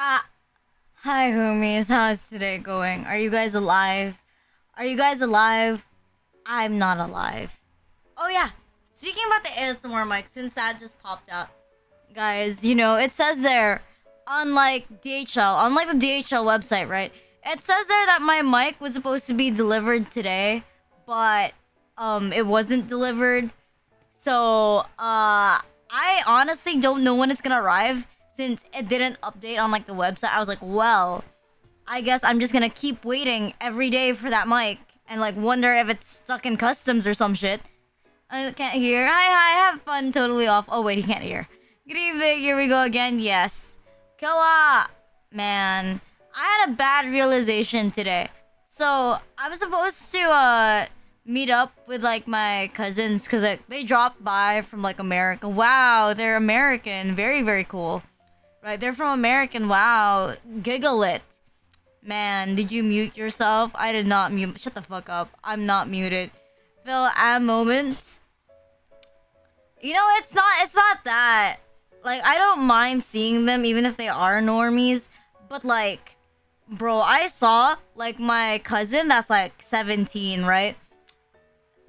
Ah, hi homies, how's today going? Are you guys alive? Are you guys alive? I'm not alive. Oh yeah, speaking about the ASMR mic, since that just popped out. Guys, it says there, unlike the DHL website, right? It says there that my mic was supposed to be delivered today, but, it wasn't delivered. So, I honestly don't know when it's gonna arrive since it didn't update on like the website. I was like, well, I guess I'm just gonna keep waiting every day for that mic and like wonder if it's stuck in customs or some shit. I can't hear. Hi, have fun. Totally off. Oh wait, he can't hear. Good evening. Here we go again. Yes. Kawa, man, I had a bad realization today. So I'm supposed to meet up with like my cousins because like, they dropped by from like America. Wow, they're American. Very, very cool. Right, they're from American. Wow, giggle it. Man, did you mute yourself? I did not mute. Shut the fuck up. I'm not muted. Phil, a moment. It's not that. Like, I don't mind seeing them even if they are normies. But like, bro, I saw like my cousin that's like 17, right?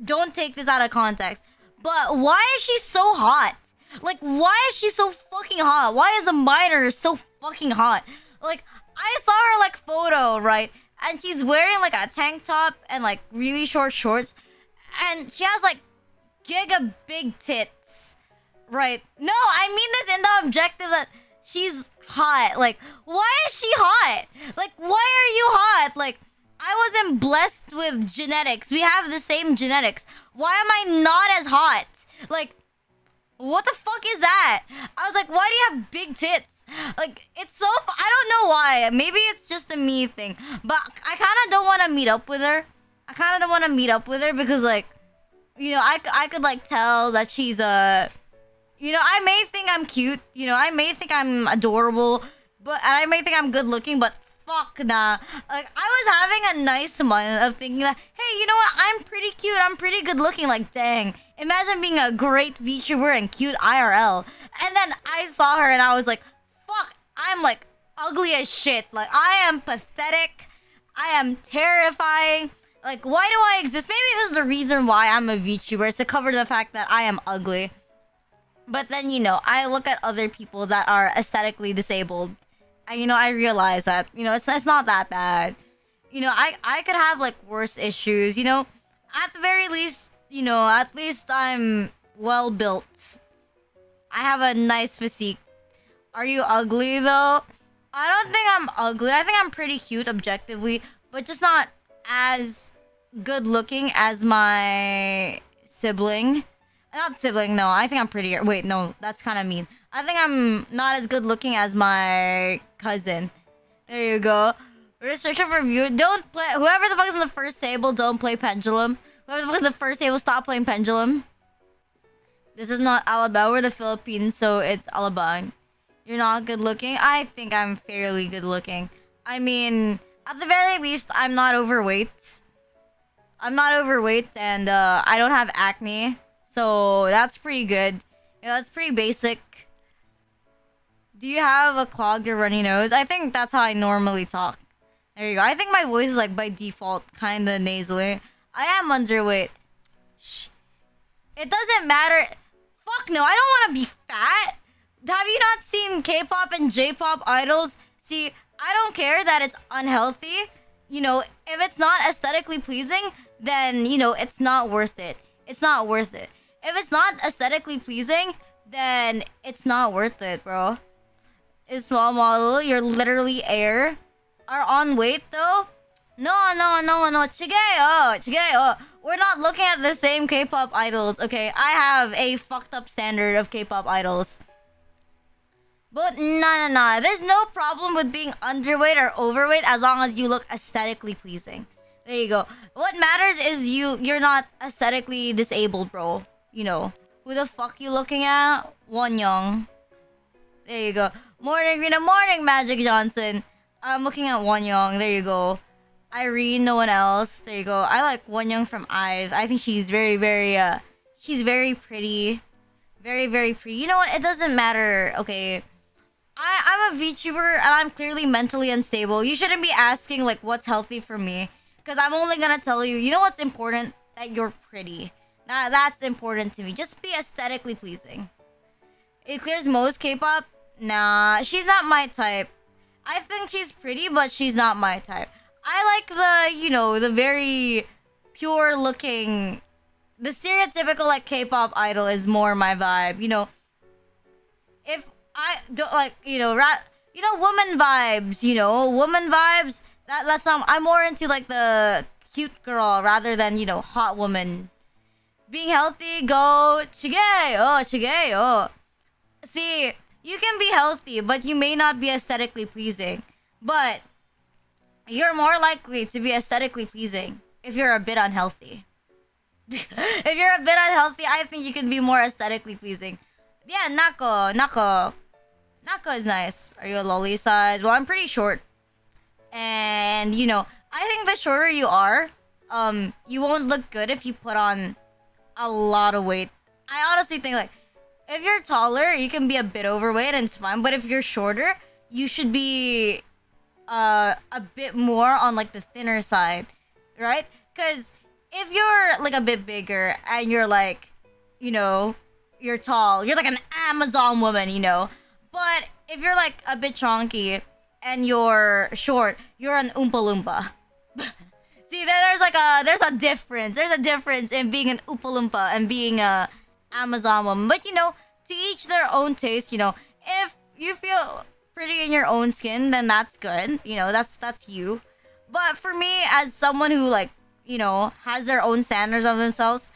Don't take this out of context. But why is she so hot? Like, why is she so fucking hot? Why is a minor so fucking hot? Like, I saw her, like, photo, right? And she's wearing, like, a tank top and, like, really short shorts. And she has, like, giga big tits. Right? No, I mean this in the objective that she's hot. Like, why is she hot? Like, why are you hot? Like, I wasn't blessed with genetics. We have the same genetics. Why am I not as hot? Like, what the fuck is that? I was like, why do you have big tits? Like, it's so... I don't know why. Maybe it's just a me thing. But I kind of don't want to meet up with her. I kind of don't want to meet up with her because, like... I could, like, tell that she's, I may think I'm cute. I may think I'm adorable. And I may think I'm good looking, but... Fuck nah. Like, I was having a nice moment of thinking that, hey, you know what? I'm pretty cute. I'm pretty good looking. Like, dang. Imagine being a great VTuber and cute IRL. And then I saw her and I was like, fuck, I'm like ugly as shit. Like, I am pathetic. I am terrifying. Like, why do I exist? Maybe this is the reason why I'm a VTuber. It's to cover the fact that I am ugly. But then, I look at other people that are aesthetically disabled. And, I realize that, it's not that bad. I could have, like, worse issues, At the very least, at least I'm well built. I have a nice physique. Are you ugly, though? I don't think I'm ugly. I think I'm pretty cute, objectively. But just not as good looking as my sibling. Not sibling, no. I think I'm prettier. Wait, no. That's kind of mean. I think I'm not as good looking as my cousin. There you go. Restriction for view. Don't play. Whoever the fuck is in the first table, don't play Pendulum. Whoever the fuck is in the first table, stop playing Pendulum. This is not Alabama. We're the Philippines, so it's Alabang. You're not good looking? I think I'm fairly good looking. I mean, at the very least, I'm not overweight. I'm not overweight, and I don't have acne. So that's pretty good. That's pretty basic. Do you have a clogged or runny nose? I think that's how I normally talk. There you go. I think my voice is like by default kind of nasally. I am underweight. Shh. It doesn't matter. Fuck no, I don't want to be fat. Have you not seen K-pop and J-pop idols? See, I don't care that it's unhealthy. If it's not aesthetically pleasing, then, it's not worth it. It's not worth it. If it's not aesthetically pleasing, then it's not worth it, bro. Is small model, you're literally air. Are on weight though? No. Chigeo. We're not looking at the same K-pop idols, okay? I have a fucked up standard of K-pop idols. But nah. There's no problem with being underweight or overweight as long as you look aesthetically pleasing. There you go. What matters is you're not aesthetically disabled, bro. Who the fuck you looking at? Wonyoung. There you go. Morning, Magic Johnson. I'm looking at Wonyoung. There you go. Irene, no one else. There you go. I like Wonyoung from IVE. I think she's very, very, she's very pretty. Very, very pretty. You know what? It doesn't matter. Okay. I'm a VTuber and I'm clearly mentally unstable. You shouldn't be asking like what's healthy for me, because I'm only gonna tell you. You know what's important? That you're pretty. That's important to me. Just be aesthetically pleasing. It clears most K-pop. Nah, she's not my type. I think she's pretty, but she's not my type. I like the very pure looking. The stereotypical like K-pop idol is more my vibe. If I don't like woman vibes. Woman vibes. That's not. I'm more into like the cute girl rather than hot woman. Being healthy, go chige. See, you can be healthy, but you may not be aesthetically pleasing. But you're more likely to be aesthetically pleasing if you're a bit unhealthy. If you're a bit unhealthy, I think you can be more aesthetically pleasing. Yeah, Nako is nice. Are you a lolly size? Well, I'm pretty short. And, I think the shorter you are, you won't look good if you put on a lot of weight. I honestly think, like, if you're taller, you can be a bit overweight and it's fine. But if you're shorter, you should be a bit more on, like, the thinner side, right? Because if you're, like, a bit bigger and you're, like, you're tall, you're like an Amazon woman, But if you're, like, a bit chonky and you're short, you're an Oompa Loompa. See, there's a difference. There's a difference in being an Oompa Loompa and being a Amazon woman. But, to each their own taste, if you feel pretty in your own skin, then that's good. That's you. But for me, as someone who, like, has their own standards of themselves,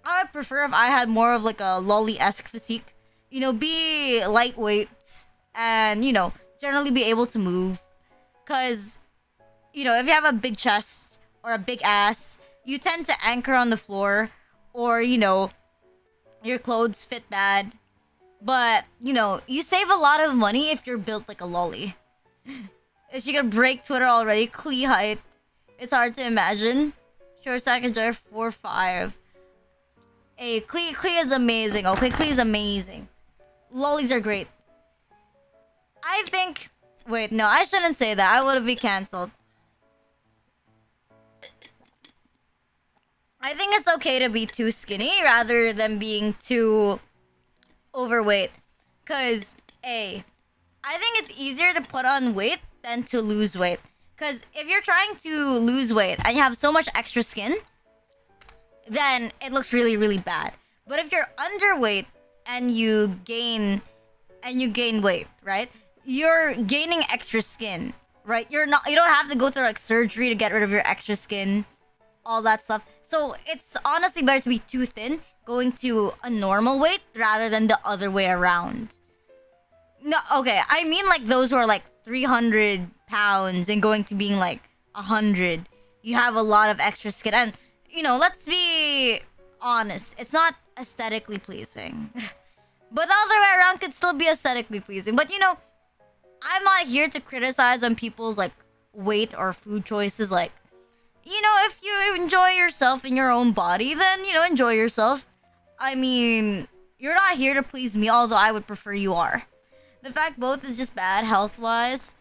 I would prefer if I had more of, like, a lolly-esque physique. Be lightweight and, generally be able to move. Because, if you have a big chest or a big ass, you tend to anchor on the floor. Or, your clothes fit bad. But, you save a lot of money if you're built like a lolly. If she could break Twitter already, Klee height. It's hard to imagine. Sure, second jar 4-5. Hey, Klee is amazing. Okay, Klee is amazing. Lollies are great. I think... Wait, no, I shouldn't say that. I would be cancelled. I think it's okay to be too skinny rather than being too overweight. Because, I think it's easier to put on weight than to lose weight. Because if you're trying to lose weight and you have so much extra skin, then it looks really, really bad. But if you're underweight and you gain weight, right? You're gaining extra skin, right? You don't have to go through like surgery to get rid of your extra skin, all that stuff. So it's honestly better to be too thin, going to a normal weight rather than the other way around. No, okay, I mean like those who are like 300 pounds and going to being like 100. You have a lot of extra skin, and let's be honest, it's not aesthetically pleasing. But the other way around could still be aesthetically pleasing. But I'm not here to criticize on people's like weight or food choices. Like, if you enjoy yourself in your own body, then enjoy yourself. I mean, you're not here to please me, although I would prefer you are. The fact both is just bad health-wise.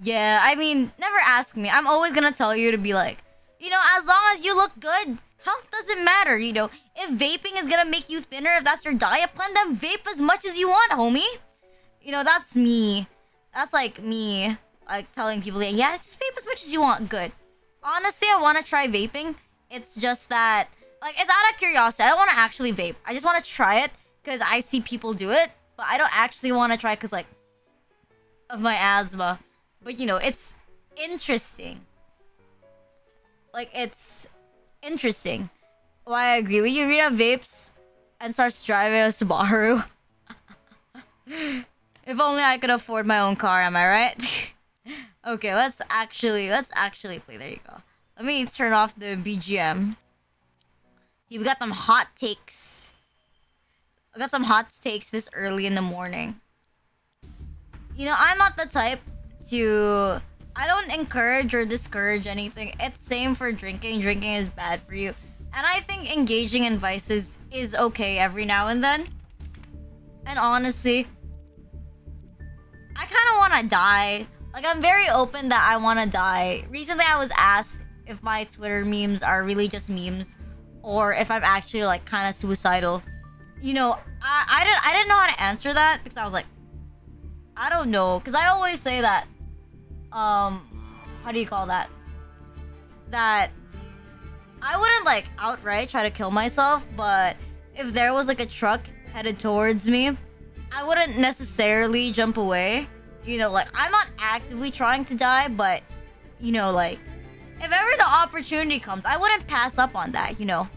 Yeah, I mean, never ask me. I'm always gonna tell you to be like, as long as you look good, health doesn't matter, If vaping is gonna make you thinner, if that's your diet plan, then vape as much as you want, homie. That's me. That's like me, like telling people, yeah, just vape as much as you want. Good. Honestly, I want to try vaping. It's just that, like, it's out of curiosity. I don't want to actually vape. I just want to try it because I see people do it. But I don't actually want to try because, like, of my asthma. But, it's interesting. Like, it's interesting. Well, I agree. When you read up vapes and starts driving a Subaru. If only I could afford my own car, am I right? Okay, let's actually play. There you go. Let me turn off the BGM. See, we got some hot takes. I got some hot takes this early in the morning. I'm not the type to... I don't encourage or discourage anything. It's same for drinking. Drinking is bad for you. And I think engaging in vices is okay every now and then. And honestly, want to die. Like, I'm very open that I want to die. Recently, I was asked if my Twitter memes are really just memes, or if I'm actually like kind of suicidal. You know, I didn't know how to answer that because I was like, I don't know, because I always say that, how do you call that? That I wouldn't like outright try to kill myself, but if there was like a truck headed towards me, I wouldn't necessarily jump away. You know, like, I'm not actively trying to die, but, you know, like, if ever the opportunity comes, I wouldn't pass up on that, you know?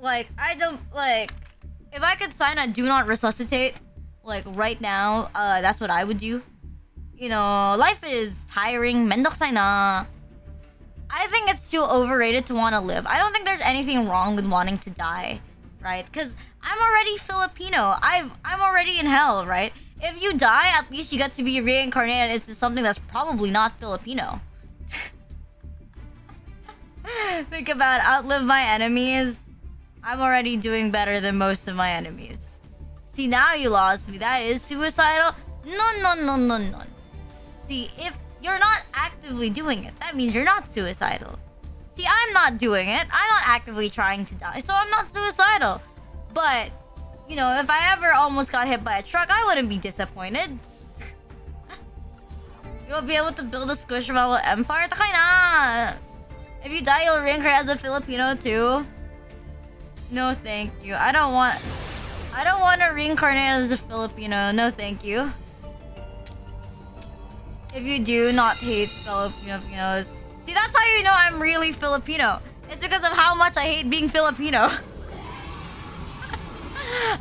Like, I don't, like, if I could sign a do not resuscitate, like, right now, that's what I would do. You know, life is tiring, mendokusai na. I think it's too overrated to want to live. I don't think there's anything wrong with wanting to die, right? Because I'm already Filipino. I'm already in hell, right? If you die, at least you get to be reincarnated into something that's probably not Filipino. Think about it. Outlive my enemies. I'm already doing better than most of my enemies. See, now you lost me. That is suicidal? No. See, if you're not actively doing it, that means you're not suicidal. See, I'm not doing it. I'm not actively trying to die, so I'm not suicidal. But, you know, if I ever almost got hit by a truck, I wouldn't be disappointed. You'll be able to build a Squishmallow empire? Takay na! If you die, you'll reincarnate as a Filipino too? No, thank you. I don't want to reincarnate as a Filipino. No, thank you. If you do not hate Filipinos. See, that's how you know I'm really Filipino. It's because of how much I hate being Filipino.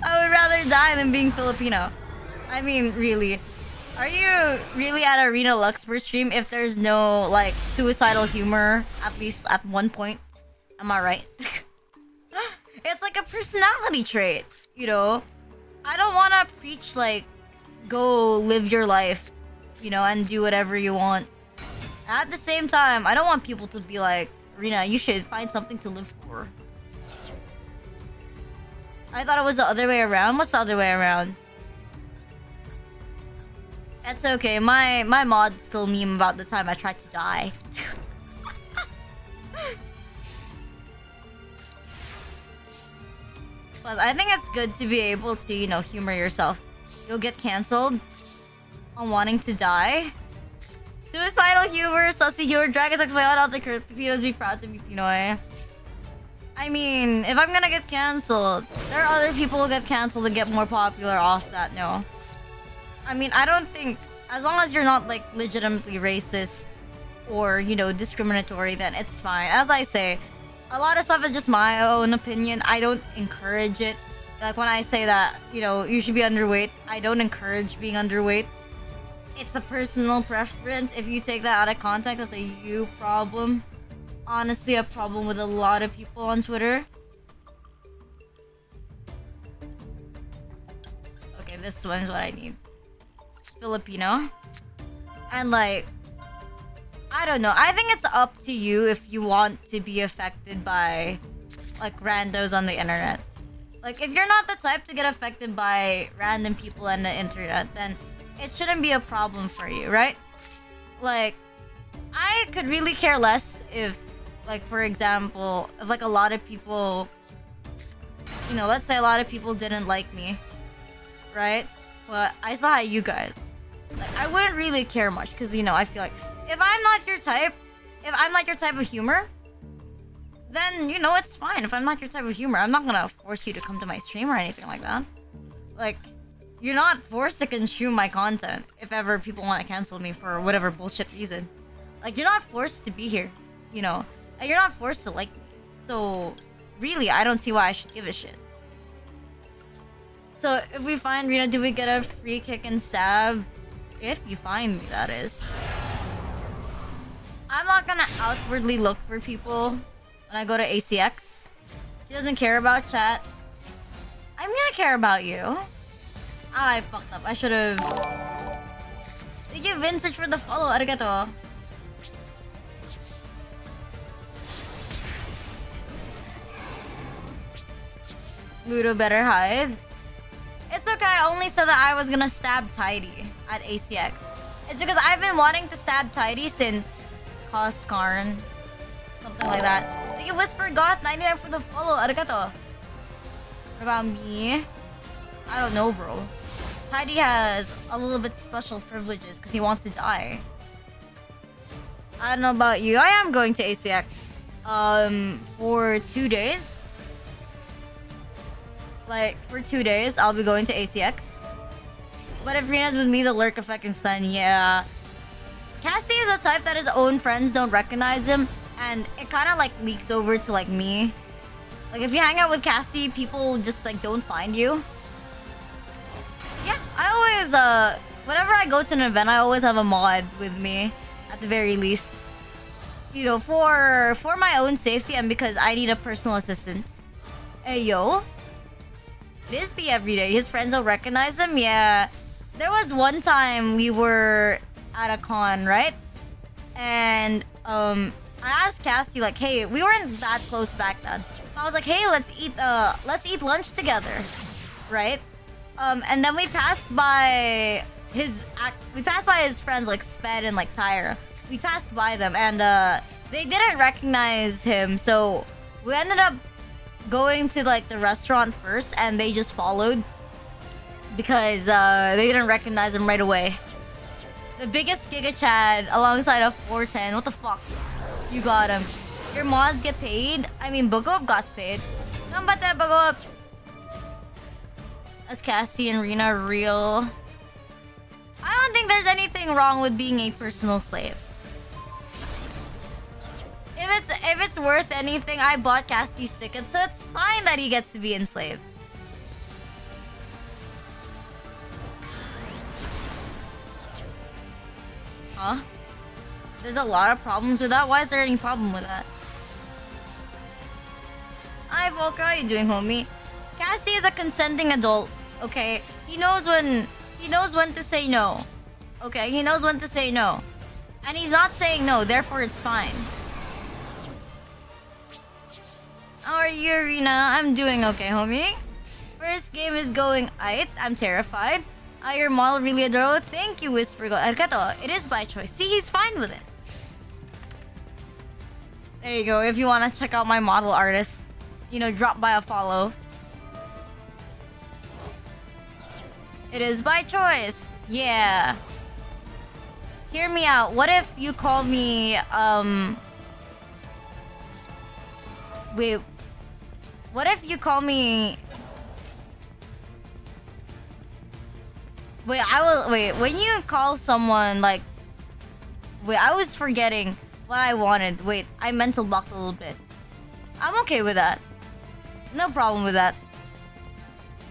I would rather die than being Filipino. I mean, really. Are you really at Arena Luxper stream if there's no, like, suicidal humor, at least at one point? Am I right? It's like a personality trait, you know? I don't want to preach, like, go live your life, you know, and do whatever you want. At the same time, I don't want people to be like, Rina, you should find something to live for. I thought it was the other way around. What's the other way around? It's okay. My mod still meme about the time I tried to die. Plus, I think it's good to be able to, you know, humor yourself. You'll get cancelled on wanting to die. Suicidal humor, sussy humor, Dragon Sex by all the Filipinos be proud to be Pinoy. I mean, if I'm gonna get cancelled, there are other people who get cancelled and get more popular off that, no. I mean, I don't think, as long as you're not, like, legitimately racist or, you know, discriminatory, then it's fine. As I say, a lot of stuff is just my own opinion. I don't encourage it. Like, when I say that, you know, you should be underweight, I don't encourage being underweight. It's a personal preference. If you take that out of context, it's a you problem. Honestly, a problem with a lot of people on Twitter. Okay, this one is what I need. Filipino. And, like, I don't know. I think it's up to you if you want to be affected by, like, randos on the internet. Like, if you're not the type to get affected by random people on the internet, then it shouldn't be a problem for you, right? Like, I could really care less if, like, for example, if, like, a lot of people, you know, let's say a lot of people didn't like me, right? But I still had you guys. Like, I wouldn't really care much, because, you know, I feel like, if I'm not your type, if I'm not your type of humor, then, you know, it's fine. If I'm not your type of humor, I'm not gonna force you to come to my stream or anything like that. Like, you're not forced to consume my content if ever people want to cancel me for whatever bullshit reason. Like, you're not forced to be here, you know? And you're not forced to like me. So, really, I don't see why I should give a shit. So, if we find Rina, do we get a free kick and stab? If you find me, that is. I'm not gonna outwardly look for people when I go to ACX. She doesn't care about chat. I'm gonna care about you. I fucked up. I should've... Thank you, Vincent, for the follow. Arigato. Ludo better hide. It's okay, I only said that I was gonna stab Tidy at ACX. It's because I've been wanting to stab Tidy since Coscarn. Something like that. Thank you, Whisper Goth 99 for the follow. Arigato. What about me? I don't know, bro. Tidy has a little bit special privileges because he wants to die. I don't know about you. I am going to ACX. For 2 days. Like, for 2 days, I'll be going to ACX. But if Rena's with me, the lurk effect and stun, yeah. Cassie is the type that his own friends don't recognize him. And it kind of, like, leaks over to, like, me. Like, if you hang out with Cassie, people just, like, don't find you. Yeah, I always, whenever I go to an event, I always have a mod with me. At the very least. You know, for my own safety and because I need a personal assistant. Hey, yo. It is B every day. His friends don't recognize him? Yeah. There was one time we were at a con, right? And, I asked Cassie, like, hey, we weren't that close back then. I was like, hey, let's eat lunch together. Right? And then we passed by his friends, like, Sped and, like, Tyra. We passed by them, and, they didn't recognize him, so we ended up going to, like, the restaurant first, and they just followed. Because, they didn't recognize him right away. The biggest Giga Chad alongside a 410. What the fuck? You got him. Your mods get paid? I mean, Bugop got paid. Gambate, Bugop! As Cassie and Rena real. I don't think there's anything wrong with being a personal slave. If it's worth anything, I bought Cassie's ticket, so it's fine that he gets to be enslaved. Huh? There's a lot of problems with that? Why is there any problem with that? Hi, Volker. How you doing, homie? Cassie is a consenting adult, okay? He knows when to say no. Okay, he knows when to say no. And he's not saying no, therefore it's fine. How are you, Arena? I'm doing okay, homie. First game is going aight. I'm terrified. Your model really adorable. Thank you, Whisper. Arigato. It is by choice. See, he's fine with it. There you go. If you want to check out my model artist, you know, drop by a follow. It is by choice. Yeah. Hear me out. What if you called me, Wait. What if you call me... Wait, when you call someone, like... Wait, I was forgetting what I wanted. Wait, I mental blocked a little bit. I'm okay with that. No problem with that.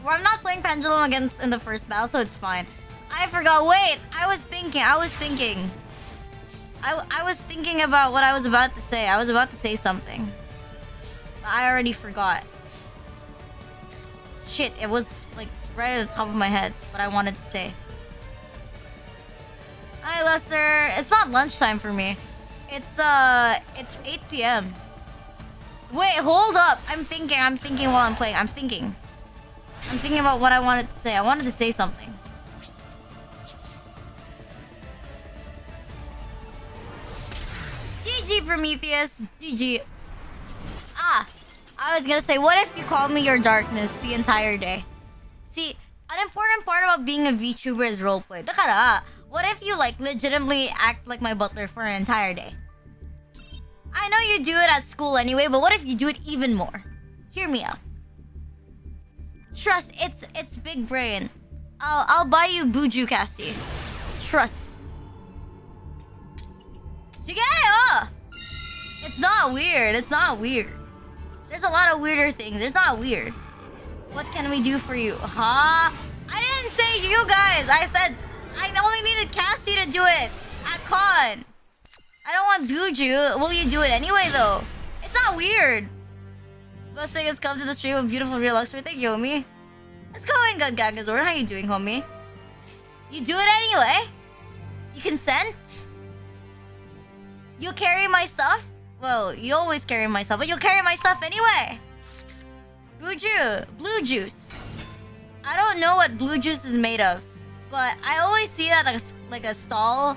Well, I'm not playing Pendulum against in the first battle, so it's fine. I forgot. Wait, I was thinking about what I was about to say. I was about to say something. I already forgot. Shit, it was like right at the top of my head what I wanted to say. Hi, Lester. It's not lunchtime for me. It's 8 p.m. Wait, hold up. I'm thinking while I'm playing. I'm thinking about what I wanted to say. I wanted to say something. GG, Prometheus. GG. I was gonna say, what if you called me your darkness the entire day? See, an important part about being a VTuber is roleplay. Dakara, what if you, like, legitimately act like my butler for an entire day? I know you do it at school anyway, but what if you do it even more? Hear me out. Trust, it's big brain. I'll buy you Buju, Cassie. Trust. It's not weird. It's not weird. There's a lot of weirder things. It's not weird. What can we do for you? Huh? I didn't say you guys. I said I only needed Cassie to do it at con. I don't want Buju. Will you do it anyway, though? It's not weird. Best thing is come to the stream of beautiful real Luxury. Thank you, homie. It's going good, Gagazord. How you doing, homie? You do it anyway? You consent? You'll carry my stuff? Well, you always carry my stuff, but you'll carry my stuff anyway. Blue juice. I don't know what blue juice is made of, but I always see it at like a stall,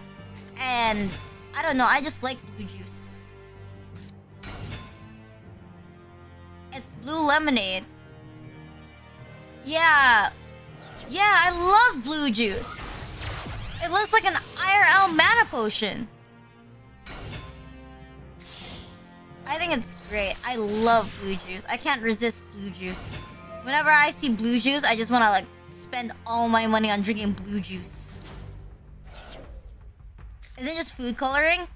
and I don't know. I just like blue juice. It's blue lemonade. Yeah, I love blue juice. It looks like an IRL mana potion. I think it's great. I love blue juice. I can't resist blue juice. Whenever I see blue juice, I just want to like spend all my money on drinking blue juice. Is it just food coloring?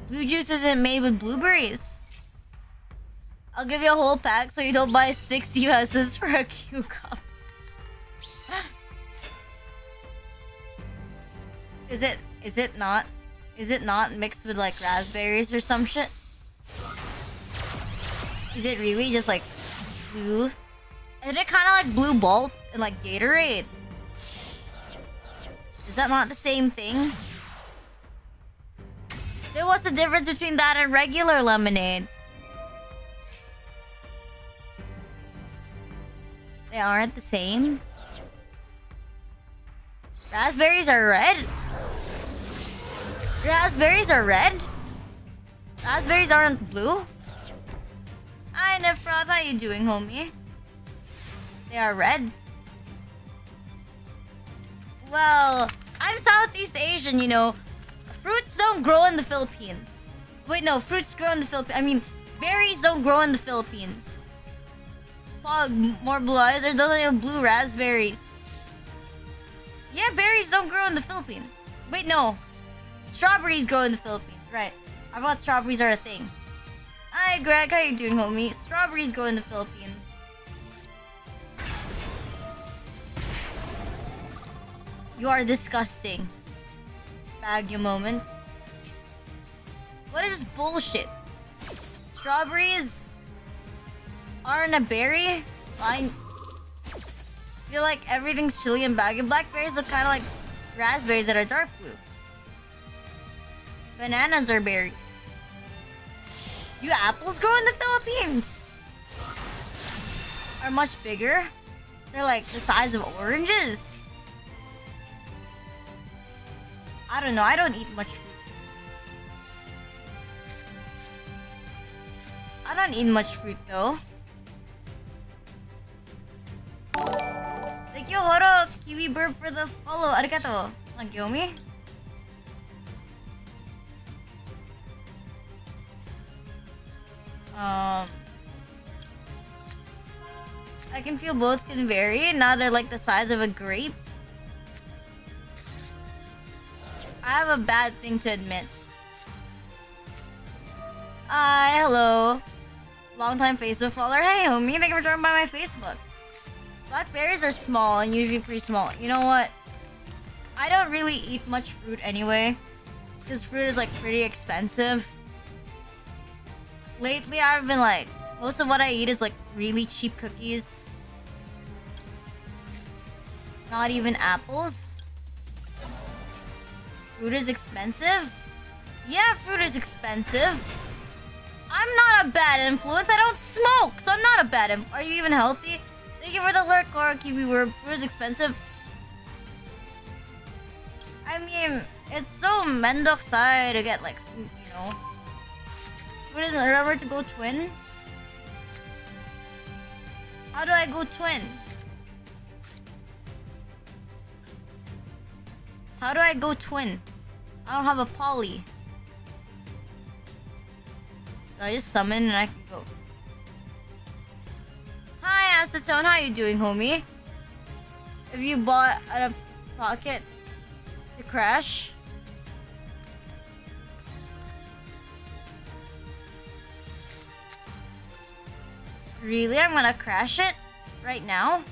Blue juice isn't made with blueberries. I'll give you a whole pack so you don't buy 6 USs for a Q cup. Is it not? Is it not mixed with like raspberries or some shit? Is it really just like blue? Isn't it kind of like Blue Bolt and like Gatorade? Is that not the same thing? Then what's the difference between that and regular lemonade? They aren't the same? Raspberries are red? Raspberries are red? Raspberries aren't blue? Hi Nefrod, how you doing, homie? They are red? Well, I'm Southeast Asian, you know. Fruits don't grow in the Philippines. Wait, no, fruits grow in the Philippines. I mean, berries don't grow in the Philippines. Pog, more blue eyes. There's those like blue raspberries. Yeah, berries don't grow in the Philippines. Wait, no. Strawberries grow in the Philippines. Right. I thought strawberries are a thing. Hi, Greg. How you doing, homie? Strawberries grow in the Philippines. You are disgusting. Baguio moment. What is this bullshit? Strawberries aren't a berry? I feel like everything's chili and Baguio. Blackberries look kind of like raspberries that are dark blue. Bananas are berries. Do apples grow in the Philippines? Are much bigger? They're like the size of oranges. I don't know. I don't eat much fruit. I don't eat much fruit though. Thank you, Horo Kiwi Burp, for the follow. Arigato. Thank you, Yomi. I can feel both can vary. Now they're like the size of a grape. I have a bad thing to admit. Hi, hello. Long-time Facebook follower. Hey, homie. Thank you for joining by my Facebook. Blackberries are small and usually pretty small. You know what? I don't really eat much fruit anyway. Because fruit is like pretty expensive. Lately, I've been like... Most of what I eat is like really cheap cookies. Not even apples. Fruit is expensive? Yeah, fruit is expensive. I'm not a bad influence. I don't smoke, so I'm not a bad influence. Are you even healthy? Thank you for the alert, Cora Kiwi. Fruit is expensive. I mean, it's so mendoksai to get like fruit, you know. Fruit isn't rubber to go twin. How do I go twin? How do I go twin? I don't have a poly. So I just summon and I can go. Hi, Acetone. How you doing, homie? If you bought a pocket to crash. Really? I'm gonna crash it right now?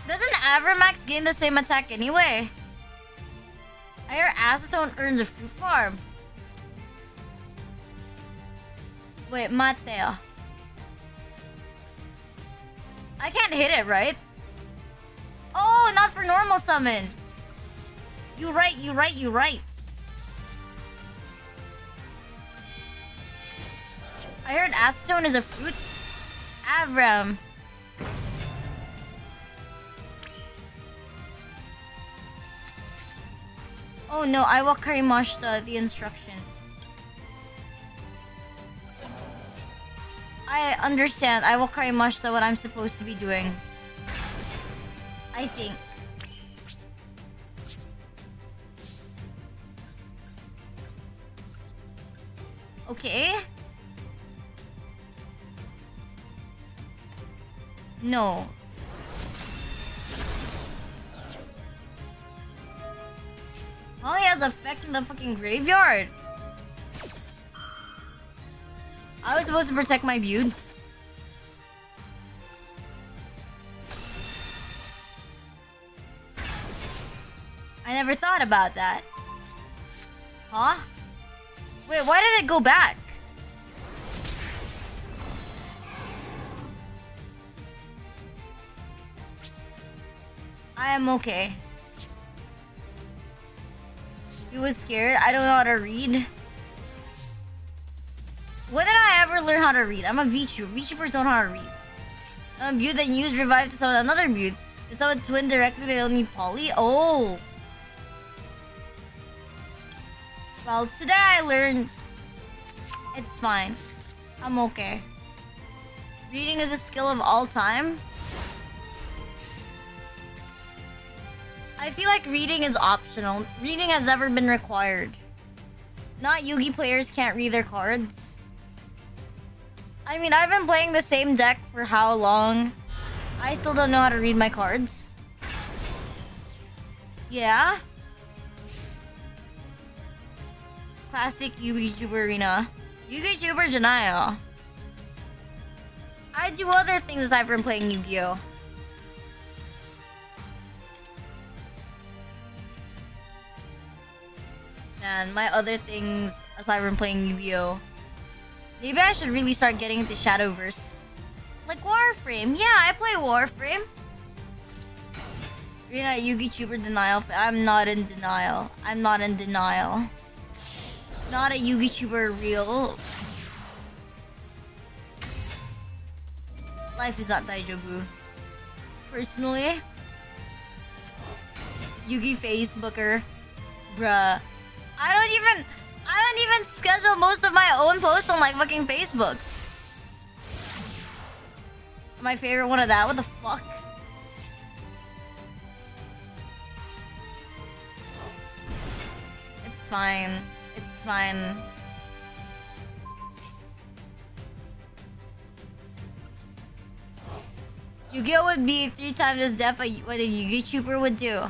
Doesn't Avermax gain the same attack anyway? I hear Acetone earns a fruit farm. Wait, Mateo. I can't hit it, right? Oh, not for normal summon. You right. I heard acetone is a fruit. Avram. Oh no, I will karimashita the instruction. I understand. I will karimashita what I'm supposed to be doing. I think. Okay. No. Oh, he has effect in the fucking graveyard. I was supposed to protect my BEWD. I never thought about that. Huh? Wait, why did it go back? I am okay. He was scared. I don't know how to read. When did I ever learn how to read? I'm a VTuber. VTubers don't know how to read. A BEWD that you use revive to summon another BEWD. If someone twin directly, they don't need poly. Oh. Well, today I learned it's fine. I'm okay. Reading is a skill of all time. I feel like reading is optional. Reading has never been required. Not Yugi players can't read their cards. I mean, I've been playing the same deck for how long? I still don't know how to read my cards. Yeah? Classic Yugi Arena. Yugi denial. I do other things aside from playing Yu-Gi-Oh! And my other things aside from playing Yu-Gi-Oh! Maybe I should really start getting into Shadowverse. Like Warframe. Yeah, I play Warframe. You're not Yugi denial. I'm not in denial. I'm not in denial. Not a Yugi real. Life is not Daijobu. Personally, Yugi Facebooker. Bruh. I don't even schedule most of my own posts on like fucking Facebooks. My favorite one of that? What the fuck? It's fine. It's fine. Yu-Gi-Oh! Would be 3 times as deaf what a YouTuber would do.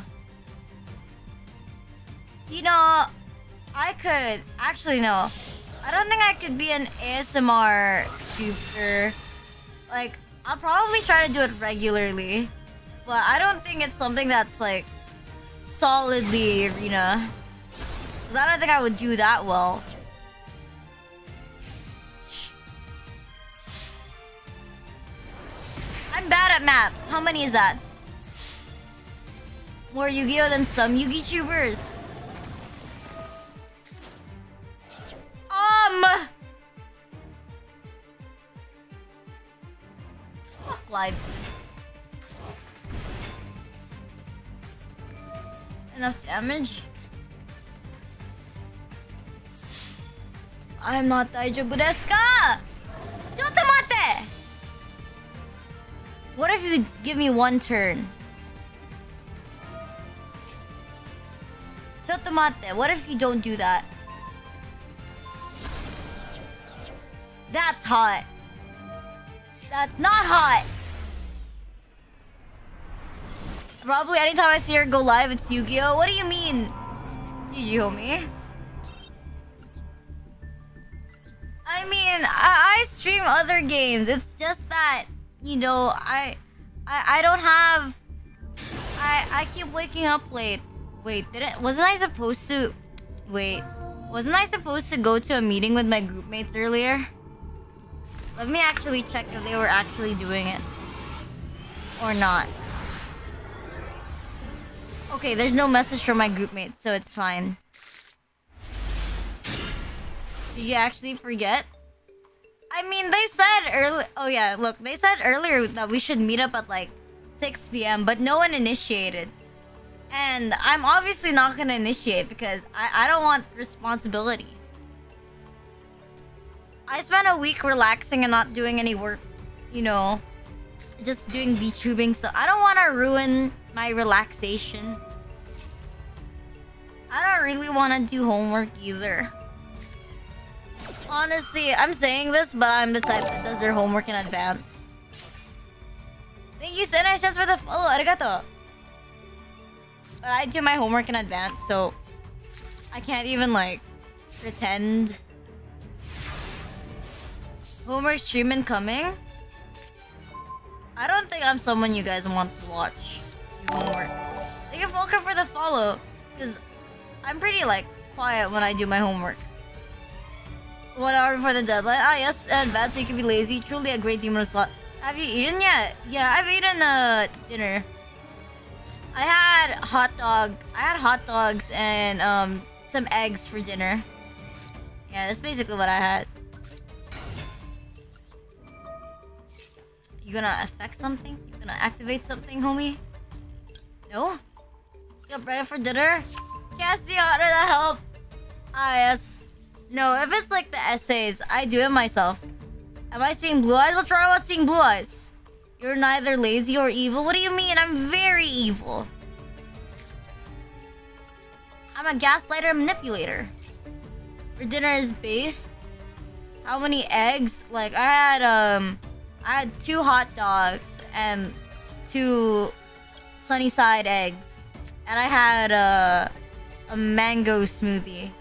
You know, I could... Actually, no. I don't think I could be an ASMR YouTuber. Like, I'll probably try to do it regularly. But I don't think it's something that's, like, solidly arena. Because I don't think I would do that well. I'm bad at math. How many is that? More Yu-Gi-Oh! Than some Yugi-tubers. Fuck life. Enough damage? I'm not Daijobu desu ka? Chotto matte! What if you give me 1 turn? Chotto matte, what if you don't do that? That's hot. That's not hot. Probably anytime I see her go live, it's Yu-Gi-Oh! What do you mean? GG, homie. I mean, I stream other games. It's just that, you know, I don't have... I keep waking up late. Wait, wasn't I supposed to... Wait. Wasn't I supposed to go to a meeting with my group mates earlier? Let me actually check if they were actually doing it. Or not. Okay, there's no message from my group mates, so it's fine. Did you actually forget? I mean, they said early. Oh yeah, look, they said earlier that we should meet up at like 6 p.m. but no one initiated. And I'm obviously not gonna initiate because I don't want responsibility. I spent a week relaxing and not doing any work, you know, just doing VTubing stuff. I don't want to ruin my relaxation. I don't really want to do homework either. Honestly, I'm saying this, but I'm the type that does their homework in advance. Thank you, Senai, just for the follow. Arigato. But I do my homework in advance, so I can't even, like, pretend. Homework stream incoming? I don't think I'm someone you guys want to watch do homework. Thank you, Volker, for the follow. Because I'm pretty, like, quiet when I do my homework. 1 hour before the deadline. Ah, yes, in advance so you can be lazy. Truly a great demon slot. Have you eaten yet? Yeah, I've eaten dinner. I had hot dogs and some eggs for dinner. Yeah, that's basically what I had. You gonna affect something? You gonna activate something, homie? No? You're ready for dinner? Cast the order to help. Ah, yes. No, if it's like the essays, I do it myself. Am I seeing blue eyes? What's wrong with seeing blue eyes? You're neither lazy or evil. What do you mean? I'm very evil. I'm a gaslighter and manipulator. Your dinner is based. How many eggs? Like, I had 2 hot dogs and 2 sunny side eggs. And I had a mango smoothie.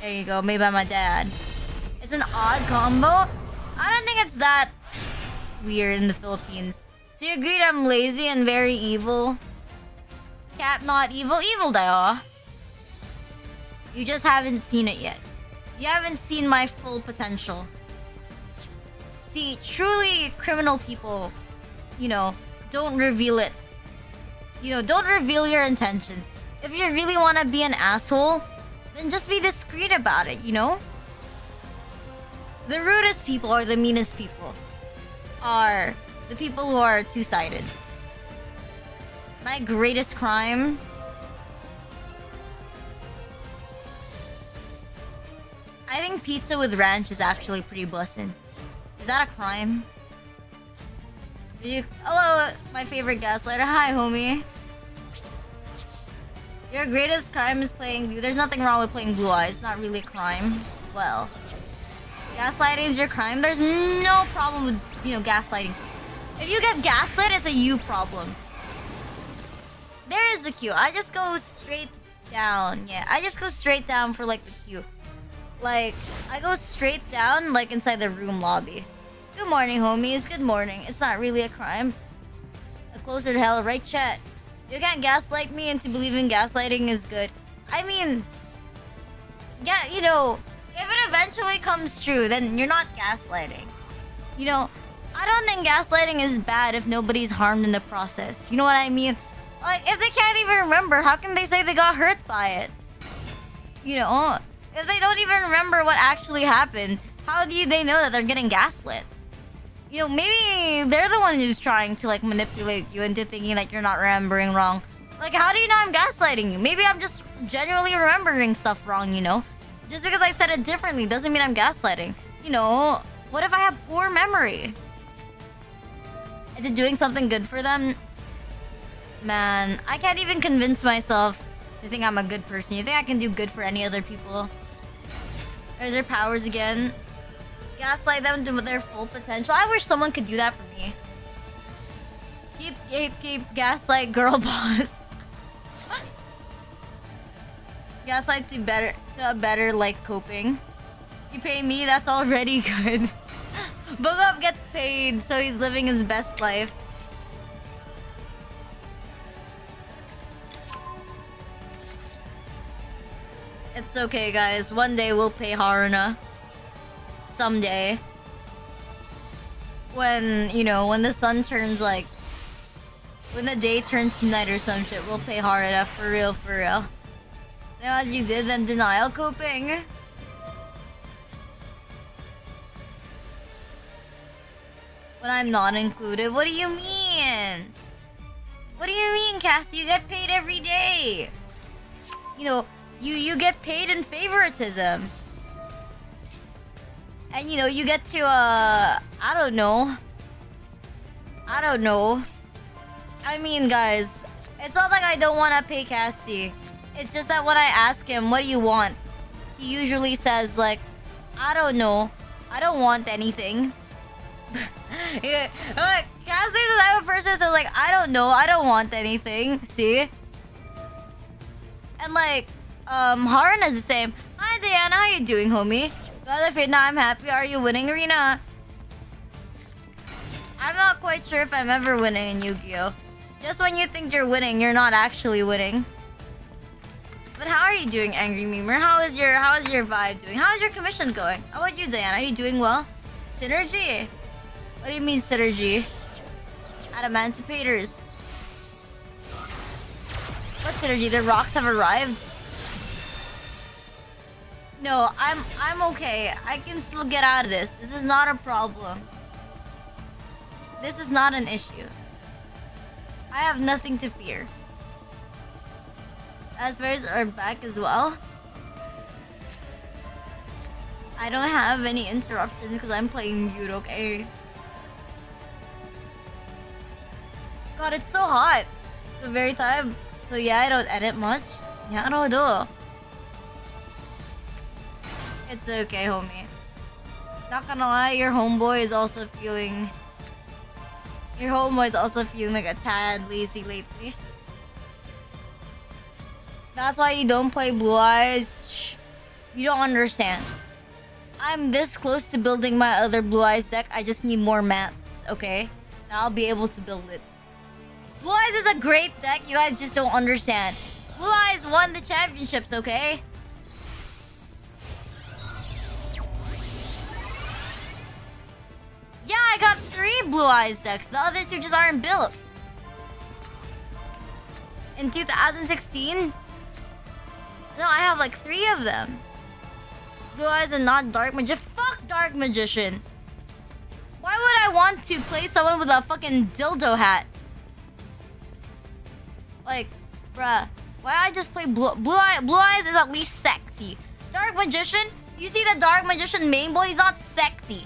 There you go, made by my dad. It's an odd combo. I don't think it's that weird in the Philippines. So you agreed I'm lazy and very evil? Cat not evil, evil dayo. You just haven't seen it yet. You haven't seen my full potential. See, truly criminal people, you know, don't reveal it. You know, don't reveal your intentions. If you really want to be an asshole, then just be discreet about it, you know? The rudest people or the meanest people are the people who are two-sided. My greatest crime... I think pizza with ranch is actually pretty bussin'. Is that a crime? Hello, my favorite gaslighter. Hi, homie. Your greatest crime is playing blue. There's nothing wrong with playing blue eyes. Not really a crime. Well, gaslighting is your crime. There's no problem with, you know, gaslighting. If you get gaslit, it's a you problem. There is a queue. I just go straight down. Yeah, I just go straight down for, like, the queue. Like, I go straight down, like, inside the room lobby. Good morning, homies. Good morning. It's not really a crime. A closer to hell, right, chat? You can't gaslight me into believing gaslighting is good. I mean... Yeah, you know, if it eventually comes true, then you're not gaslighting. You know, I don't think gaslighting is bad if nobody's harmed in the process. You know what I mean? Like, if they can't even remember, how can they say they got hurt by it? You know... If they don't even remember what actually happened, how do they know that they're getting gaslit? You know, maybe they're the one who's trying to, like, manipulate you into thinking that you're not remembering wrong. Like, how do you know I'm gaslighting you? Maybe I'm just genuinely remembering stuff wrong, you know? Just because I said it differently doesn't mean I'm gaslighting. You know, what if I have poor memory? Is it doing something good for them? Man, I can't even convince myself to think I'm a good person. You think I can do good for any other people? There's their powers again. Gaslight them to their full potential. I wish someone could do that for me. Keep gaslight girl boss. Gaslight to a better like coping. You pay me, that's already good. Bogov gets paid, so he's living his best life. It's okay, guys. One day we'll pay Haruna. Someday. When, you know, when the sun turns, like... When the day turns to night or some shit, we'll pay Haruna. For real, for real. Now, as you did, then denial coping. But I'm not included. What do you mean? What do you mean, Cassie? You get paid every day. You know, you get paid in favoritism. And you know, you get to I don't know. I mean, guys, it's not like I don't want to pay Cassie. It's just that when I ask him, what do you want? He usually says like, I don't know. I don't want anything. Yeah, like, Cassie's the type of person that's like, I don't know, I don't want anything. See? And like, Harun is the same. Hi Diana, how you doing, homie? God, if now I'm happy. Are you winning, Rina? I'm not quite sure if I'm ever winning in Yu-Gi-Oh! Just when you think you're winning, you're not actually winning. But how are you doing, Angry Memer? How is your vibe doing? How is your commission going? How about you, Diana? Are you doing well? Synergy? What do you mean synergy? At Emancipators. What synergy? The rocks have arrived? No, I'm okay. I can still get out of this. This is not a problem. This is not an issue. I have nothing to fear. Asper's are back as well. I don't have any interruptions because I'm playing mute, okay? God, it's so hot. The very time. So yeah, I don't edit much. Yeah, I don't do. It's okay, homie. Not gonna lie, your homeboy is also feeling... Your homeboy is also feeling like a tad lazy lately. That's why you don't play Blue Eyes. Shh. You don't understand. I'm this close to building my other Blue Eyes deck. I just need more mats, okay? And I'll be able to build it. Blue Eyes is a great deck. You guys just don't understand. Blue Eyes won the championships, okay? Yeah, I got 3 Blue Eyes decks. The other 2 just aren't built. In 2016? No, I have like 3 of them. Blue Eyes and not Dark Magician. Fuck Dark Magician. Why would I want to play someone with a fucking dildo hat? Like, bruh. Why I just play Blue Eyes is at least sexy. Dark Magician? You see the Dark Magician main boy? He's not sexy.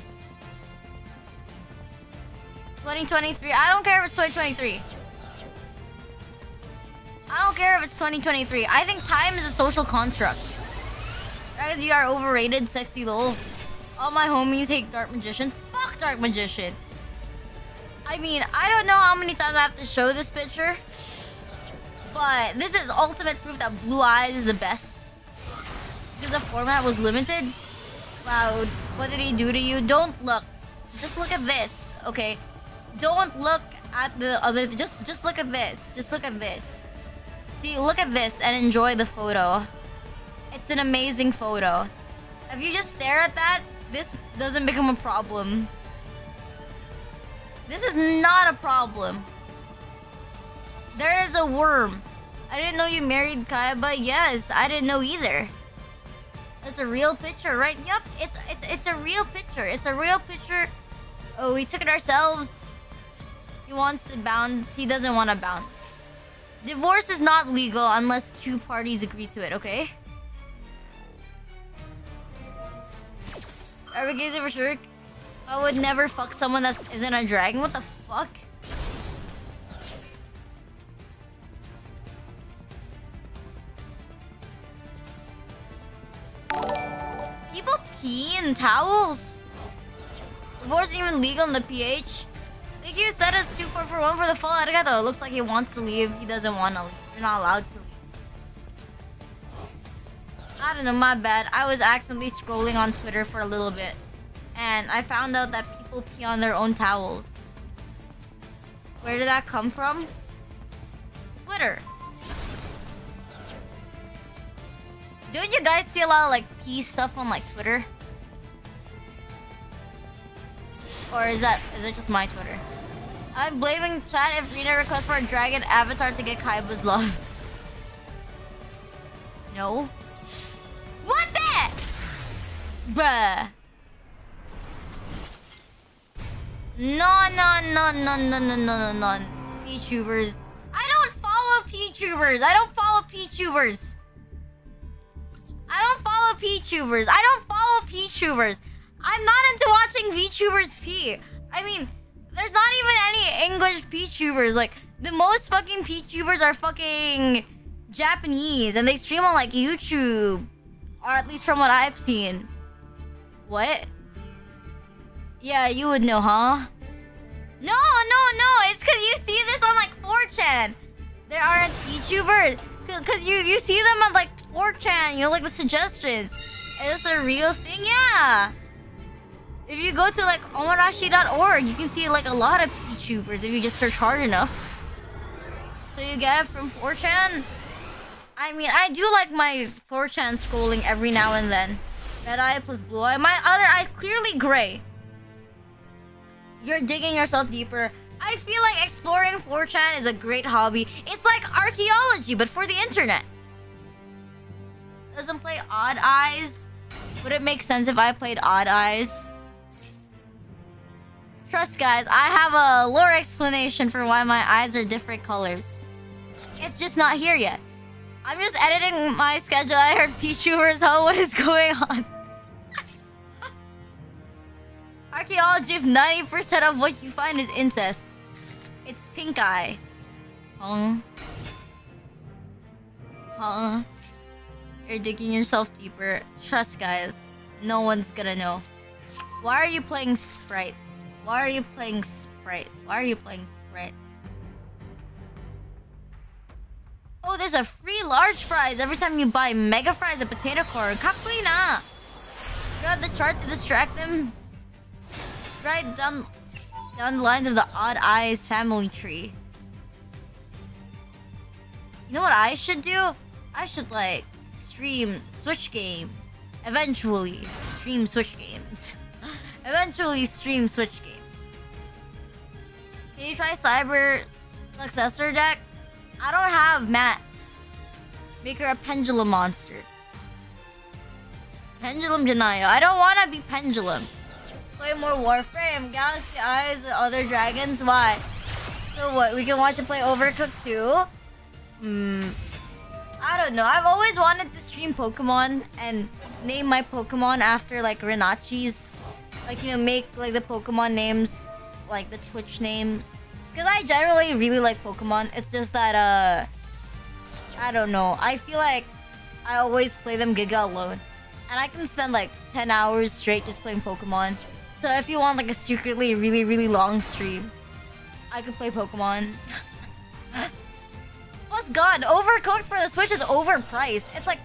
2023. I don't care if it's 2023. I don't care if it's 2023. I think time is a social construct. Guys, you are overrated, sexy lol. All my homies hate Dark Magician. Fuck Dark Magician. I mean, I don't know how many times I have to show this picture. But this is ultimate proof that Blue Eyes is the best. Because the format was limited. Wow, what did he do to you? Don't look. Just look at this, okay? Don't look at the other... Just look at this. Just look at this. See, look at this and enjoy the photo. It's an amazing photo. If you just stare at that, this doesn't become a problem. This is not a problem. There is a worm. I didn't know you married Kaiba. Yes, I didn't know either. It's a real picture, right? Yep, it's a real picture. It's a real picture. Oh, we took it ourselves. He wants to bounce. He doesn't want to bounce. Divorce is not legal unless 2 parties agree to it, okay? Arrogance for sure. I would never fuck someone that isn't a dragon. What the fuck? People pee in towels? Divorce isn't even legal in the PH. Thank you, said us 2441 for the full arigato. Looks like he wants to leave. He doesn't want to leave. You're not allowed to leave. I don't know, my bad. I was accidentally scrolling on Twitter for a little bit. And I found out that people pee on their own towels. Where did that come from? Twitter. Don't you guys see a lot of like pee stuff on like Twitter? Or is it just my Twitter? I'm blaming chat if Rina requests for a dragon avatar to get Kaiba's love. No. What the? Bruh. No, no, no, no, no, no, no, no, no. VTubers. I don't follow VTubers. I don't follow VTubers. I don't follow VTubers. I don't follow VTubers. I'm not into watching VTubers pee. I mean, there's not even any English VTubers. Like, the most fucking VTubers are fucking Japanese. And they stream on, like, YouTube. Or at least from what I've seen. What? Yeah, you would know, huh? No, no, no. It's because you see this on, like, 4chan. There aren't VTubers. Because you see them on, like, 4chan. You know, like, the suggestions. Is this a real thing? Yeah. If you go to, like, omarashi.org, you can see, like, a lot of VTubers if you just search hard enough. So you get it from 4chan? I mean, I do like my 4chan scrolling every now and then. Red eye plus blue eye. My other eye's clearly gray. You're digging yourself deeper. I feel like exploring 4chan is a great hobby. It's like archaeology, but for the internet. Doesn't play Odd Eyes? Would it make sense if I played Odd Eyes? Trust, guys, I have a lore explanation for why my eyes are different colors. It's just not here yet. I'm just editing my schedule. I heard VTubers. Oh, what is going on? Archaeology, if 90% of what you find is incest. It's pink eye. Huh? Huh? You're digging yourself deeper. Trust, guys. No one's gonna know. Why are you playing Sprite? Why are you playing Sprite? Why are you playing Sprite? Oh, there's a free large fries every time you buy mega fries at potato corn. Kakui na! Grab the chart to distract them. Right down the lines of the Odd Eyes family tree. You know what I should do? I should, like, stream Switch games. Eventually. Stream Switch games. Eventually stream Switch games. Can you try Cyber Successor deck? I don't have mats. Make her a pendulum monster. Pendulum Denial. I don't want to be Pendulum. Play more Warframe, Galaxy Eyes, and other dragons. Why? So what? We can watch it play Overcooked too? I don't know. I've always wanted to stream Pokemon and name my Pokemon after, like, Renachi's. Like, you know, make, like, the Pokemon names, like, the Twitch names. Because I generally really like Pokemon. It's just that, I don't know. I feel like I always play them Giga alone. And I can spend, like, 10 hours straight just playing Pokemon. So if you want, like, a secretly really, really long stream, I could play Pokemon. Plus, God, Overcooked for the Switch is overpriced. It's like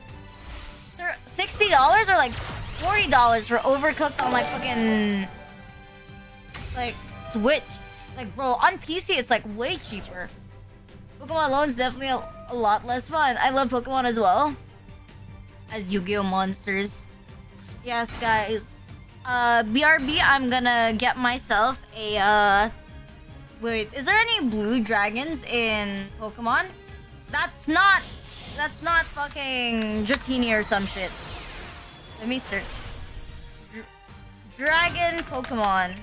$60 or like $40 for Overcooked on, like, fucking, like, Switch. Like, bro, on PC it's like way cheaper. Pokemon alone is definitely a lot less fun. I love Pokemon as well as Yu-Gi-Oh monsters. Yes, guys. BRB, I'm gonna get myself a wait, is there any blue dragons in Pokemon? That's not fucking Dratini or some shit. Let me search. Dragon Pokemon.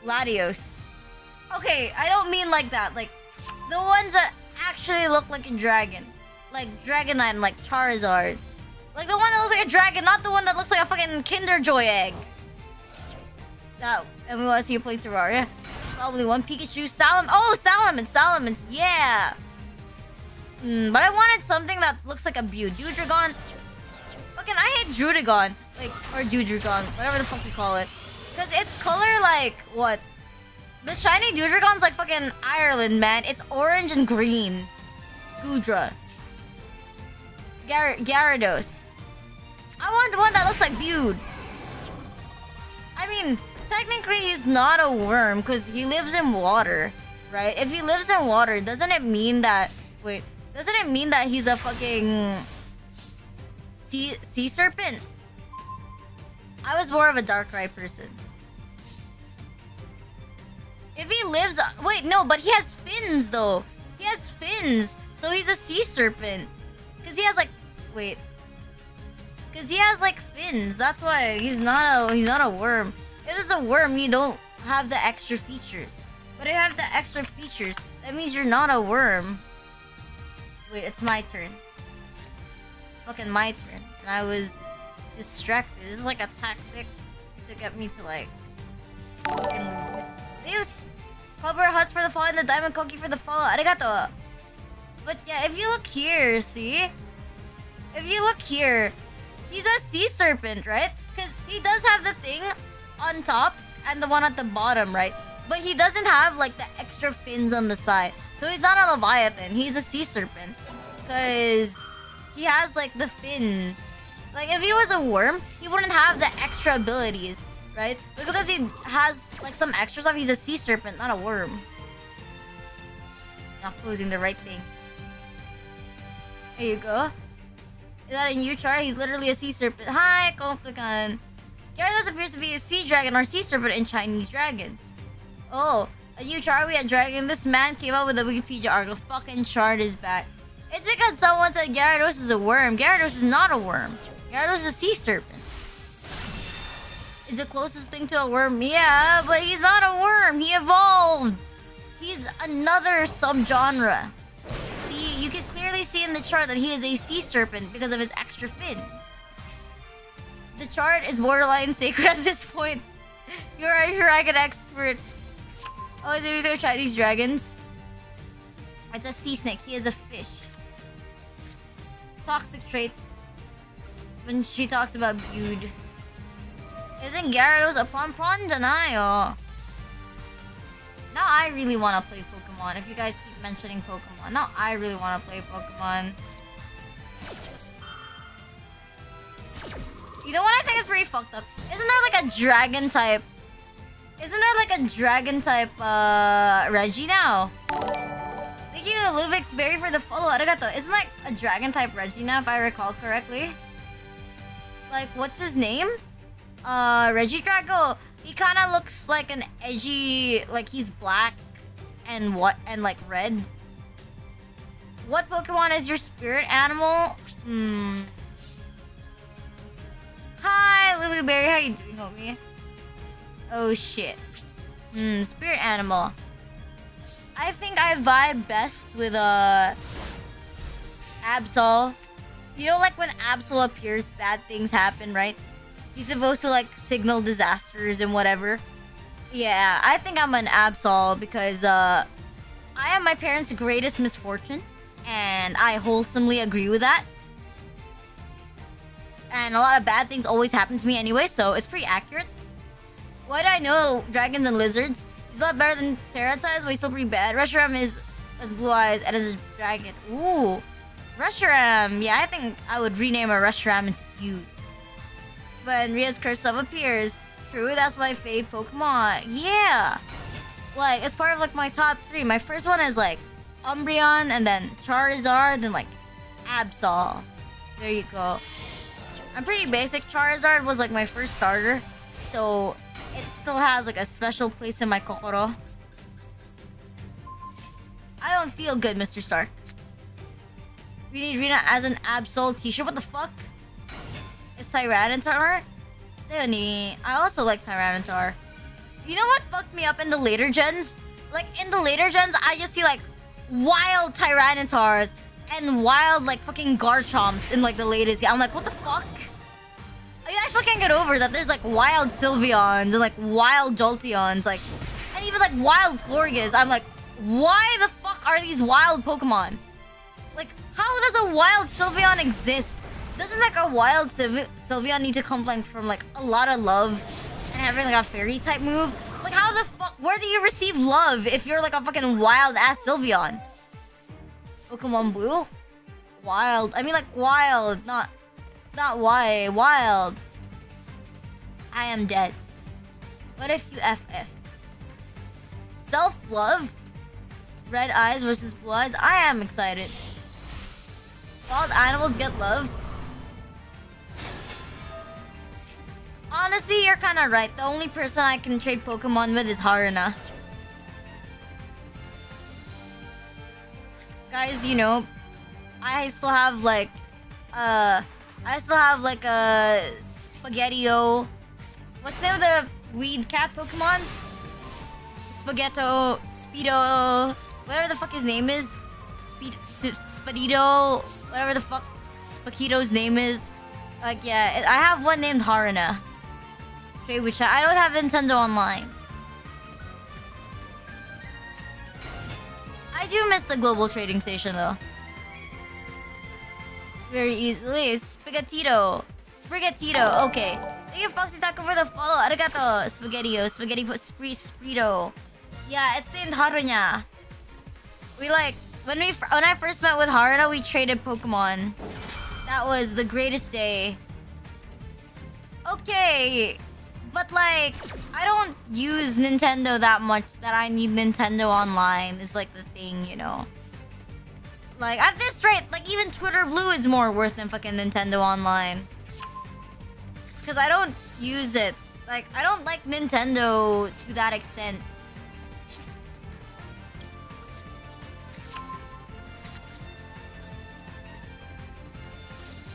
Latios. Okay, I don't mean like that. Like, the ones that actually look like a dragon. Like Dragonite and, like, Charizard. Like, the one that looks like a dragon, not the one that looks like a fucking Kinder Joy egg. That, and we want to see you play Terraria. Probably one Pikachu. Salamence, yeah! But I wanted something that looks like a BEWD. Dewdragon. Fucking, I hate Druddigon. Like, or Dewdragon, whatever the fuck you call it. Because its color, like, what? The shiny Dewdragon's like fucking Ireland, man. It's orange and green. Goodra. Gyarados. I want the one that looks like BEWD. I mean, technically he's not a worm because he lives in water, right? If he lives in water, doesn't it mean that... Wait, doesn't it mean that he's a fucking... sea serpent? I was more of a Darkrai person. If he lives... Wait, no, but he has fins, though. He has fins. So he's a sea serpent. Because he has, like... Wait. Because he has, like, fins. That's why he's not a worm. If If it's a worm, you don't have the extra features. But if you have the extra features, that means you're not a worm. Wait, it's my turn. Fucking my turn. And I was distracted. This is like a tactic to get me to like fucking lose. They use cobra huts for the fall and the diamond cookie for the follow. Arigato. But yeah, if you look here, see? If you look here, he's a sea serpent, right? Because he does have the thing on top and the one at the bottom, right? But he doesn't have like the extra fins on the side. So he's not a leviathan, he's a sea serpent. Because he has like the fin. Like if he was a worm, he wouldn't have the extra abilities, right? But because he has like some extra stuff, he's a sea serpent, not a worm. Not posing the right thing. There you go. Is that a new chart? He's literally a sea serpent. Hi, Komplikan. Gyarados appears to be a sea dragon or sea serpent in Chinese dragons. Oh, a new chart we had dragon. This man came out with a Wikipedia article. Fucking chart is back. It's because someone said Gyarados is a worm. Gyarados is not a worm. Gyarados is a sea serpent. Is the closest thing to a worm? Yeah, but he's not a worm. He evolved. He's another subgenre. See, you can clearly see in the chart that he is a sea serpent because of his extra fins. The chart is borderline sacred at this point. You're a dragon expert. Oh, these are Chinese dragons. It's a sea snake. He is a fish. Toxic trait. When she talks about BEWD. Isn't Gyarados a Pon-Pon Janayo? Now I really want to play Pokemon. If you guys keep mentioning Pokemon. Now I really want to play Pokemon. You know what I think is pretty fucked up? Isn't there like a dragon type? Isn't there like a dragon type Reggie now? Thank you, Luvix Berry, for the follow. Arigato. Isn't like a dragon type Reggie now, if I recall correctly? Like, what's his name? Reggie Drago. He kind of looks like an edgy, like he's black and like red. What Pokemon is your spirit animal? Hi, Lily Berry. How you doing, homie? Oh shit. Spirit animal. I think I vibe best with Absol. You know, like when Absol appears, bad things happen, right? He's supposed to like signal disasters and whatever. Yeah, I think I'm an Absol because I am my parents' greatest misfortune, and I wholesomely agree with that. And a lot of bad things always happen to me anyway, so it's pretty accurate. Why do I know dragons and lizards? He's a lot better than Terratize, but he's still pretty bad. Reshiram has blue eyes and is a dragon. Ooh, Reshiram. Yeah, I think I would rename a Reshiram into BEWD. When Ria's Curse Sub appears. True, that's my fave Pokemon. Yeah! Like, it's part of like my top 3. My first one is like Umbreon, and then Charizard, then like Absol. There you go. I'm pretty basic. Charizard was like my first starter, so it still has like a special place in my kokoro. I don't feel good, Mr. Stark. We need Rina as an Absol t-shirt. What the fuck? It's Tyranitar? I also like Tyranitar. You know what fucked me up in the later gens? Like, in the later gens, I just see like wild Tyranitars and wild like fucking Garchomps in like the latest. I'm like, what the fuck? You guys still can't get over that there's like wild Sylveons and like wild Jolteons, like, and even like wild Florges. I'm like, why the fuck are these wild Pokemon? Like, how does a wild Sylveon exist? Doesn't like a wild Sylveon need to come like from like a lot of love and having like a fairy type move? Like, how the fuck, where do you receive love if you're like a fucking wild ass Sylveon? Pokemon Blue? Wild. I mean like wild, not why, wild. I am dead. What if you FF? Self-love? Red eyes versus blue eyes? I am excited. Wild animals get love? Honestly, you're kinda right. The only person I can trade Pokemon with is Haruna. Guys, you know, I still have like a Spaghetti-O. What's the name of the weed cat Pokemon. Spaghetto, Speedo, whatever the fuck his name is. Speedo, whatever the fuck Spakito's name is. Like, yeah, I have one named Haruna. Trade with chat. I don't have Nintendo Online. I do miss the global trading station though. Very easily. Spaghettito. Okay. Thank you, Foxy Taco, for the follow. Arigato. Spaghetti Sprito. Yeah, it's named Harunya. We like when I first met with Haruna, we traded Pokemon. That was the greatest day. Okay. But like, I don't use Nintendo that much that I need Nintendo Online is like the thing, you know. Like, at this rate, like even Twitter Blue is more worth than fucking Nintendo Online. Because I don't use it. Like, I don't like Nintendo to that extent.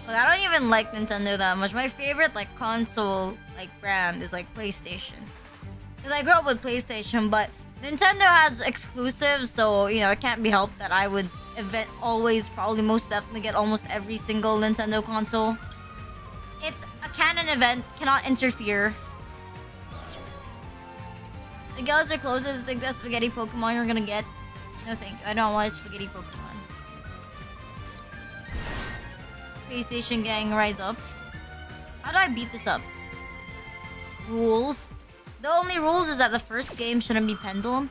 Like, I don't even like Nintendo that much. My favorite, like, console, like, brand is, like, PlayStation. Because I grew up with PlayStation, but Nintendo has exclusives, so, you know, it can't be helped that I would always, probably most definitely get almost every single Nintendo console. It's a canon event, cannot interfere. The girls are closest. Think that's spaghetti Pokemon you're gonna get. No thank you. I don't want a spaghetti Pokemon. PlayStation gang, rise up. How do I beat this up? Rules. The only rules is that the first game shouldn't be Pendulum.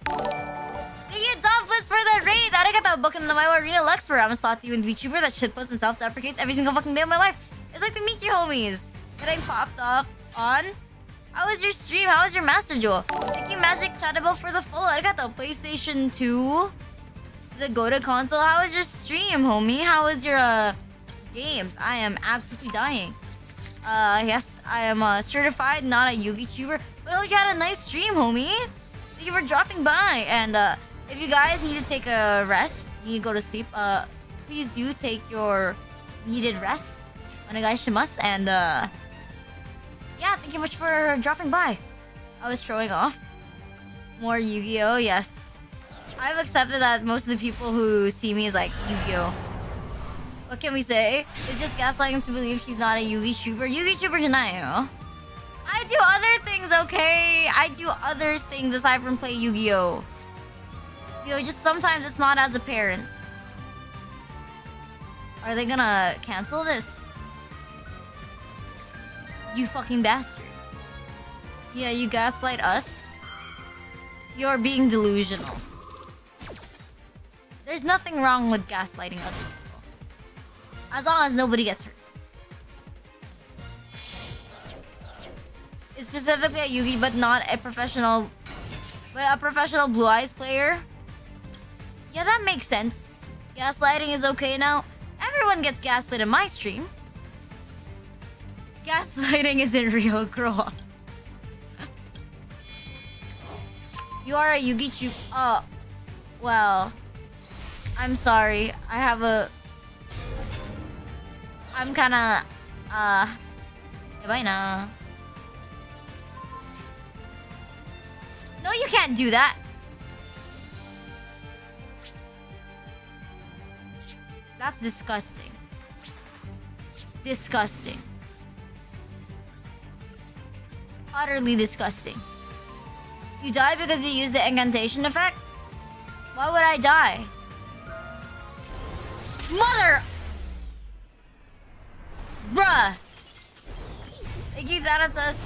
Thank you, Dolphus, for the raid! Arigato, book in the My Arena Lexper. I'm a slot to you in VTuber that shitposts and self-deprecates every single fucking day of my life. It's like to meet you, homies. Getting popped off on. How was your stream? How was your Master Duel? Thank you, Magic Chatable, for the follow. Arigato, PlayStation 2. The go-to console. How was your stream, homie? How was your games? I am absolutely dying. Yes, I am certified, not a Yugi tuber. But I hope you had a nice stream, homie. Thank you for dropping by. And if you guys need to take a rest, you need to go to sleep. Please do take your needed rest. Onegaishimasu. And yeah, thank you much for dropping by. I was showing off. More Yu-Gi-Oh, yes. I've accepted that most of the people who see me is like Yu-Gi-Oh. What can we say? It's just gaslighting to believe she's not a Yugi tuber. Yugi tuber tonight, I do other things, okay? I do other things aside from play Yu-Gi-Oh. You know, just sometimes it's not as apparent. Are they gonna cancel this? You fucking bastard. Yeah, you gaslight us. You're being delusional. There's nothing wrong with gaslighting other people. As long as nobody gets hurt. It's specifically a Yugi, but not a professional... But a professional Blue Eyes player. Yeah, that makes sense. Gaslighting is okay now. Everyone gets gaslit in my stream. Gaslighting isn't real, grow up. You are a Yugi tuber. Oh, well... I'm sorry. I have a... I'm kinda... Goodbye na. No, you can't do that. That's disgusting. Disgusting. Utterly disgusting. You die because you used the incantation effect? Why would I die? Mother! Bruh! Thank you, Thanatos,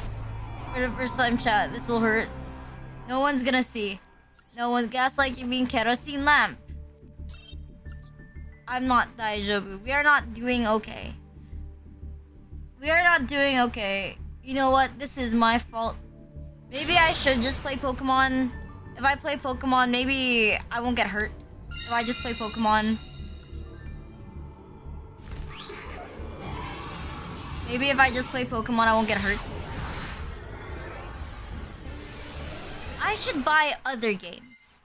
for the first time chat. This will hurt. No one's gonna see. No one's gaslight you being kerosene lamp. I'm not Daijobu. We are not doing okay. We are not doing okay. You know what? This is my fault. Maybe I should just play Pokemon. If I play Pokemon, maybe I won't get hurt. If I just play Pokemon. Maybe if I just play Pokemon, I won't get hurt. I should buy other games.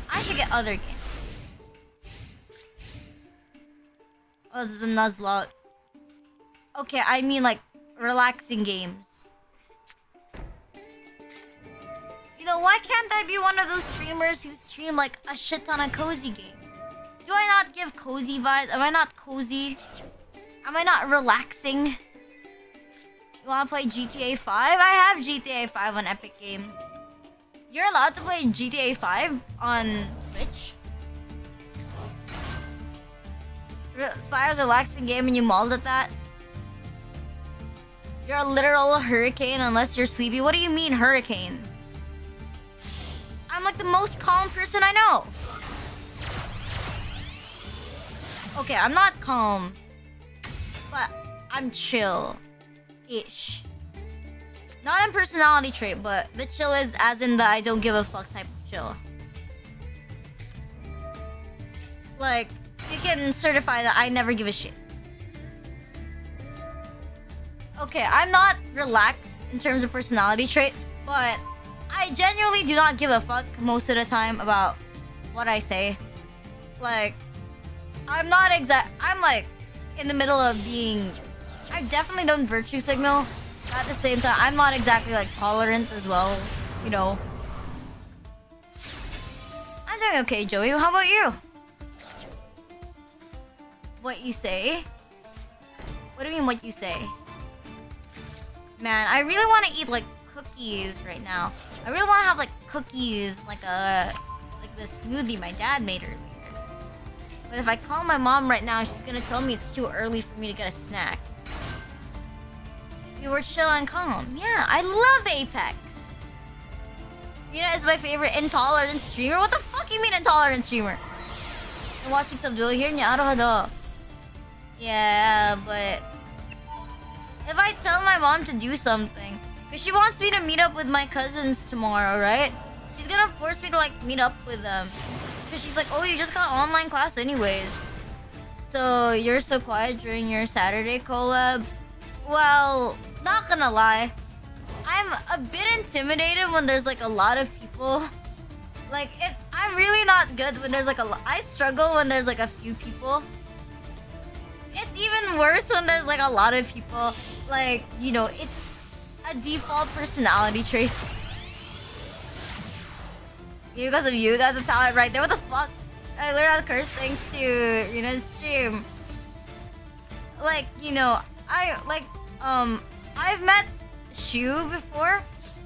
I should get other games. Oh, this is a Nuzlocke. Okay, I mean like relaxing games. You know, why can't I be one of those streamers who stream like a shit ton of cozy games? Do I not give cozy vibes? Am I not cozy? Am I not relaxing? You wanna play GTA 5? I have GTA 5 on Epic Games. You're allowed to play GTA 5 on Twitch? Spyro's a relaxing game and you mauled at that? You're a literal hurricane unless you're sleepy. What do you mean, hurricane? I'm like the most calm person I know. Okay, I'm not calm, but I'm chill-ish. Not in personality trait, but the chill is as in the I don't give a fuck type of chill. Like, you can certify that I never give a shit. Okay, I'm not relaxed in terms of personality trait, but I genuinely do not give a fuck most of the time about what I say. Like, I'm like in the middle of being... I've definitely done virtue signal. At the same time, I'm not exactly like tolerant as well, you know. I'm doing okay, Joey. How about you? What you say? What do you mean what you say? Man, I really want to eat like cookies right now. I really want to have like cookies, like the smoothie my dad made earlier. But if I call my mom right now, she's gonna tell me it's too early for me to get a snack. You were chill and calm. Yeah, I love Apex. Rina is my favorite intolerant streamer. What the fuck you mean intolerant streamer? I'm watching some Duel here. Yeah, but if I tell my mom to do something, because she wants me to meet up with my cousins tomorrow, right? She's gonna force me to like meet up with them. Because she's like, oh, you just got online class anyways. So you're so quiet during your Saturday collab. Well, not gonna lie, I'm a bit intimidated when there's like a lot of people. Like, I'm really not good when there's like I struggle when there's like a few people. It's even worse when there's like a lot of people. Like, you know, it's a default personality trait. Because of you, that's a talent right there. What the fuck? I learned how to curse thanks to, you know, stream. Like, you know, I've met Shu before.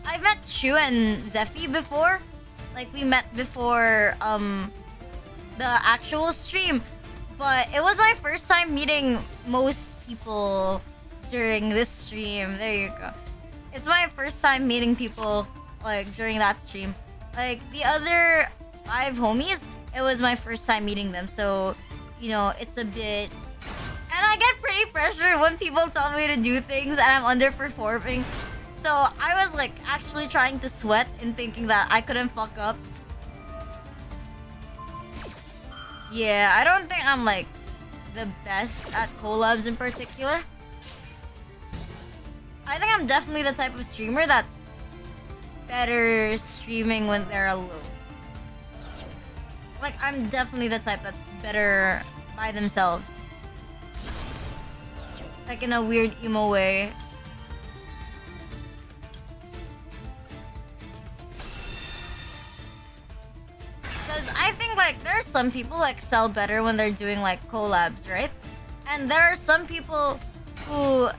I've met Shu and Zephy before. Like, we met before, the actual stream. But it was my first time meeting most people during this stream. There you go. It's my first time meeting people, like, during that stream. Like, the other 5 homies, it was my first time meeting them. So, you know, it's a bit... And I get pretty pressured when people tell me to do things and I'm underperforming. So, I was, like, actually trying to sweat and thinking that I couldn't fuck up. Yeah, I don't think I'm, like, the best at collabs in particular. I think I'm definitely the type of streamer that's better streaming when they're alone. Like, I'm definitely the type that's better by themselves. Like, in a weird emo way. Because I think, like, there are some people who excel better when they're doing, like, collabs, right? And there are some people who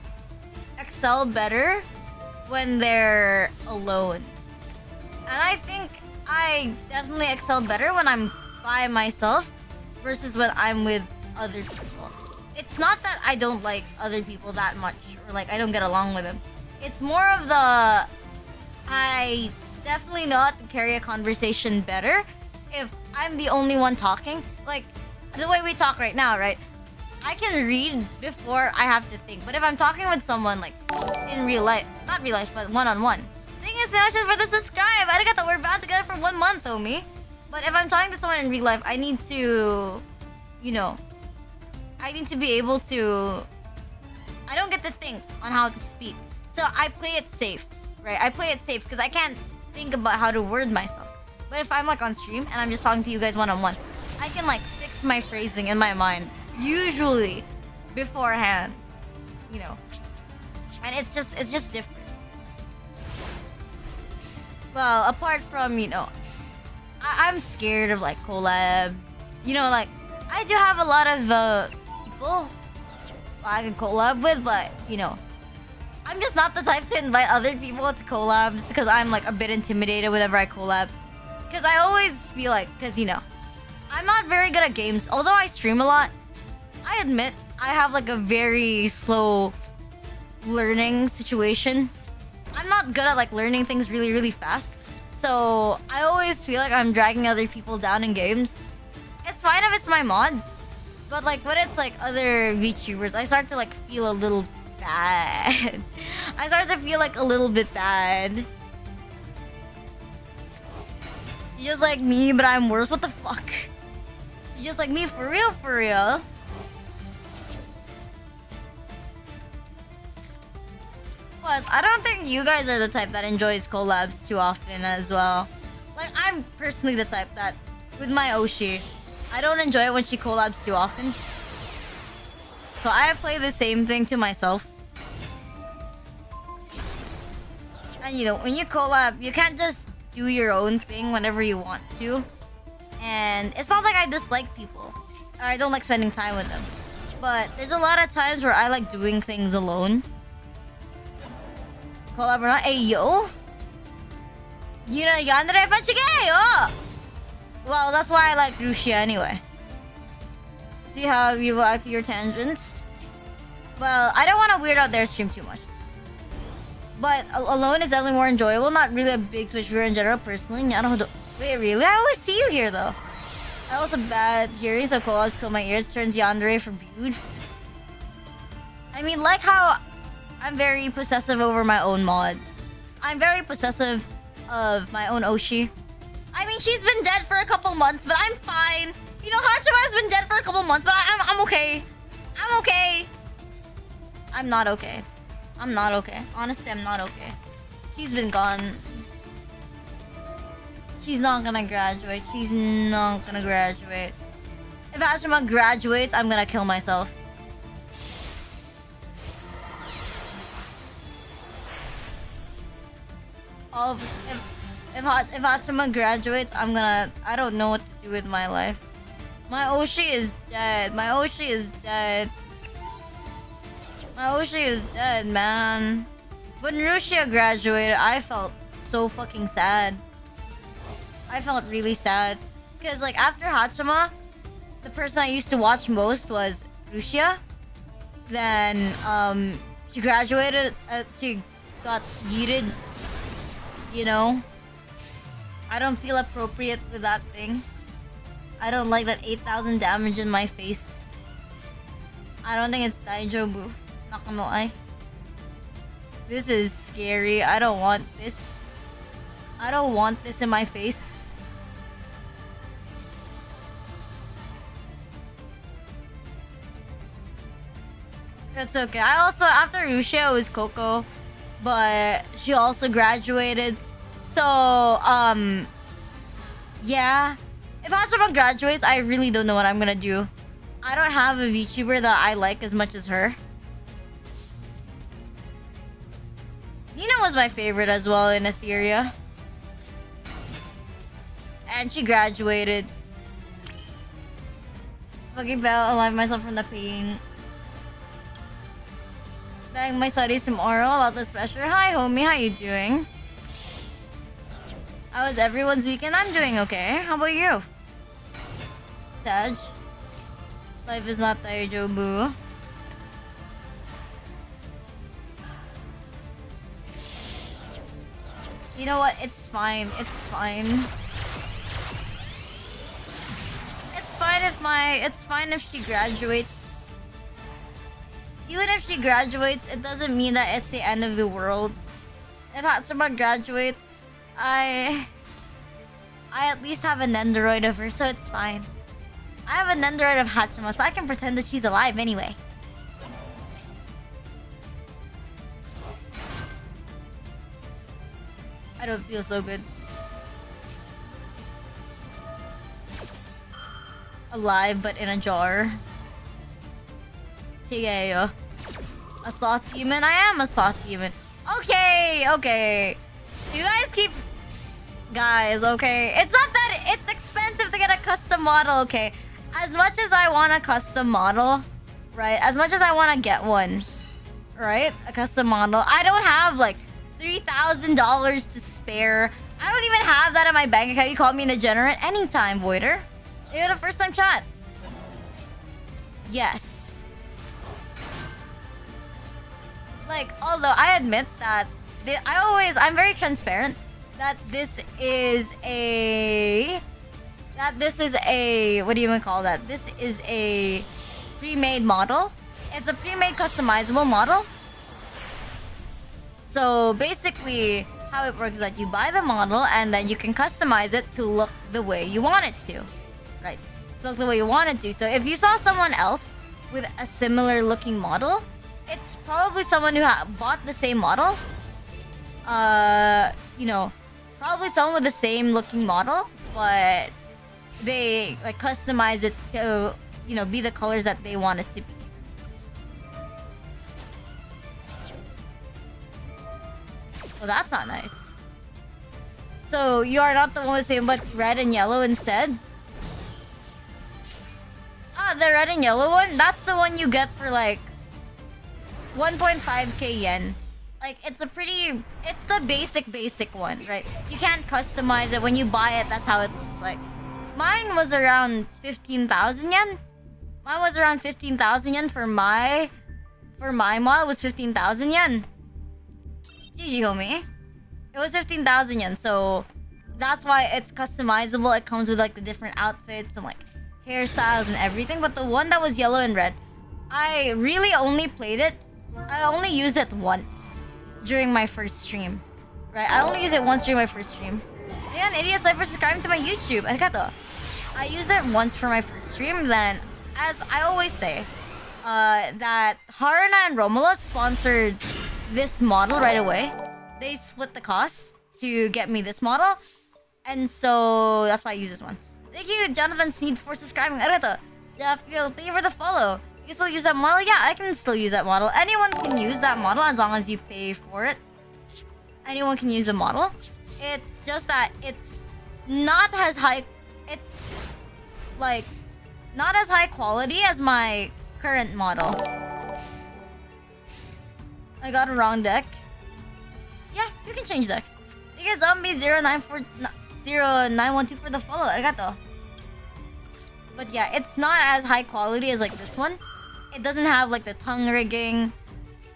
excel better when they're alone. And I think I definitely excel better when I'm by myself versus when I'm with other people. It's not that I don't like other people that much or like I don't get along with them. It's more of the I definitely know how to carry a conversation better if I'm the only one talking. Like the way we talk right now, right? I can read before I have to think. But if I'm talking with someone like in real life, not real life, but one-on-one. Thank you so much for the subscribe. Arigato, we're bound together for 1 month, homie. But if I'm talking to someone in real life, I need to, you know, I need to be able to... I don't get to think on how to speak. So I play it safe, right? I play it safe because I can't think about how to word myself. But if I'm like on stream and I'm just talking to you guys one-on-one, I can like fix my phrasing in my mind. Usually beforehand, you know. And it's just different. Well, apart from, you know, I'm scared of like collabs. You know, like I do have a lot of people I can collab with, but you know, I'm just not the type to invite other people to collabs because I'm like a bit intimidated whenever I collab. Because I always feel like, because you know, I'm not very good at games. Although I stream a lot, I admit I have like a very slow learning situation. I'm not good at like learning things really, really fast. So I always feel like I'm dragging other people down in games. It's fine if it's my mods, but like when it's like other VTubers, I start to like feel a little bad. I start to feel like a little bit bad. You're just like me, but I'm worse. What the fuck? You're just like me for real, for real. Plus, I don't think you guys are the type that enjoys collabs too often as well. Like, I'm personally the type that, with my Oshi, I don't enjoy it when she collabs too often. So I play the same thing to myself. And you know, when you collab, you can't just do your own thing whenever you want to. And it's not like I dislike people, or I don't like spending time with them. But there's a lot of times where I like doing things alone. Collab or not? Hey, yo! Yuna yandere pachigeyo! Well, that's why I like Rushia anyway. See how you will act your tangents? Well, I don't want to weird out their stream too much. But alone is definitely more enjoyable. Not really a big Twitch viewer in general, personally. Wait, really? I always see you here, though. I also bad hearing, so collabs kill my ears. Turns yandere for BEWD. I mean, like how I'm very possessive over my own mods. I'm very possessive of my own Oshi. I mean, she's been dead for a couple months, but I'm fine. You know, Hachima has been dead for a couple months, but I'm okay. I'm okay. I'm not okay. I'm not okay. Honestly, I'm not okay. She's been gone. She's not gonna graduate. She's not gonna graduate. If Hachima graduates, I'm gonna kill myself. If Hachima graduates, I don't know what to do with my life. My Oshi is dead. My Oshi is dead. My Oshi is dead, man. When Rushia graduated, I felt so fucking sad. I felt really sad. Because, like, after Hachima, the person I used to watch most was Rushia. Then, she graduated, she got yeeted. You know? I don't feel appropriate with that thing. I don't like that 8,000 damage in my face. I don't think it's Daijobu. Not gonna lie. This is scary. I don't want this. I don't want this in my face. That's okay. I also, after Rushia, it was Coco. But she also graduated. So, yeah. If Hachima graduates, I really don't know what I'm gonna do. I don't have a VTuber that I like as much as her. Nina was my favorite as well in Etheria. And she graduated. Fucking felt alive myself from the pain. Back my studies tomorrow about this pressure. Hi homie, how you doing? How was everyone's weekend? I'm doing okay. How about you? Sag. Life is not Daijobu. You know what? It's fine. It's fine. It's fine if she graduates. Even if she graduates, it doesn't mean that it's the end of the world. If Hachima graduates, I at least have a Nendoroid of her, so it's fine. I have a Nendoroid of Hachima, so I can pretend that she's alive anyway. I don't feel so good. Alive, but in a jar. Shigeyo. A sloth demon? I am a sloth demon. Okay, okay. You guys keep... Guys, okay. It's not that... It's expensive to get a custom model, okay? As much as I want a custom model, right? As much as I want to get one, right? A custom model. I don't have, like, $3,000 to spare. I don't even have that in my bank account. You call me a degenerate anytime, Voider. You had a first-time chat. Yes. Like, although I admit that I'm very transparent that this is a what do you even call that? This is a pre-made model. It's a pre-made customizable model. So basically, how it works is that you buy the model and then you can customize it to look the way you want it to, right? Look the way you want it to. So if you saw someone else with a similar looking model, it's probably someone who bought the same model. You know, probably someone with the same looking model, but they like customize it to, you know, be the colors that they want it to be. Well, that's not nice. So you are not the one with the same, but red and yellow instead? Ah, the red and yellow one? That's the one you get for like 1.5k yen. Like, it's the basic one, right? You can't customize it. When you buy it, that's how it looks like. Mine was around 15,000 yen. Mine was around 15,000 yen for my model was 15,000 yen. GG, homie. It was 15,000 yen, so that's why it's customizable. It comes with like the different outfits and like hairstyles and everything. But the one that was yellow and red, I really only played it. I only used it once during my first stream. Right? I only used it once during my first stream. And idiots like for subscribing to my YouTube. Arigato. I used it once for my first stream. Then, as I always say, that Haruna and Romulo sponsored this model right away. They split the cost to get me this model. And so, that's why I use this one. Thank you, Jonathan Sneed, for subscribing. Arigato. Thank you for the follow. You can still use that model? Yeah, I can still use that model. Anyone can use that model as long as you pay for it. Anyone can use the model. It's just that it's not as high... It's, like, not as high quality as my current model. I got a wrong deck. Yeah, you can change decks. You get Zombie 0912 for the follow. Arigato. But yeah, it's not as high quality as like this one. It doesn't have like the tongue rigging.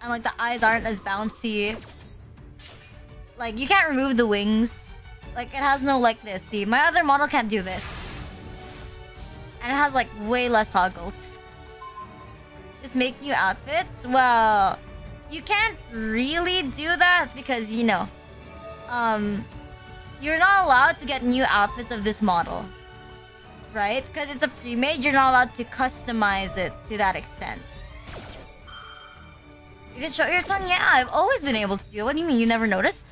And like the eyes aren't as bouncy. Like you can't remove the wings. Like it has no like this. See, my other model can't do this. And it has like way less toggles. Just make new outfits? Well, you can't really do that because, you know, you're not allowed to get new outfits of this model. Right? Because it's a pre-made, you're not allowed to customize it to that extent. You can show your tongue? Yeah, I've always been able to do it. What do you mean? You never noticed?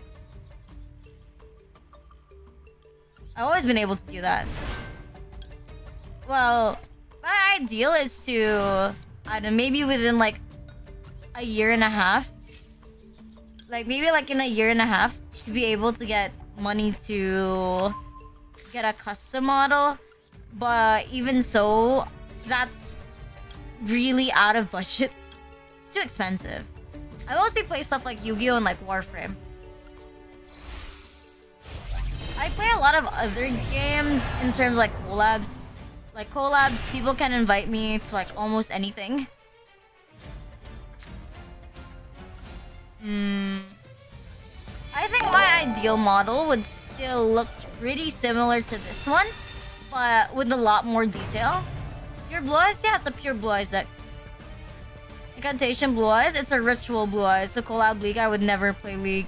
I've always been able to do that. Well, my ideal is to... I don't know, maybe within like a year and a half. Like maybe like in a year and a half to be able to get money to get a custom model. But even so, that's really out of budget. It's too expensive. I mostly play stuff like Yu-Gi-Oh! And like Warframe. I play a lot of other games in terms of like collabs. Like collabs, people can invite me to like almost anything. I think my ideal model would still look pretty similar to this one, but with a lot more detail. Pure Blue Eyes? Yeah, it's a pure Blue Eyes deck. Incantation Blue Eyes? It's a ritual Blue Eyes. So collab League, I would never play League.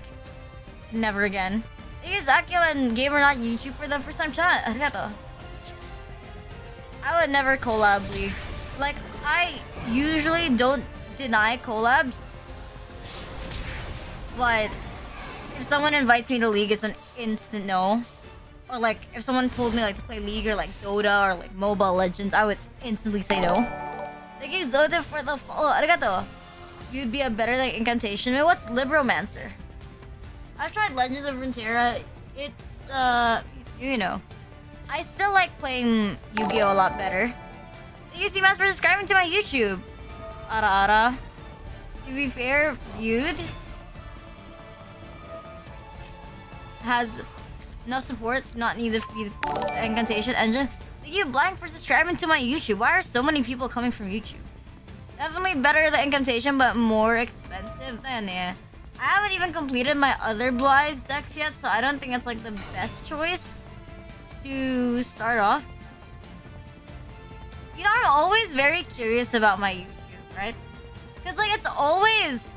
Never again. Thank you, Zakil and Gamer Not YouTube for the first time chat. Arigato. I would never collab League. Like, I usually don't deny collabs. But if someone invites me to League, it's an instant no. Or like, if someone told me like to play League or like Dota or like Mobile Legends, I would instantly say no. Thank you, Zoda, for the follow. Arigato. you'd be a better like incantation. Wait, what's Libromancer? I've tried Legends of Runeterra. It's you know, I still like playing Yu-Gi-Oh a lot better. Thank you, C-Mans, for subscribing to my YouTube. Ara. To be fair, VTuber has enough support to not need the incantation engine. Thank you, Blank, for subscribing to my YouTube. Why are so many people coming from YouTube? Definitely better the incantation, but more expensive than I haven't even completed my other Blue Eyes decks yet, so I don't think it's like the best choice to start off. You know, I'm always very curious about my YouTube, right? Because like it's always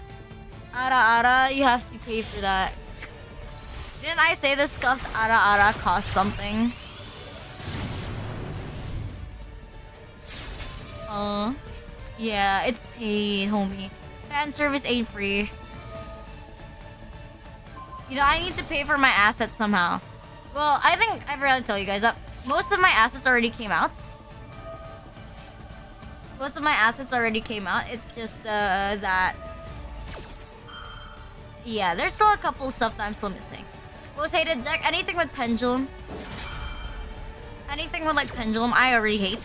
Ara, you have to pay for that. Didn't I say the scuffed Ara cost something? Yeah, it's paid, homie. Fan service ain't free. You know, I need to pay for my assets somehow. Well, I think I forgot to tell you guys that most of my assets already came out. It's just that... Yeah, there's still a couple stuff that I'm still missing. Most hated deck, anything with Pendulum. Anything with like Pendulum, I already hate.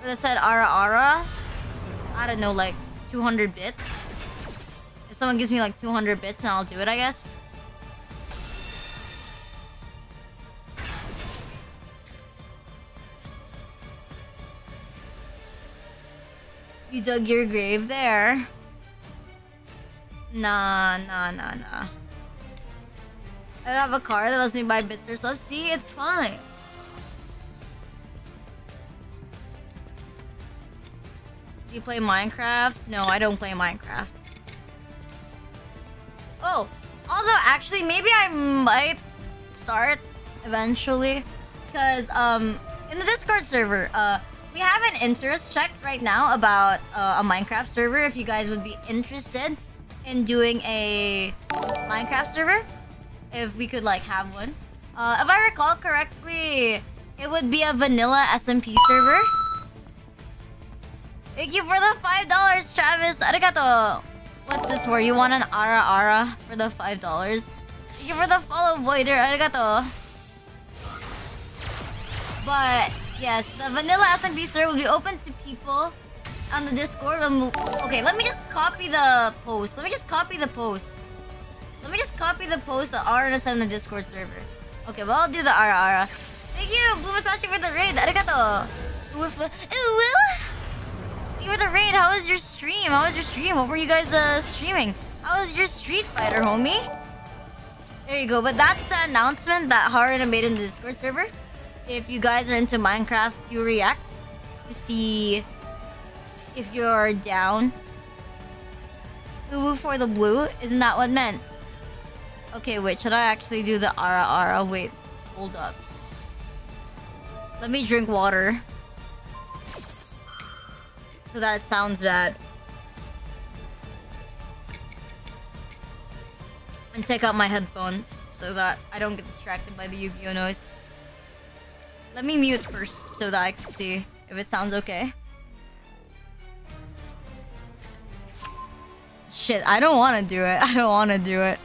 For the said Ara, I don't know, like 200 bits. If someone gives me like 200 bits, then I'll do it, I guess. You dug your grave there. Nah. I don't have a car that lets me buy bits or stuff. See, it's fine. Do you play Minecraft? No, I don't play Minecraft. Oh, although actually, maybe I might start eventually. Because, in the Discord server, we have an interest check right now about a Minecraft server. If you guys would be interested in doing a Minecraft server, if we could like have one. If I recall correctly, it would be a vanilla SMP server. Thank you for the $5, Travis. Arigato. What's this for? You want an Ara for the $5? Thank you for the follow, Voider. Arigato. But yes, the vanilla SMP server will be open to people on the Discord. Okay, let me just copy the post. Let me just copy the post that Ara sent in the Discord server. Okay, well, I'll do the Ara. Thank you, Blue Musashi, for the raid. Arigato. You were the raid. How was your stream? What were you guys streaming? How was your Street Fighter, homie? There you go. But that's the announcement that Haruna made in the Discord server. If you guys are into Minecraft, you react to see if you're down. Uwu for the blue? Isn't that what meant? Okay, wait. Should I actually do the Ara? Wait. Hold up. Let me drink water. So that it sounds bad. And take out my headphones so that I don't get distracted by the Yu-Gi-Oh noise. Let me mute first so that I can see if it sounds okay. Shit, I don't want to do it.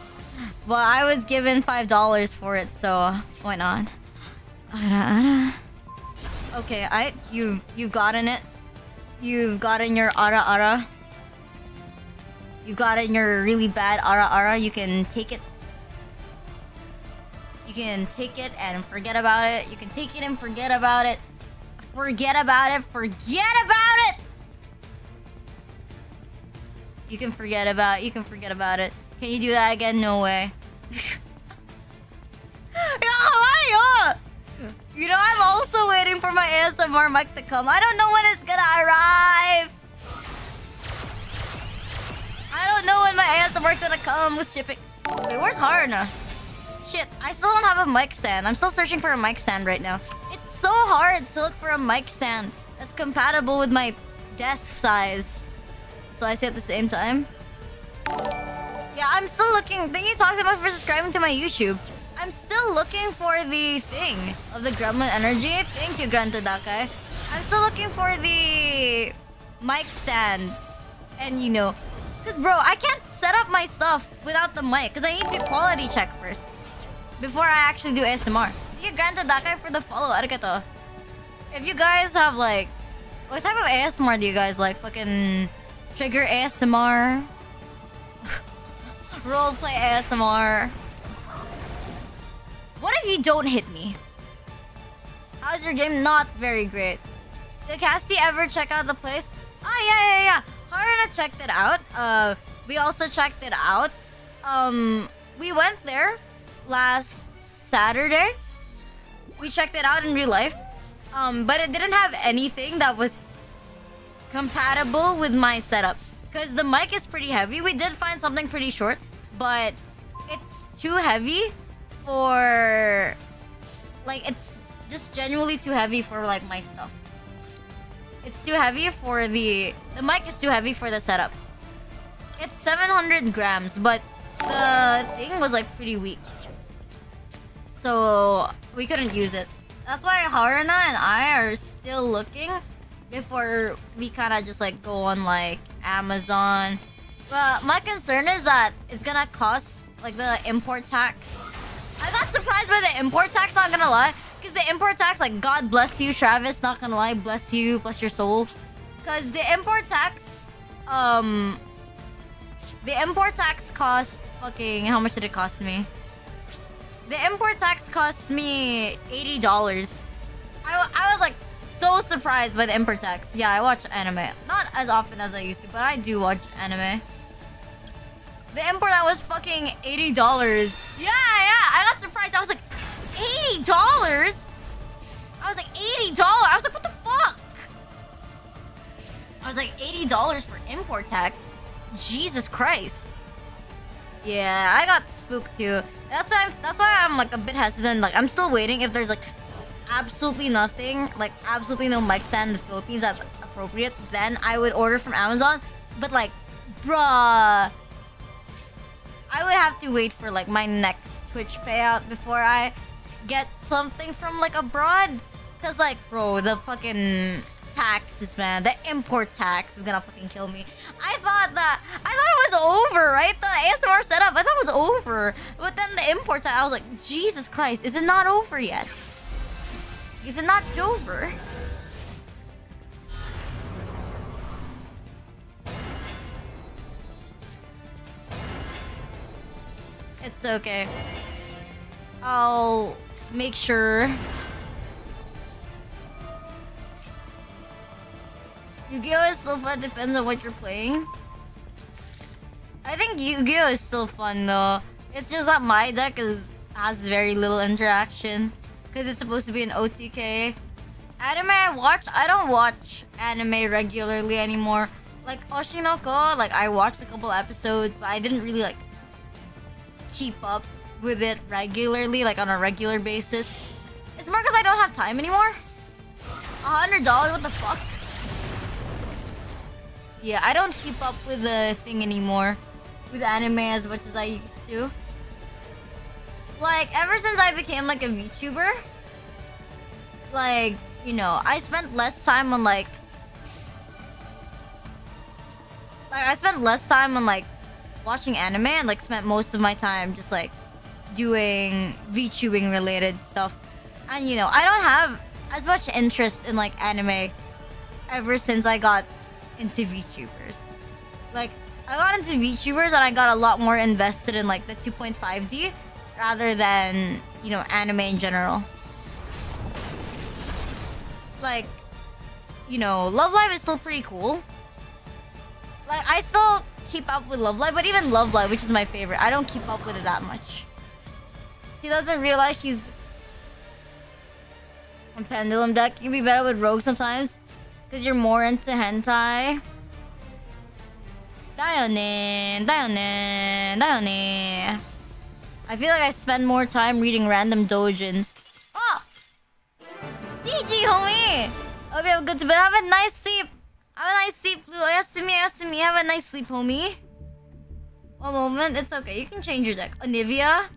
Well, I was given $5 for it, so why not? Okay, you've gotten it. You've gotten your Ara. You've gotten your really bad Ara. You can take it. You can take it and forget about it. You can take it and forget about it. Forget about it. You can forget about it. Can you do that again? No way. You know, I'm also waiting for my ASMR mic to come. I don't know when it's gonna arrive. I don't know when my ASMR is gonna come with shipping. Wait, where's Haruna? Shit, I still don't have a mic stand. I'm still searching for a mic stand right now. It's so hard to look for a mic stand that's compatible with my desk size. So I say at the same time. Yeah, I'm still looking. Thank you, Talks about, for subscribing to my YouTube. I'm still looking for the thing of the Gremlin energy. Thank you, Grantadakai. I'm still looking for the mic stand. And you know, because bro, I can't set up my stuff without the mic because I need to quality check first before I actually do ASMR. Thank you, Granta Dakai, for the follow. Arigato. If you guys have like, what type of ASMR do you guys like? Fucking trigger ASMR, roleplay ASMR. What if you don't hit me? How's your game? Not very great. Did Cassie ever check out the place? Ah, yeah. Haruna checked it out. We also checked it out. We went there last Saturday. We checked it out in real life. But it didn't have anything that was compatible with my setup. Because the mic is pretty heavy. We did find something pretty short, but it's too heavy for... Like, it's just genuinely too heavy for, like, my stuff. It's too heavy for the mic is too heavy for the setup. It's 700 grams, but the thing was, like, pretty weak. So, we couldn't use it. That's why Haruna and I are still looking before we kind of just, like, go on, like, Amazon. But my concern is that it's gonna cost, like, the import tax. I got surprised by the import tax, not gonna lie. Because the import tax, like, God bless you, Travis, not gonna lie. Bless you, bless your soul. Because the import tax, the import tax cost fucking... How much did it cost me? The import tax cost me $80. I was, like, so surprised by the import tax. Yeah, I watch anime. Not as often as I used to, but I do watch anime. The import that was fucking $80. Yeah, I got surprised. I was like, $80? I was like, $80? I was like, what the fuck? I was like, $80 for import tax? Jesus Christ. Yeah, I got spooked too. That's why I'm like a bit hesitant. Like, I'm still waiting if there's like absolutely nothing, like absolutely no mic stand in the Philippines that's appropriate, then I would order from Amazon. But like, bruh, I would have to wait for like my next Twitch payout before I get something from like abroad. Cause like, bro, the fucking taxes, man, the import tax is gonna fucking kill me. I thought it was over, right? The ASMR setup, I thought it was over. But then the import tax, I was like, Jesus Christ, is it not over yet? Is it not over? It's okay. I'll make sure. Yu-Gi-Oh is still fun, depends on what you're playing. I think Yu-Gi-Oh is still fun though. It's just that my deck has very little interaction. Because it's supposed to be an OTK. Anime I don't watch anime regularly anymore. Like Oshinoko, like I watched a couple episodes, but I didn't really like keep up with it regularly, like on a regular basis. It's more because I don't have time anymore. $100, what the fuck? Yeah, I don't keep up with the thing anymore. With anime as much as I used to. Like, ever since I became like a VTuber, like, you know, I spent less time on like I spent less time on like watching anime and like spent most of my time just like doing VTubing related stuff. And you know, I don't have as much interest in like anime ever since I got into VTubers. Like, I got into VTubers and I got a lot more invested in like the 2.5D rather than, you know, anime in general. Like, you know, Love Live is still pretty cool. Like, I still keep up with Love Live, but even Love Live, which is my favorite, I don't keep up with it that much. She doesn't realize she's a Pendulum deck. You'd be better with Rogue sometimes, because you're more into hentai. Dayone. I feel like I spend more time reading random doujins. Oh! GG, homie! Hope you have a good bed. Have a nice sleep. Have a nice sleep, Blue. Oyasumi. Have a nice sleep, homie. One moment. It's okay. You can change your deck. Anivia?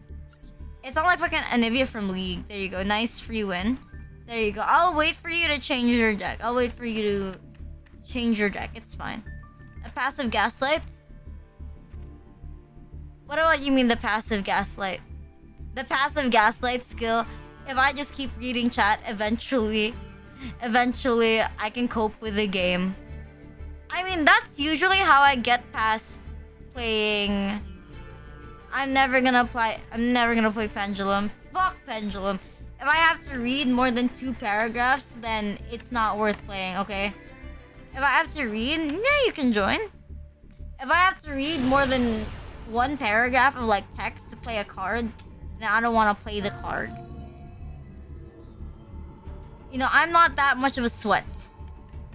It's not like fucking Anivia from League. There you go. Nice free win. There you go. I'll wait for you to change your deck. I'll wait for you to change your deck. It's fine. A passive gaslight? What about you mean the passive gaslight? The passive gaslight skill, if I just keep reading chat, eventually I can cope with the game. I mean, that's usually how I get past playing. I'm never gonna play Pendulum. Fuck Pendulum. If I have to read more than 2 paragraphs, then it's not worth playing, okay? If I have to read, yeah, you can join. If I have to read more than 1 paragraph of like text to play a card, then I don't want to play the card. You know, I'm not that much of a sweat.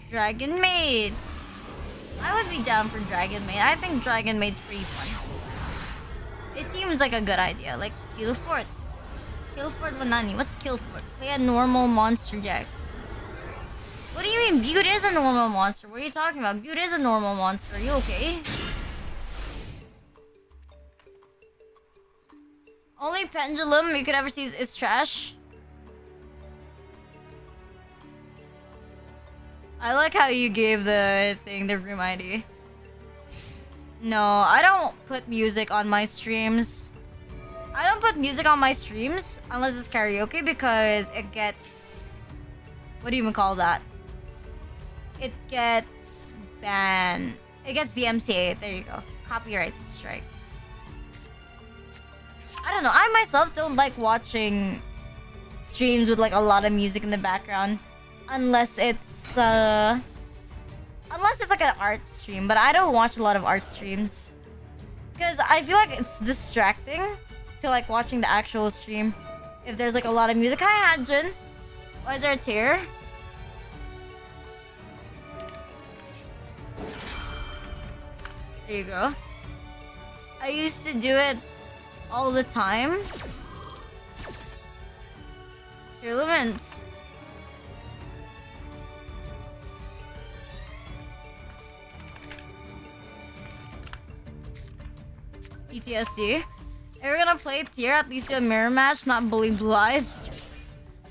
Dragon Maid. I would be down for Dragon Maid. I think Dragon Maid's pretty fun. It seems like a good idea. Like, Kill Fort. Kill Fort Vanani. What's Kill Fort? Play a normal monster deck. What do you mean? BEWD is a normal monster. What are you talking about? BEWD is a normal monster. Are you okay? Only Pendulum you could ever see is trash. I like how you gave the thing the room ID. No, I don't put music on my streams. I don't put music on my streams unless it's karaoke because it gets... What do you even call that? It gets banned. It gets DMCA. There you go. Copyright strike. I don't know. I myself don't like watching streams with like a lot of music in the background. Unless it's like an art stream. But I don't watch a lot of art streams. Because I feel like it's distracting to like watching the actual stream. If there's like a lot of music. Hi, Hanjin. Why is there a tear? There you go. I used to do it all the time. Your lumens. PTSD. If we're gonna play tier, at least do a mirror match, not bully blue eyes.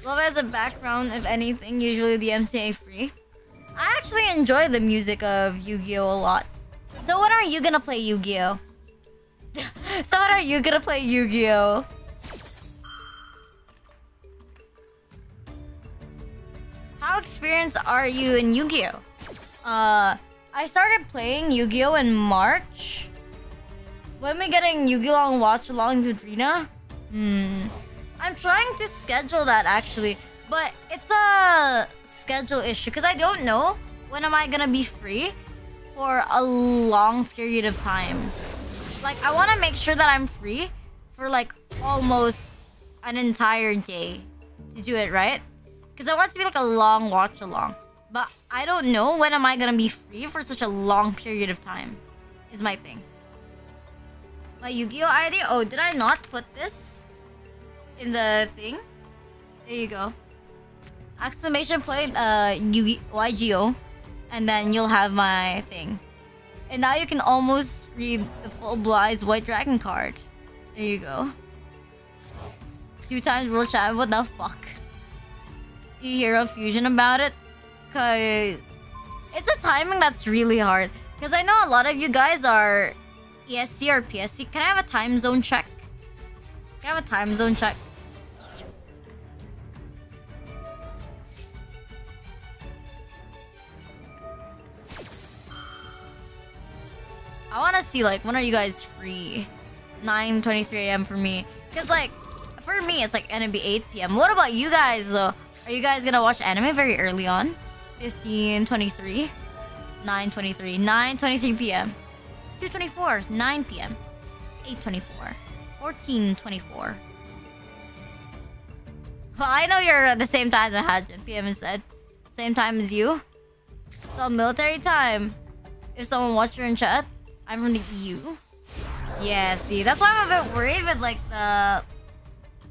Love as a background, if anything, usually the MCA free. I actually enjoy the music of Yu-Gi-Oh! A lot. So when are you gonna play Yu-Gi-Oh? So when are you gonna play Yu-Gi-Oh? How experienced are you in Yu-Gi-Oh? I started playing Yu-Gi-Oh in March. When we getting Yu-Gi-Oh! Watch-alongs with Rina? I'm trying to schedule that actually, but it's a schedule issue because I don't know when am I gonna be free for a long period of time. Like, I want to make sure that I'm free for like almost an entire day to do it, right? Because I want it to be like a long watch-along. But I don't know when am I gonna be free for such a long period of time, is my thing. My Yu-Gi-Oh! ID? Oh, did I not put this in the thing? There you go. Exclamation point, YGO. And then you'll have my thing. And now you can almost read the full Blue Eyes White Dragon card. There you go. 2 times World Champion, what the fuck? You hear a fusion about it? Cause it's a timing that's really hard. Cause I know a lot of you guys are ESC or PSC. Can I have a time zone check? Can I have a time zone check? I want to see like when are you guys free? 9:23 a.m. for me. Cause like for me it's like gonna be 8 p.m. What about you guys though? Are you guys gonna watch anime very early on? 15:23, 9:23, 9:23 p.m. 2:24, 9 p.m. 8:24, 14:24. Well, I know you're at the same time as Hajin. PM instead. Same time as you. So military time. If someone watched her in chat, I'm from the EU. Yeah, see, that's why I'm a bit worried with like the...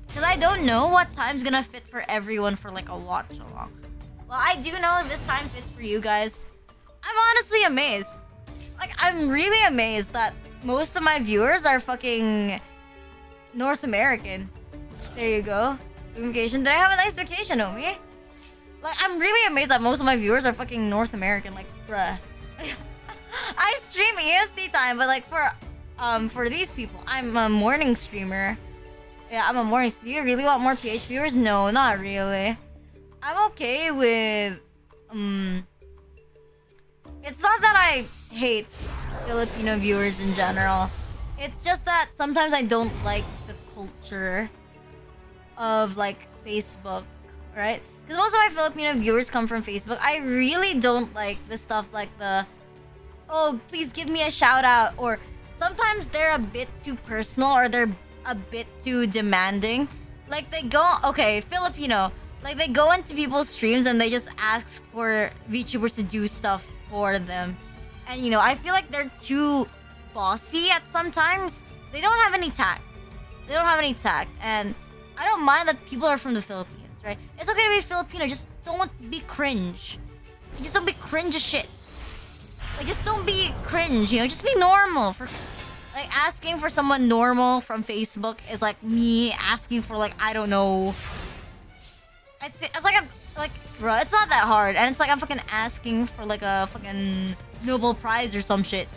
Because I don't know what time's gonna fit for everyone for like a watch along. Well, I do know this time fits for you guys. I'm honestly amazed. Like, I'm really amazed that most of my viewers are fucking North American. There you go. Vacation. Did I have a nice vacation, Omi? Like, I'm really amazed that most of my viewers are fucking North American. Like, bruh. I stream EST time, but like for these people, I'm a morning streamer. Yeah, I'm a morning. Do you really want more PH viewers? No, not really. I'm okay with it's not that I hate Filipino viewers in general. It's just that sometimes I don't like the culture of like Facebook, right? Because most of my Filipino viewers come from Facebook. I really don't like the stuff like the, oh, please give me a shout out, or sometimes they're a bit too personal or they're a bit too demanding. Like they go, okay, Filipino, like they go into people's streams and they just ask for VTubers to do stuff for them. And you know, I feel like they're too bossy at sometimes. They don't have any tact. They don't have any tact. And I don't mind that people are from the Philippines, right? It's okay to be Filipino, just don't be cringe. Just don't be cringe as shit. Like, just don't be cringe, you know? Just be normal. For like, asking for someone normal from Facebook is like me asking for, like, I don't know. It's like I'm, like, bro, it's not that hard. And it's like I'm fucking asking for, like, a fucking Nobel Prize or some shit.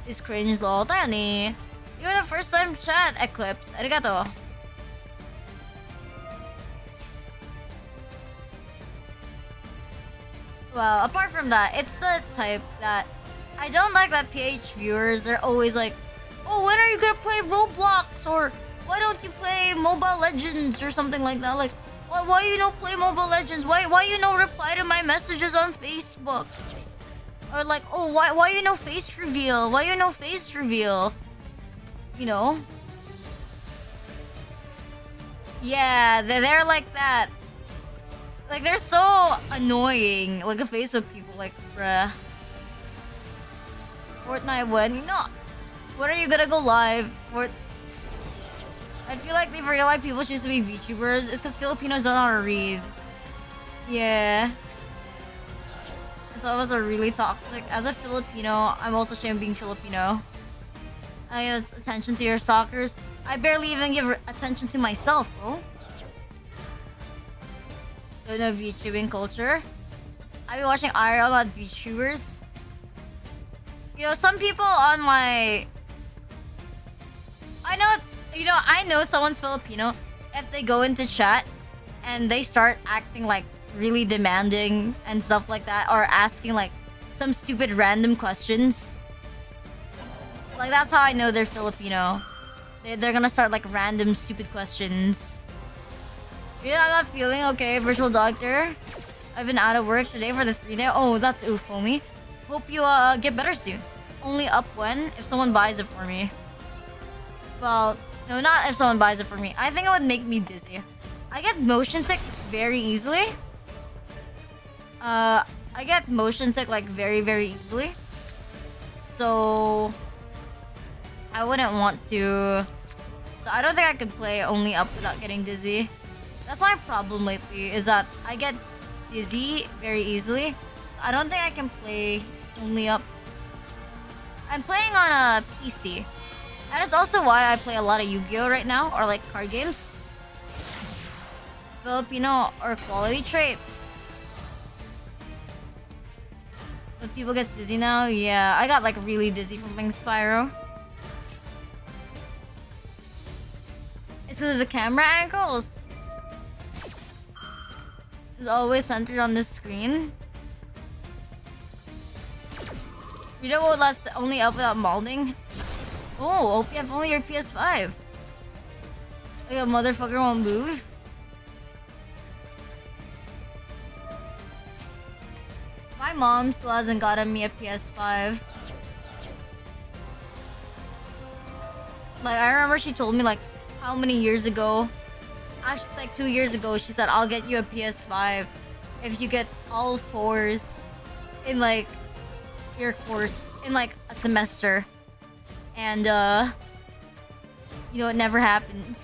It's cringe, lol. Tayo ni. You're the first time chat, Eclipse. Arigato. Well, apart from that, it's the type that I don't like that PH viewers, they're always like, oh, when are you gonna play Roblox? Or why don't you play Mobile Legends or something like that? Like, why you don't play Mobile Legends? Why you no reply to my messages on Facebook? Or like, oh, why you no face reveal? Why you no face reveal? You know? Yeah, they're like that. Like, they're so annoying. Like, the Facebook people, like, bruh. Fortnite when? No. When are you gonna go live? I feel like they forget why people choose to be VTubers. It's because Filipinos don't know how to read. Yeah. Some of us are really toxic. As a Filipino, I'm also ashamed of being Filipino. I give attention to your stalkers. I barely even give attention to myself, bro. Don't know VTubing culture. I've been watching IRL, not VTubers. You know, some people on my... I know someone's Filipino if they go into chat and they start acting like really demanding and stuff like that, or asking like some stupid random questions. Like, that's how I know they're Filipino. They're gonna start like random stupid questions. Yeah, I'm not feeling okay, virtual doctor. I've been out of work today for the 3 day. Oh, that's oof, homie. Hope you get better soon. Only up when? If someone buys it for me. Well, no, not if someone buys it for me. I think it would make me dizzy. I get motion sick very easily. I get motion sick like very, very easily. So I wouldn't want to. So I don't think I could play only up without getting dizzy. That's my problem lately, is that I get dizzy very easily. I don't think I can play only up. I'm playing on a PC. And it's also why I play a lot of Yu-Gi-Oh! Right now, or like card games. Filipino or quality trait. When people get dizzy now, yeah. I got like really dizzy from playing Spyro. It's because of the camera angles. It's always centered on this screen. You know what lets only up without molding? Oh, OPF only your PS5. Like a motherfucker won't move. My mom still hasn't gotten me a PS5. Like, I remember she told me like how many years ago, actually like 2 years ago, she said, I'll get you a PS5 if you get all 4s in like your course in like a semester. And you know, it never happened.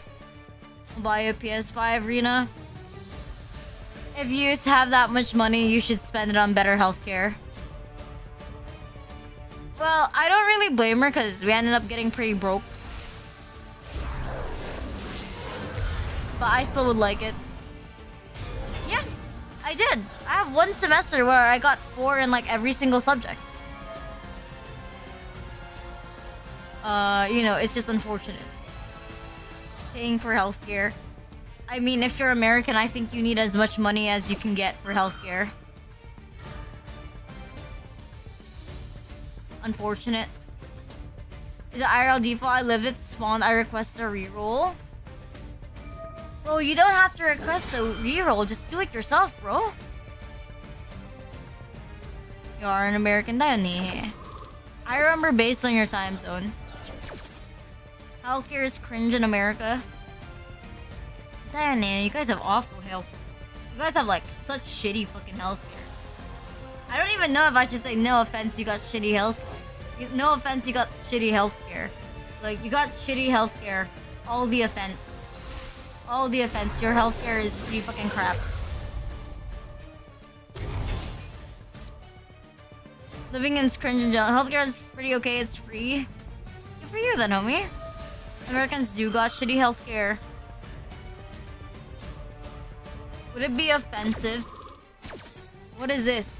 I'll buy you a PS5, Rena. If you have that much money, you should spend it on better healthcare. Well, I don't really blame her because we ended up getting pretty broke. But I still would like it. Yeah, I did. I have one semester where I got 4 in like every single subject. You know, it's just unfortunate. Paying for healthcare. I mean, if you're American, I think you need as much money as you can get for healthcare. Unfortunate. Is it IRL default? I lived it, spawned, I request a reroll. Bro, you don't have to request a reroll, just do it yourself, bro. You are an American, Diane. I remember based on your time zone. Healthcare is cringe in America. Diane, you guys have awful health. You guys have like such shitty fucking healthcare. I don't even know if I should say no offense, you got shitty health. No offense, you got shitty healthcare. Like, you got shitty healthcare. All the offense. All the offense. Your healthcare is pretty fucking crap. Living in cringe in jail. Healthcare is pretty okay, it's free. Good for you then, homie. Americans do got shitty healthcare. Would it be offensive? What is this?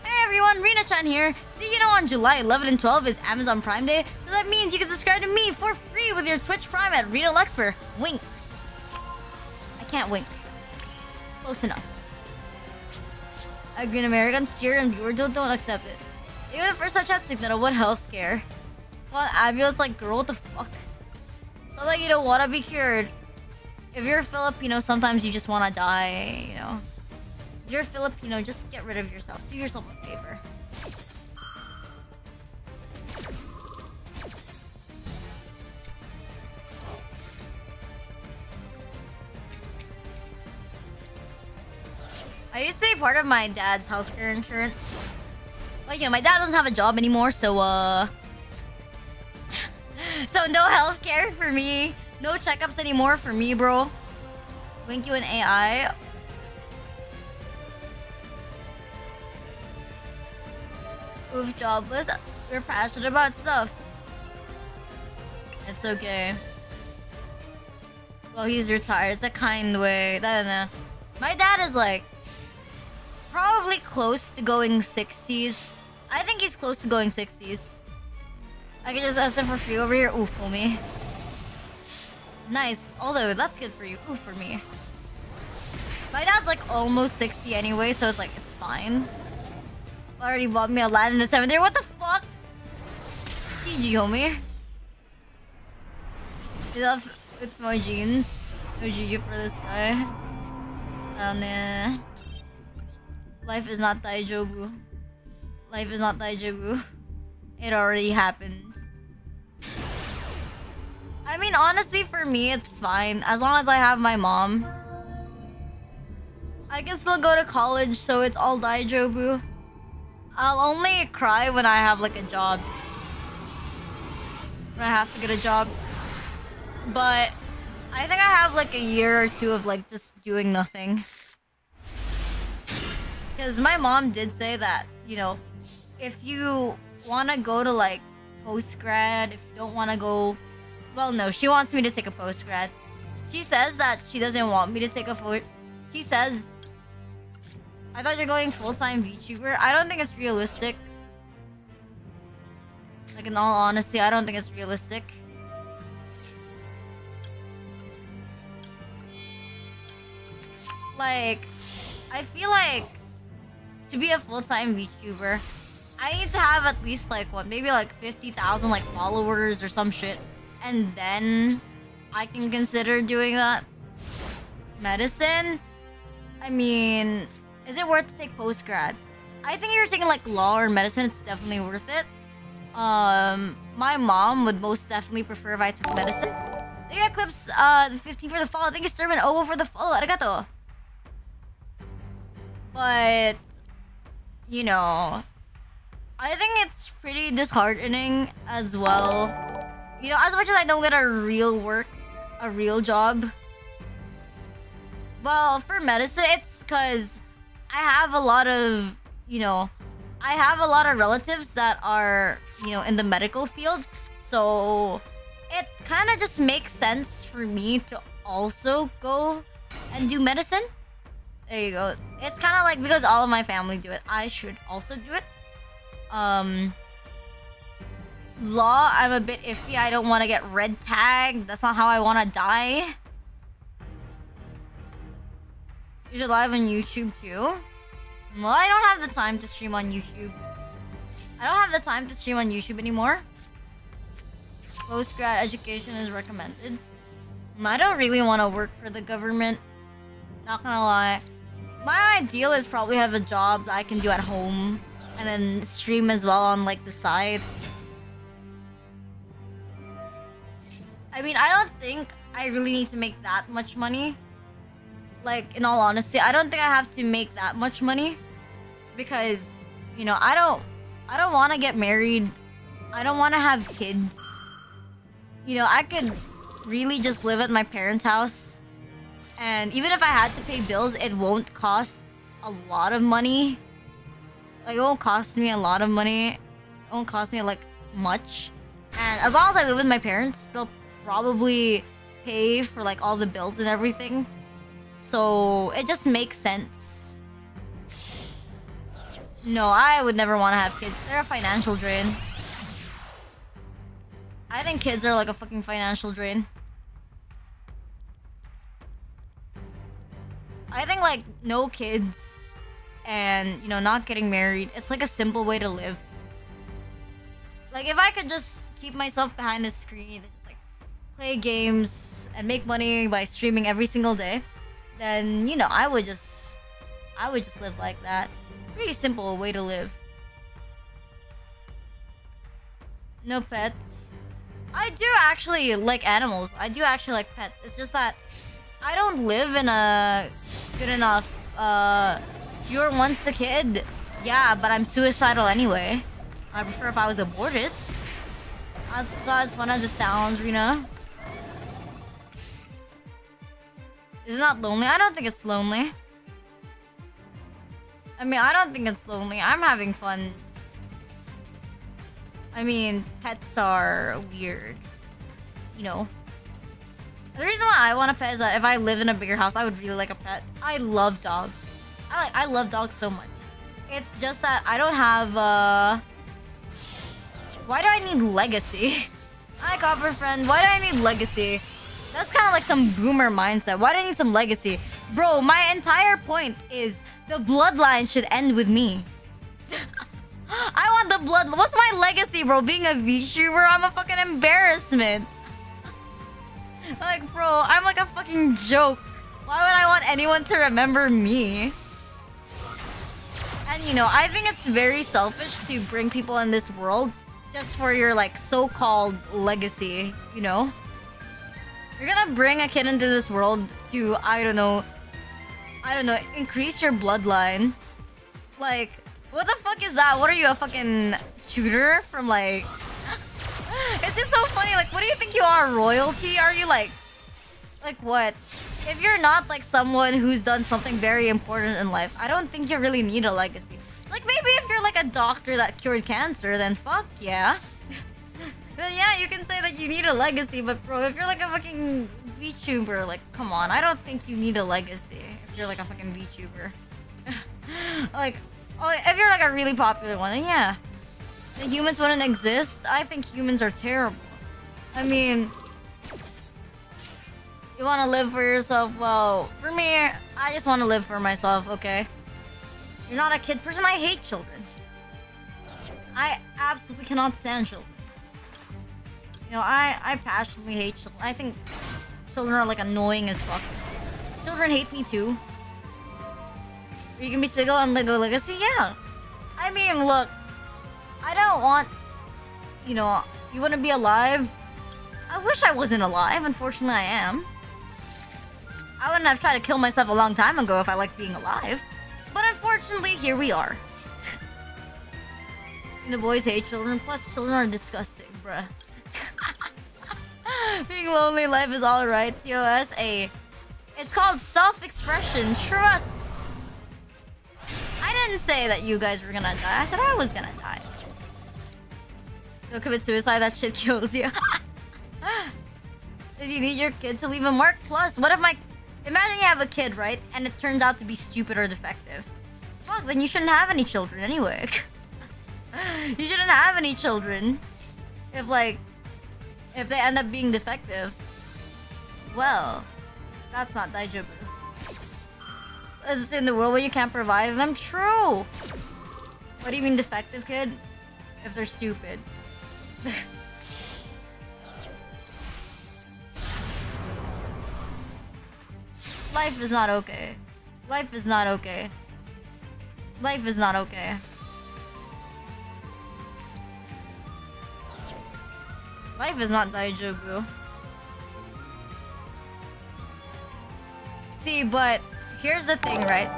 Hey everyone, Rena-chan here. Did you know on July 11 and 12 is Amazon Prime Day? So that means you can subscribe to me for free with your Twitch Prime at Reno Luxper. Wink. I can't wink. Close enough. A Green American tier and viewer don't accept it. Even the first time chat signal, what healthcare? Well, Abby's like, girl, what the fuck? So like you don't wanna be cured. If you're Filipino, sometimes you just wanna die, you know. If you're Filipino, just get rid of yourself. Do yourself a favor. I used to be part of my dad's healthcare insurance. Like, you know, my dad doesn't have a job anymore, so, so no healthcare for me. No checkups anymore for me, bro. Wink you an AI. Oof, jobless. We're passionate about stuff. It's okay. Well, he's retired. It's a kind way. I don't know. My dad is like probably close to going 60s. I think he's close to going 60s. I can just ask him for free over here. Oof, homie. Nice. Although, that's good for you. Oof for me. My dad's like almost 60 anyway, so it's like, it's fine. Already bought me a land in the cemetery. What the fuck? GG, homie. Enough with my jeans. No GG for this guy. Oh, nah. Life is not Daijobu. Life is not Daijobu. It already happened. I mean, honestly, for me, it's fine. As long as I have my mom. I can still go to college, so it's all Daijobu. I'll only cry when I have, like, a job. When I have to get a job. But I think I have, like, a year or two of, like, just doing nothing. Because my mom did say that, you know, if you want to go to, like, post-grad, if you don't want to go... Well, no, she wants me to take a post-grad. She says that she doesn't want me to take a She says... I thought you're going full-time VTuber. I don't think it's realistic. Like, in all honesty, I don't think it's realistic. Like, I feel like to be a full-time VTuber, I need to have at least, like, what, maybe, like, 50,000, like, followers or some shit. And then I can consider doing that. Medicine? I mean, is it worth to take post-grad? I think if you're taking, like, law or medicine, it's definitely worth it. My mom would most definitely prefer if I took medicine. Thank you, Eclipse, the 15 for the follow. Thank you, Sturman Owo for the follow. Arigato. But, you know, I think it's pretty disheartening as well. You know, as much as I don't get a real job. Well, for medicine, it's because I have a lot of, you know, I have a lot of relatives that are, you know, in the medical field. So it kind of just makes sense for me to also go and do medicine. There you go. It's kind of like because all of my family do it, I should also do it. Law, I'm a bit iffy. I don't want to get red tagged. That's not how I want to die. You should live on YouTube too. Well, I don't have the time to stream on YouTube. I don't have the time to stream on YouTube anymore. Post-grad education is recommended. I don't really want to work for the government. Not gonna lie. My ideal is probably have a job that I can do at home. And then stream as well on like the side. I mean, I don't think I really need to make that much money. Like, in all honesty, I don't think I have to make that much money. Because, you know, I don't want to get married. I don't want to have kids. You know, I could really just live at my parents' house. And even if I had to pay bills, it won't cost a lot of money. Like, it won't cost me a lot of money. It won't cost me, like, much. And as long as I live with my parents, they'll probably pay for, like, all the bills and everything. So, it just makes sense. No, I would never want to have kids. They're a financial drain. I think kids are like a fucking financial drain. I think like no kids and, you know, not getting married, it's like a simple way to live. Like if I could just keep myself behind a screen and just like play games and make money by streaming every single day, then, you know, I would just live like that. Pretty simple way to live. No pets. I do actually like animals. I do actually like pets. It's just that I don't live in a good enough, you were once a kid. Yeah, but I'm suicidal anyway. I prefer if I was aborted. That's not as fun as it sounds, Rena. Is it not lonely? I don't think it's lonely. I mean, I don't think it's lonely. I'm having fun. I mean, pets are weird. You know? The reason why I want a pet is that if I live in a bigger house, I would really like a pet. I love dogs. I love dogs so much. It's just that I don't have, why do I need legacy? Hi, Copper Friend. Why do I need legacy? That's kind of like some boomer mindset. Why do I need some legacy? Bro, my entire point is the bloodline should end with me. I want the blood. What's my legacy, bro? Being a VTuber? I'm a fucking embarrassment. Like, bro, I'm like a fucking joke. Why would I want anyone to remember me? And, you know, I think it's very selfish to bring people in this world just for your, like, so-called legacy, you know? You're gonna bring a kid into this world to, I don't know, increase your bloodline. Like, what the fuck is that? What are you, a fucking shooter from, like... It's just so funny. Like, what do you think you are? Royalty? Are you, like what? If you're not, like, someone who's done something very important in life, I don't think you really need a legacy. Like, maybe if you're, like, a doctor that cured cancer, then fuck yeah. Then yeah, you can say that you need a legacy, but bro, if you're, like, a fucking VTuber, like, come on. I don't think you need a legacy if you're, like, a fucking VTuber. Like, oh, if you're, like, a really popular one, then yeah. The humans wouldn't exist. I think humans are terrible. I mean, you want to live for yourself? Well, for me, I just want to live for myself, okay? You're not a kid person? I hate children. I absolutely cannot stand children. You know, I passionately hate children. I think children are, like, annoying as fuck. Children hate me too. You can be single and live a legacy? Yeah. I mean, look. I don't want... You know, you want to be alive? I wish I wasn't alive. Unfortunately, I am. I wouldn't have tried to kill myself a long time ago if I liked being alive. But unfortunately, here we are. The boys hate children. Plus, children are disgusting, bruh. Being lonely in life is alright. TOSA. It's called self-expression. Trust. I didn't say that you guys were gonna die. I said I was gonna die. Don't commit suicide. That shit kills you. Did you need your kid to leave a mark? Plus, what if my Imagine you have a kid, right? And it turns out to be stupid or defective. Fuck, then you shouldn't have any children anyway. You shouldn't have any children. If they end up being defective. Well, that's not Daijobu. Is it in the world where you can't provide them? True! What do you mean defective, kid? If they're stupid. Life is not okay. Life is not okay. Life is not okay. Life is not Daijobu. See, but here's the thing, right?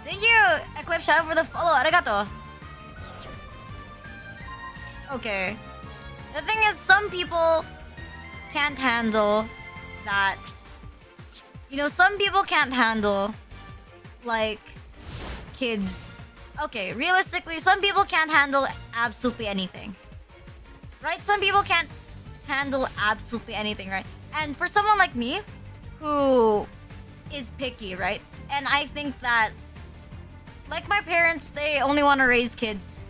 Thank you, Eclipse Shadow, for the follow. Arigato. Okay. The thing is, some people can't handle that. You know, some people can't handle, like, kids. Okay, realistically, some people can't handle absolutely anything. Right? Some people can't handle absolutely anything, right? And for someone like me, who is picky, right? And I think that, like my parents, they only want to raise kids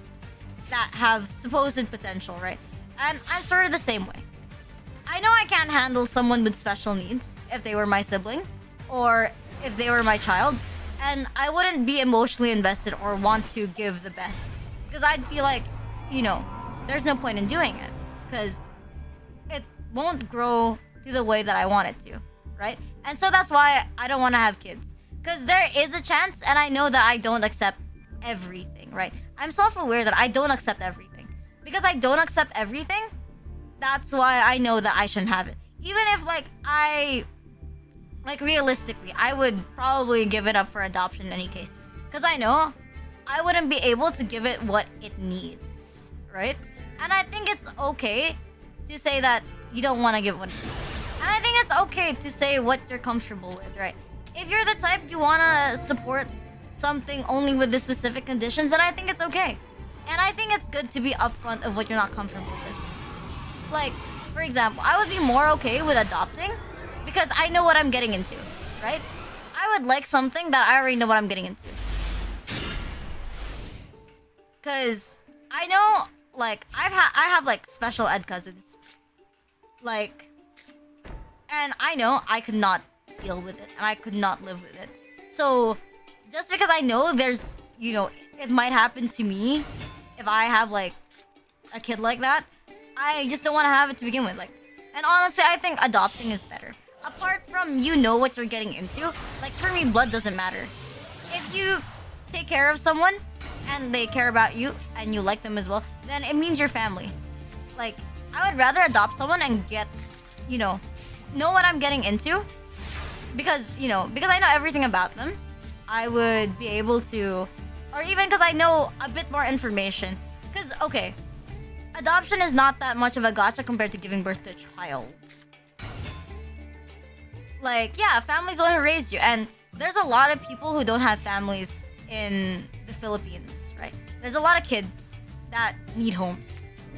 that have supposed potential, right? And I'm sort of the same way. I know I can't handle someone with special needs if they were my sibling or if they were my child, and I wouldn't be emotionally invested or want to give the best because I'd feel like, you know, there's no point in doing it because it won't grow to the way that I want it to, right? And so that's why I don't want to have kids, because there is a chance, and I know that I don't accept everything, right? I'm self-aware that I don't accept everything. Because I don't accept everything, that's why I know that I shouldn't have it. Even if, realistically, I would probably give it up for adoption in any case. Because I know I wouldn't be able to give it what it needs, right? And I think it's okay to say that you don't want to give what it needs. And I think it's okay to say what you're comfortable with, right? If you're the type you want to support something only with the specific conditions, then I think it's okay. And I think it's good to be upfront of what you're not comfortable with. Like, for example, I would be more okay with adopting because I know what I'm getting into, right? I would like something that I already know what I'm getting into. Because I know, like, I have like special ed cousins. Like, and I know I could not deal with it and I could not live with it. So just because I know there's, you know, it might happen to me if I have like a kid like that, I just don't want to have it to begin with. Like, and honestly, I think adopting is better. Apart from you know what you're getting into, like for me, blood doesn't matter. If you take care of someone and they care about you and you like them as well, then it means you're family. Like, I would rather adopt someone and get, you know what I'm getting into. Because, you know, because I know everything about them. I would be able to, or even because I know a bit more information. Because, okay, adoption is not that much of a gotcha compared to giving birth to a child. Like, yeah, family's the one who raised you. And there's a lot of people who don't have families in the Philippines, right? There's a lot of kids that need homes.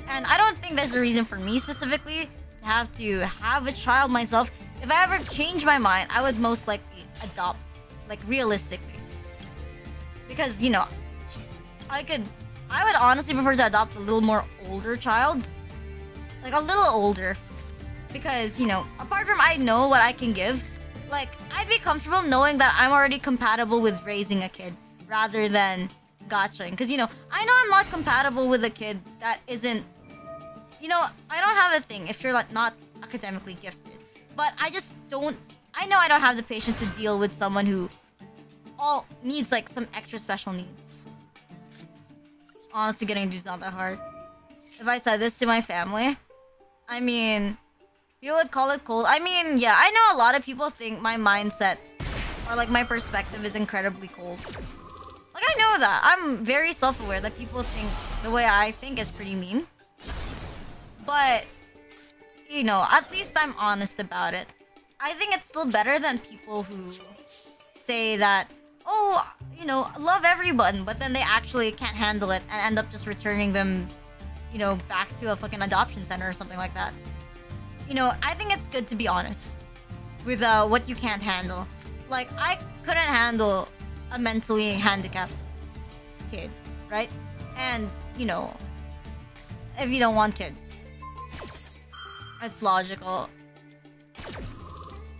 And I don't think there's a reason for me specifically to have a child myself. If I ever change my mind, I would most likely adopt, like realistically. Because, you know, I would honestly prefer to adopt a little more older child. Like a little older. Because, you know, apart from I know what I can give, like, I'd be comfortable knowing that I'm already compatible with raising a kid rather than gotchaing. Because, you know, I know I'm not compatible with a kid that isn't, you know, I don't have a thing if you're like not academically gifted. But I just don't, I know I don't have the patience to deal with someone who all needs like some extra special needs. Honestly, getting dudes not that hard. If I said this to my family, I mean, you would call it cold. I mean, yeah, I know a lot of people think my mindset or like my perspective is incredibly cold. Like, I know that. I'm very self-aware that people think the way I think is pretty mean. But, you know, at least I'm honest about it. I think it's still better than people who say that, oh, you know, love everyone, but then they actually can't handle it and end up just returning them, you know, back to a fucking adoption center or something like that. You know, I think it's good to be honest with what you can't handle. like, I couldn't handle a mentally handicapped kid, right? And, you know, if you don't want kids, it's logical.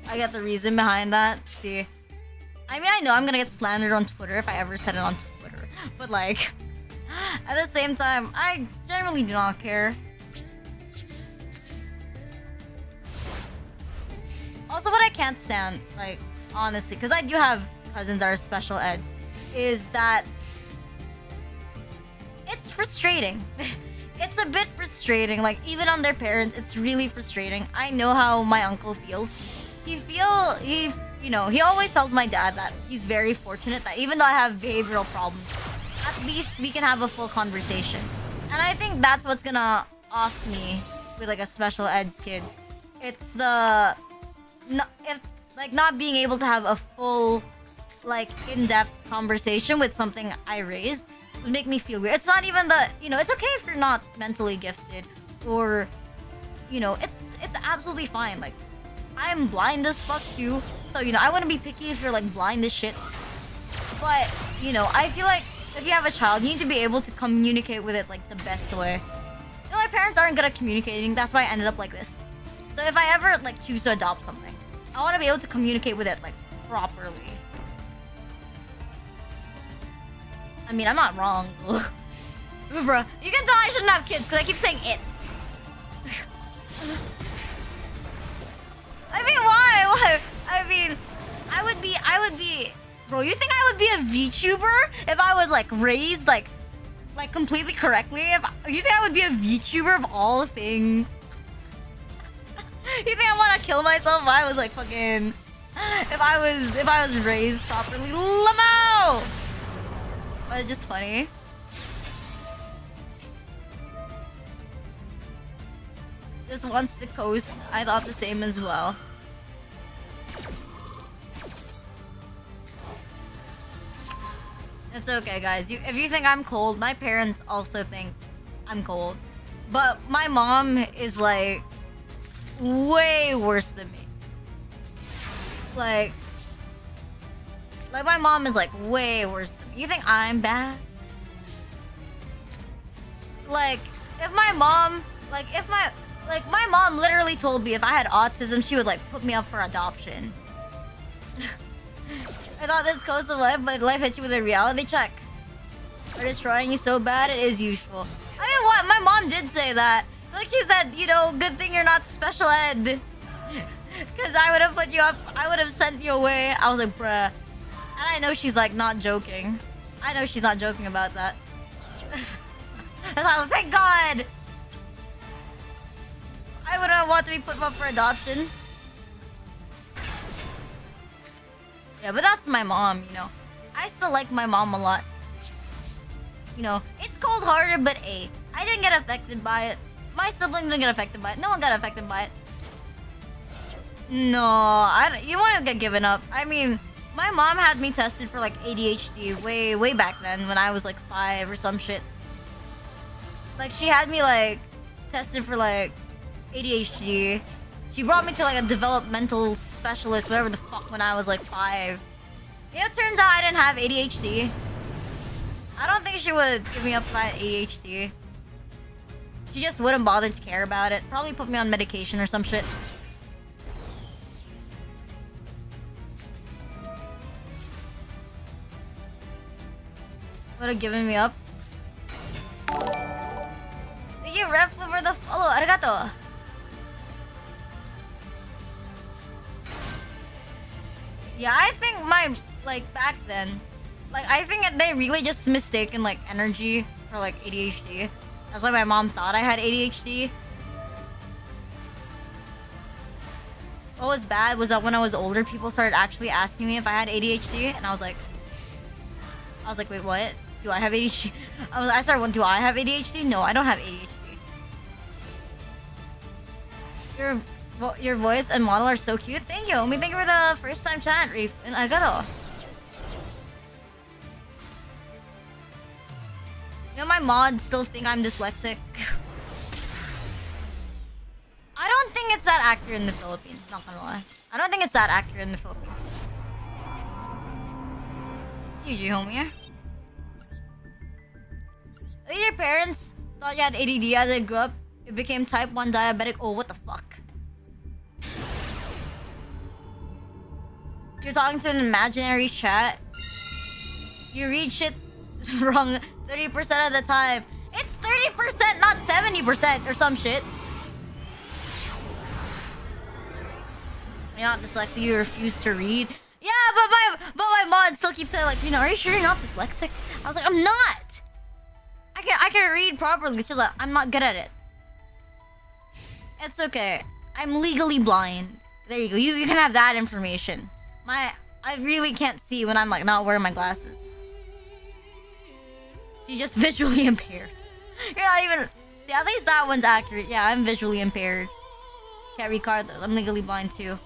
I get the reason behind that. See, I mean, I know I'm gonna get slandered on Twitter if I ever said it on Twitter, but like, at the same time, I generally do not care. Also, what I can't stand, like, honestly, because I do have cousins that are special ed, is that it's frustrating. It's a bit frustrating. Like, even on their parents, it's really frustrating. I know how my uncle feels. You know, he always tells my dad that he's very fortunate that even though I have behavioral problems, at least we can have a full conversation. And I think that's what's gonna off me with like a special eds kid. It's the not being able to have a full, like, in-depth conversation with something I raised would make me feel weird. It's not even the, you know, it's okay if you're not mentally gifted, or, you know, it's absolutely fine. Like, I'm blind as fuck too, so, you know, I wouldn't be picky if you're like blind as shit. But, you know, I feel like if you have a child, you need to be able to communicate with it like the best way. You know, my parents aren't good at communicating. That's why I ended up like this. So if I ever like choose to adopt something, I want to be able to communicate with it like properly. I mean, I'm not wrong. Bruh, you can tell I shouldn't have kids because I keep saying it. I mean, why? I mean, I would be... Bro, you think I would be a VTuber if I was like raised like completely correctly? You think I would be a VTuber of all things? You think I want to kill myself if I was like fucking... If I was raised properly? Lamo! But it's just funny. Just wants to coast. I thought the same as well. It's okay, guys. If you think I'm cold, my parents also think I'm cold. But my mom is like way worse than me. Like my mom is like way worse than me. You think I'm bad? Like, if my mom, my mom literally told me if I had autism, she would like put me up for adoption. I thought this goes to life, but life hits you with a reality check. They're destroying you so bad, it is usual. I mean, what? My mom did say that. Like, she said, you know, good thing you're not special ed. Because I would have put you up, I would have sent you away. I was like, bruh. And I know she's like not joking. I know she's not joking about that. And I was like, thank God! I wouldn't want to be put up for adoption. Yeah, but that's my mom, you know. I still like my mom a lot. You know, it's cold-hearted, but hey, I didn't get affected by it. My sibling didn't get affected by it. No one got affected by it. No, you want to get given up. I mean, my mom had me tested for like ADHD way back then when I was like 5 or some shit. Like, she had me like tested for like ADHD. She brought me to like a developmental specialist, whatever the fuck, when I was like 5. Yeah, it turns out I didn't have ADHD. I don't think she would give me up for ADHD. She just wouldn't bother to care about it. Probably put me on medication or some shit. Would have given me up. Thank you, Ref, for the follow. Arigato. Yeah, I think back then, like, I think they really just mistaken, like, energy for, like, ADHD. That's why my mom thought I had ADHD. What was bad was that when I was older, people started actually asking me if I had ADHD, and I was like, wait, what? Do I have ADHD? I started wondering, do I have ADHD? No, I don't have ADHD. Your voice and model are so cute. Thank you. Thank you for the first time chat, Reef. And arigato. You know, my mods still think I'm dyslexic. I don't think it's that accurate in the Philippines. Not gonna lie. I don't think it's that accurate in the Philippines. GG, homie. At least your parents thought you had ADD as I grew up. You became type 1 diabetic. Oh, what the fuck? You're talking to an imaginary chat. You read shit wrong 30% of the time. It's 30%, not 70% or some shit. You're not dyslexic, you refuse to read. Yeah, but my mod still keeps saying, like, you know, are you sure you're not dyslexic? I was like, I'm not! I can read properly, it's just like, I'm not good at it. It's okay. I'm legally blind. There you go. You can have that information. I really can't see when I'm like not wearing my glasses. She's just visually impaired. You're not even... See, at least that one's accurate. Yeah, I'm visually impaired. Can't read cards. I'm legally blind too.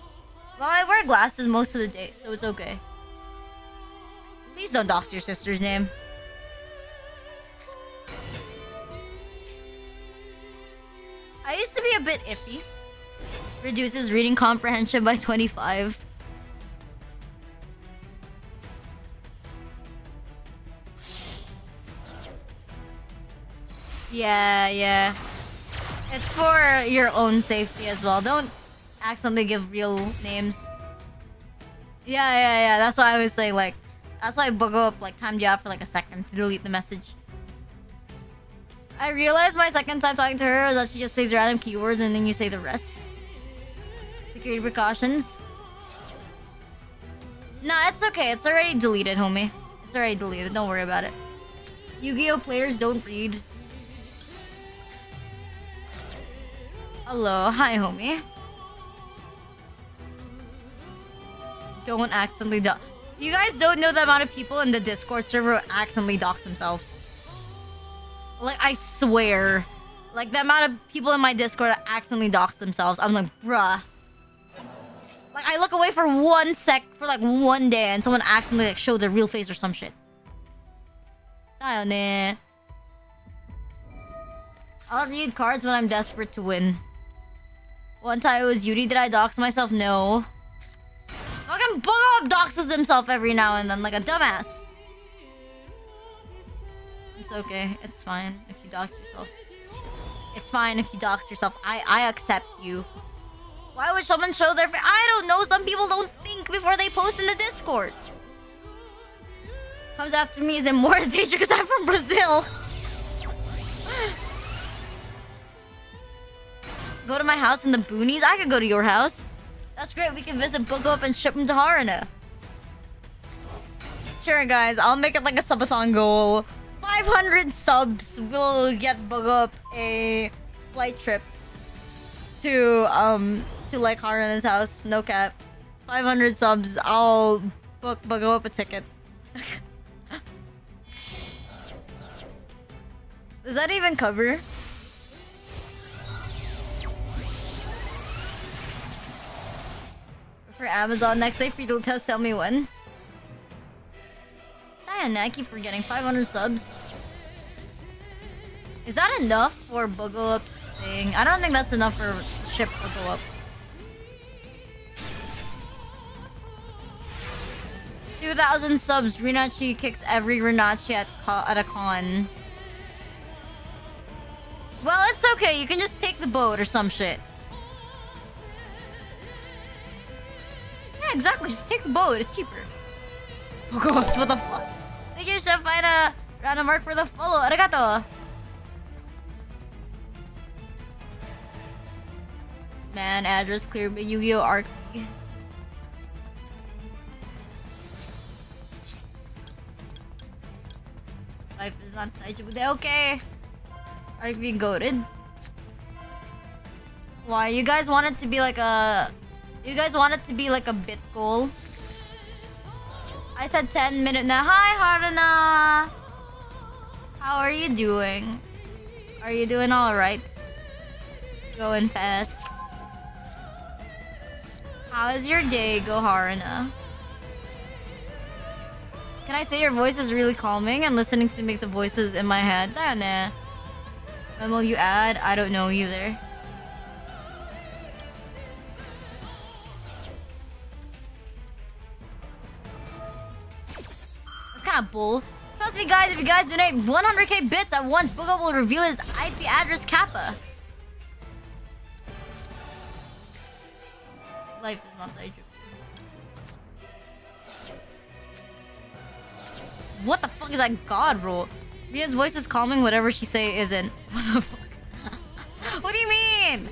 Well, I wear glasses most of the day, so it's okay. Please don't dox your sister's name. I used to be a bit iffy. Reduces reading comprehension by 25. Yeah. It's for your own safety as well. Don't accidentally give real names. Yeah. That's why I was saying, like... That's why I bug up, like, timed you out for like a second to delete the message. I realized my second time talking to her is that she just says random keywords and then you say the rest. Security precautions. Nah, it's okay. It's already deleted, homie. It's already deleted. Don't worry about it. Yu-Gi-Oh! Players don't read. Hello. Hi, homie. Don't accidentally dox. You guys don't know the amount of people in the Discord server who accidentally dox themselves. Like, I swear. Like, the amount of people in my Discord that accidentally dox themselves. I'm like, bruh. Like, I look away for for like 1 day and someone accidentally like showed their real face or some shit. I'll read cards when I'm desperate to win. One time it was Yuri. Did I dox myself? No. Fucking Bug doxes himself every now and then like a dumbass. It's okay. It's fine if you dox yourself. It's fine if you dox yourself. I accept you. Why would someone show their face? I don't know. Some people don't think before they post in the Discord. Comes after me is in more danger because I'm from Brazil. Go to my house in the boonies? I could go to your house. That's great. We can visit Book Up and ship him to Haruna. Sure, guys. I'll make it like a subathon goal. 500 subs will get Book Up a flight trip to like Haruna's house. No cap. 500 subs. I'll book Book Up a ticket. Does that even cover? For Amazon next day, free to test. Tell me when. Diana, I keep forgetting. 500 subs. Is that enough for Buggle Up's thing? I don't think that's enough for ship Buggle Up. 2,000 subs. Rinachi kicks every Rinachi at a con. Well, it's okay. You can just take the boat or some shit. Yeah, exactly. Just take the boat. It's cheaper. Oh gosh, what the fuck? Thank you, Chef Ida. Random mark for the follow. Arigato. Man, address clear, but Yu-Gi-Oh! Arc. Life is not okay. Arc being goated. Why? You guys want it to be like a... You guys want it to be like a bit goal? I said 10 minutes now. Hi, Haruna! How are you doing? Are you doing alright? Going fast. How is your day, go Haruna? Can I say your voice is really calming and listening to make the voices in my head? Nah. When will you add? I don't know either. It's kind kind of bull. Trust me, guys. If you guys donate 100k bits at once, Booga will reveal his IP address kappa. Life is not that. What the fuck is that god roll? Ria's voice is calming, whatever she say isn't. What the fuck? What do you mean?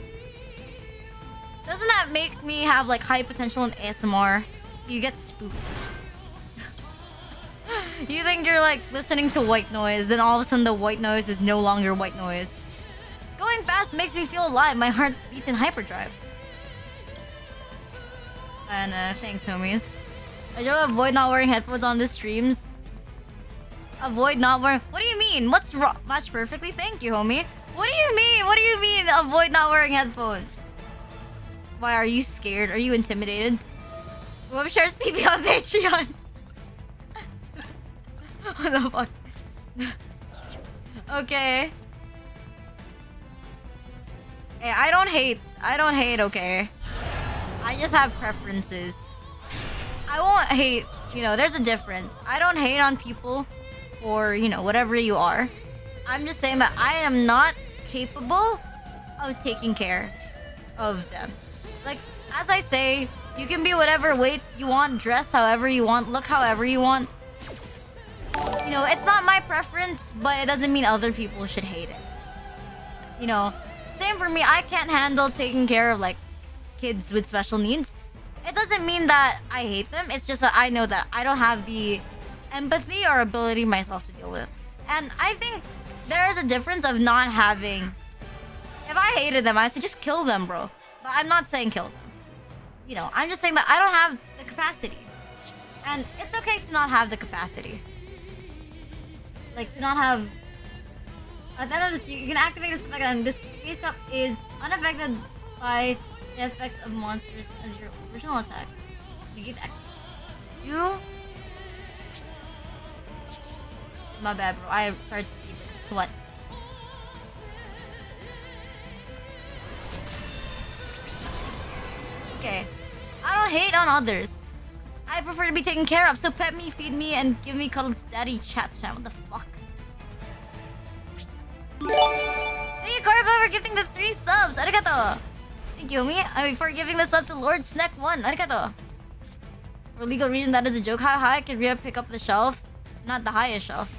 Doesn't that make me have like high potential in ASMR? You get spooked. You think you're like listening to white noise, then all of a sudden the white noise is no longer white noise. Going fast makes me feel alive. My heart beats in hyperdrive. And thanks, homies. I just avoid not wearing headphones on the streams. Avoid not wearing... What do you mean? What's wrong? Match perfectly? Thank you, homie. What do you mean? What do you mean avoid not wearing headphones? Why, are you scared? Are you intimidated? Whoever shares PB on Patreon. What the fuck? Okay. Hey, I don't hate, okay? I just have preferences. I won't hate, you know, there's a difference. I don't hate on people or, you know, whatever you are. I'm just saying that I am not capable of taking care of them. Like, as I say, you can be whatever weight you want, dress however you want, look however you want. You know, it's not my preference, but it doesn't mean other people should hate it. You know, same for me. I can't handle taking care of, like, kids with special needs. It doesn't mean that I hate them. It's just that I know that I don't have the empathy or ability myself to deal with it. And I think there is a difference of not having... If I hated them, I'd say just kill them, bro. But I'm not saying kill them. You know, I'm just saying that I don't have the capacity. And it's okay to not have the capacity. Like, to not have... At the end of this, you can activate this effect, and this face cup is unaffected by the effects of monsters as your original attack. You get you... My bad, bro. I started to sweat. Okay. I don't hate on others. I prefer to be taken care of, so pet me, feed me, and give me cuddles, daddy, chat. What the fuck? Thank you, Carbo, for gifting the 3 subs. Arigato. Thank you, homie. For giving the sub to Lord Snack 1. Arigato. For legal reason, that is a joke. How high can Rhea pick up the shelf? Not the highest shelf.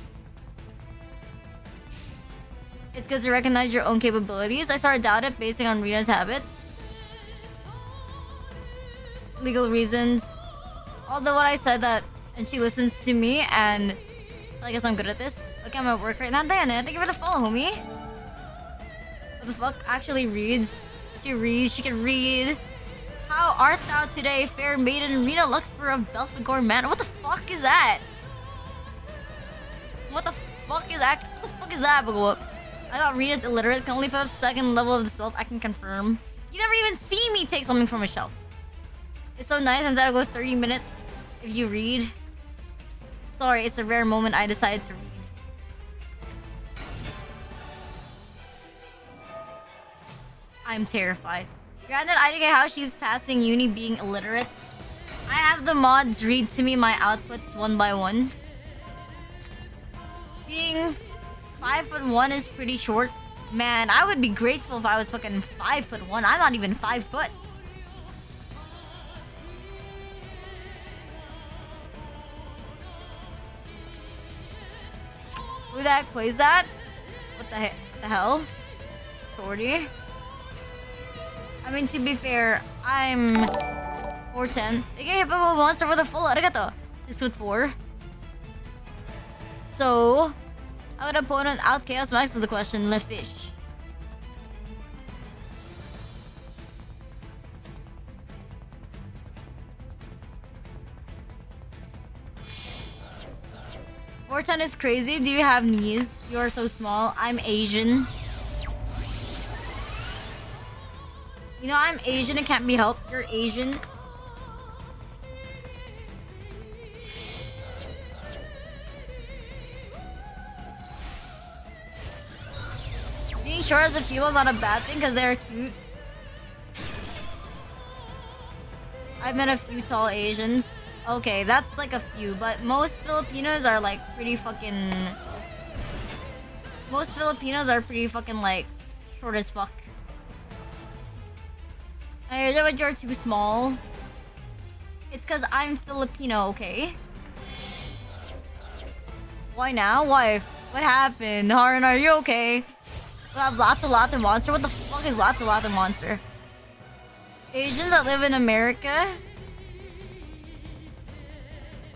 It's good to recognize your own capabilities. I sort of doubt it, basing on Rita's habits. Legal reasons. Although what I said that, and she listens to me, and I guess I'm good at this. Okay, I'm at work right now. Diana, thank you for the follow, homie. What the fuck? Actually reads. She reads. She can read. How art thou today, fair maiden Rita Luxfer of Belphegor Manor? What the fuck is that? What the fuck is that? What the fuck is that? I thought Rita's illiterate. Can only put up 2nd level of the self. I can confirm. You never even see me take something from a shelf. It's so nice instead of go 30 minutes if you read. Sorry, it's a rare moment I decided to read. I'm terrified. Granted, I don't get how she's passing uni being illiterate. I have the mods read to me my outputs one by one. Being 5'1" is pretty short. Man, I would be grateful if I was fucking 5'1". I'm not even 5 foot. Who the heck plays that? What the hell? Shorty? I mean, to be fair, I'm 4'10". They get hit by a monster with a full arigato. 6'4". So, how would opponent out Chaos Max is the question. Le fish. Forten is crazy. Do you have knees? You are so small. I'm Asian. You know, I'm Asian. It can't be helped. You're Asian. Being short as a female is not a bad thing because they're cute. I've met a few tall Asians. Okay, that's like a few, but most Filipinos are like pretty fucking... Most Filipinos are pretty fucking like short as fuck. Hey, but you're too small. It's cause I'm Filipino, okay? Why now? Why? What happened? Haran, are you okay? We have Lata Monster? What the fuck is Lata Monster? Asians that live in America?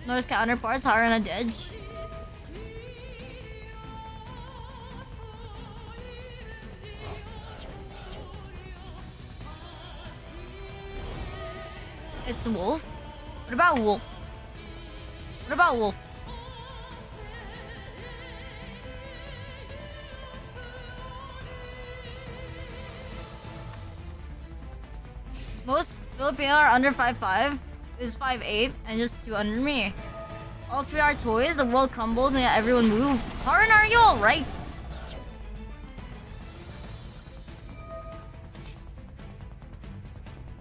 Notice counterparts, Haran and Edge. It's Wolf? What about Wolf? What about Wolf? Most Filipino are under 5'5", is 5'8", and just 2 under me. All 3 are toys, the world crumbles, and yet everyone move. Haran, are you alright?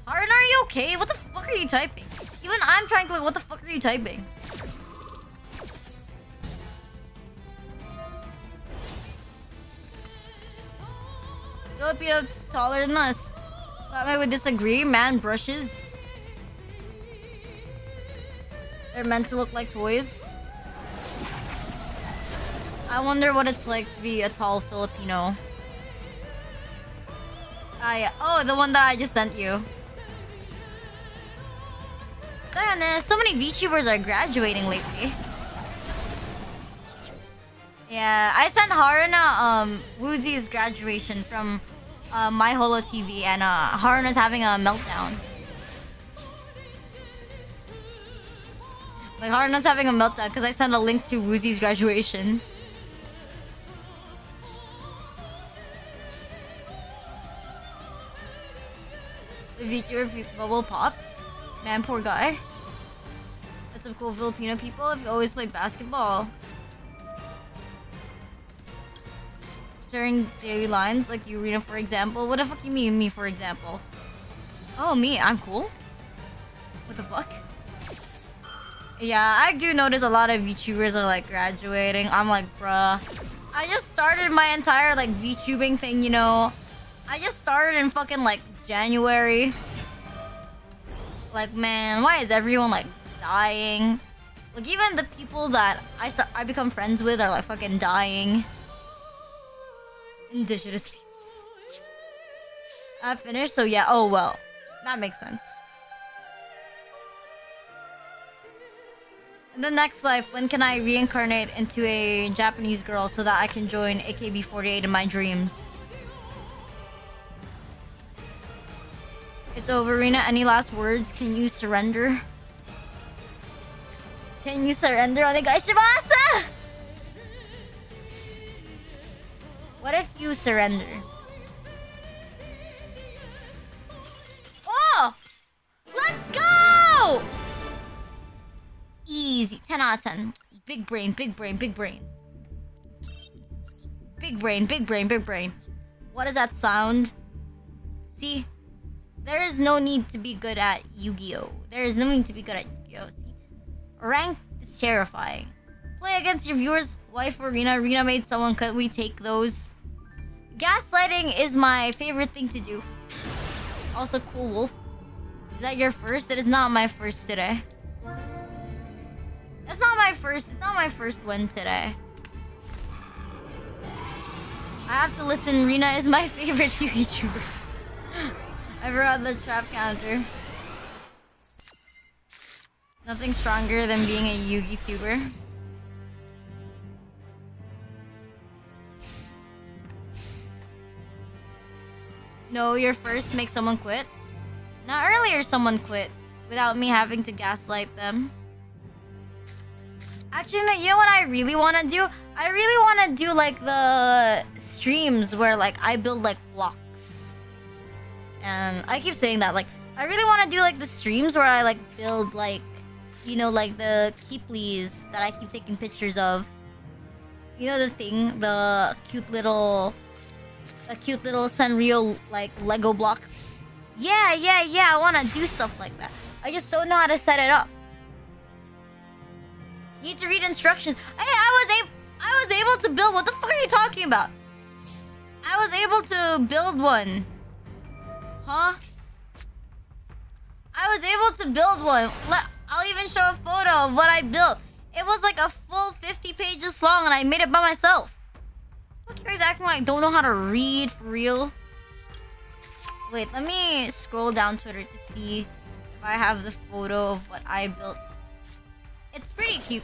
Haran, are you okay? What the fuck are you typing? Even I'm trying to like, what the fuck are you typing? Filipino taller than us. I would disagree. Man brushes. They're meant to look like toys. I wonder what it's like to be a tall Filipino. Ah, yeah. Oh, the one that I just sent you. Damn, so many VTubers are graduating lately. Yeah, I sent Haruna Woozy's graduation from My Holo TV, and Haruna's having a meltdown. Like, Haruna's having a meltdown because I sent a link to Woozy's graduation. The VTuber bubble popped. Man, poor guy. That's some cool Filipino people if you always play basketball. Sharing daily lines like you, Rena, for example. What the fuck you mean, me, for example? Oh, me, I'm cool? What the fuck? Yeah, I do notice a lot of VTubers are like graduating. I'm like, bruh. I just started my entire like VTubing thing, you know. I just started in fucking like January. Like, man, why is everyone like dying? Like, even the people that I become friends with are like fucking dying. Indigenous peeps. I finished, so yeah. Oh well, that makes sense. In the next life, when can I reincarnate into a Japanese girl so that I can join AKB48 in my dreams? It's over, Rena. Any last words? Can you surrender? Can you surrender? Onegaishimasu! What if you surrender? Oh! Let's go! Easy. 10 out of 10. Big brain, big brain, big brain. Big brain, big brain, big brain. What does that sound? See? There is no need to be good at Yu-Gi-Oh! There is no need to be good at Yu-Gi-Oh! See? Rank is terrifying. Play against your viewers' wife or Rena. Rena made someone cut. We take those. Gaslighting is my favorite thing to do. Also, Cool Wolf. Is that your first? It is not my first today. That's not my first. It's not my first win today. I have to listen. Rena is my favorite YouTuber. I forgot the trap counter. Nothing stronger than being a Yugi tuber. No, your first make someone quit. Now earlier someone quit without me having to gaslight them. Actually, no, you know what I really want to do? I really want to do like the streams where like I build like blocks. And I keep saying that, like I really want to do like the streams where I like build like, you know, like the Keeplies that I keep taking pictures of. You know the thing, the cute little Sanrio like Lego blocks. Yeah, I want to do stuff like that. I just don't know how to set it up. You need to read instructions. Hey, I was able to build. What the fuck are you talking about? I was able to build one. Huh? I was able to build one. I'll even show a photo of what I built. It was like a full 50 pages long and I made it by myself. Look, you guys acting like I don't know how to read for real. Wait, let me scroll down Twitter to see if I have the photo of what I built. It's pretty cute.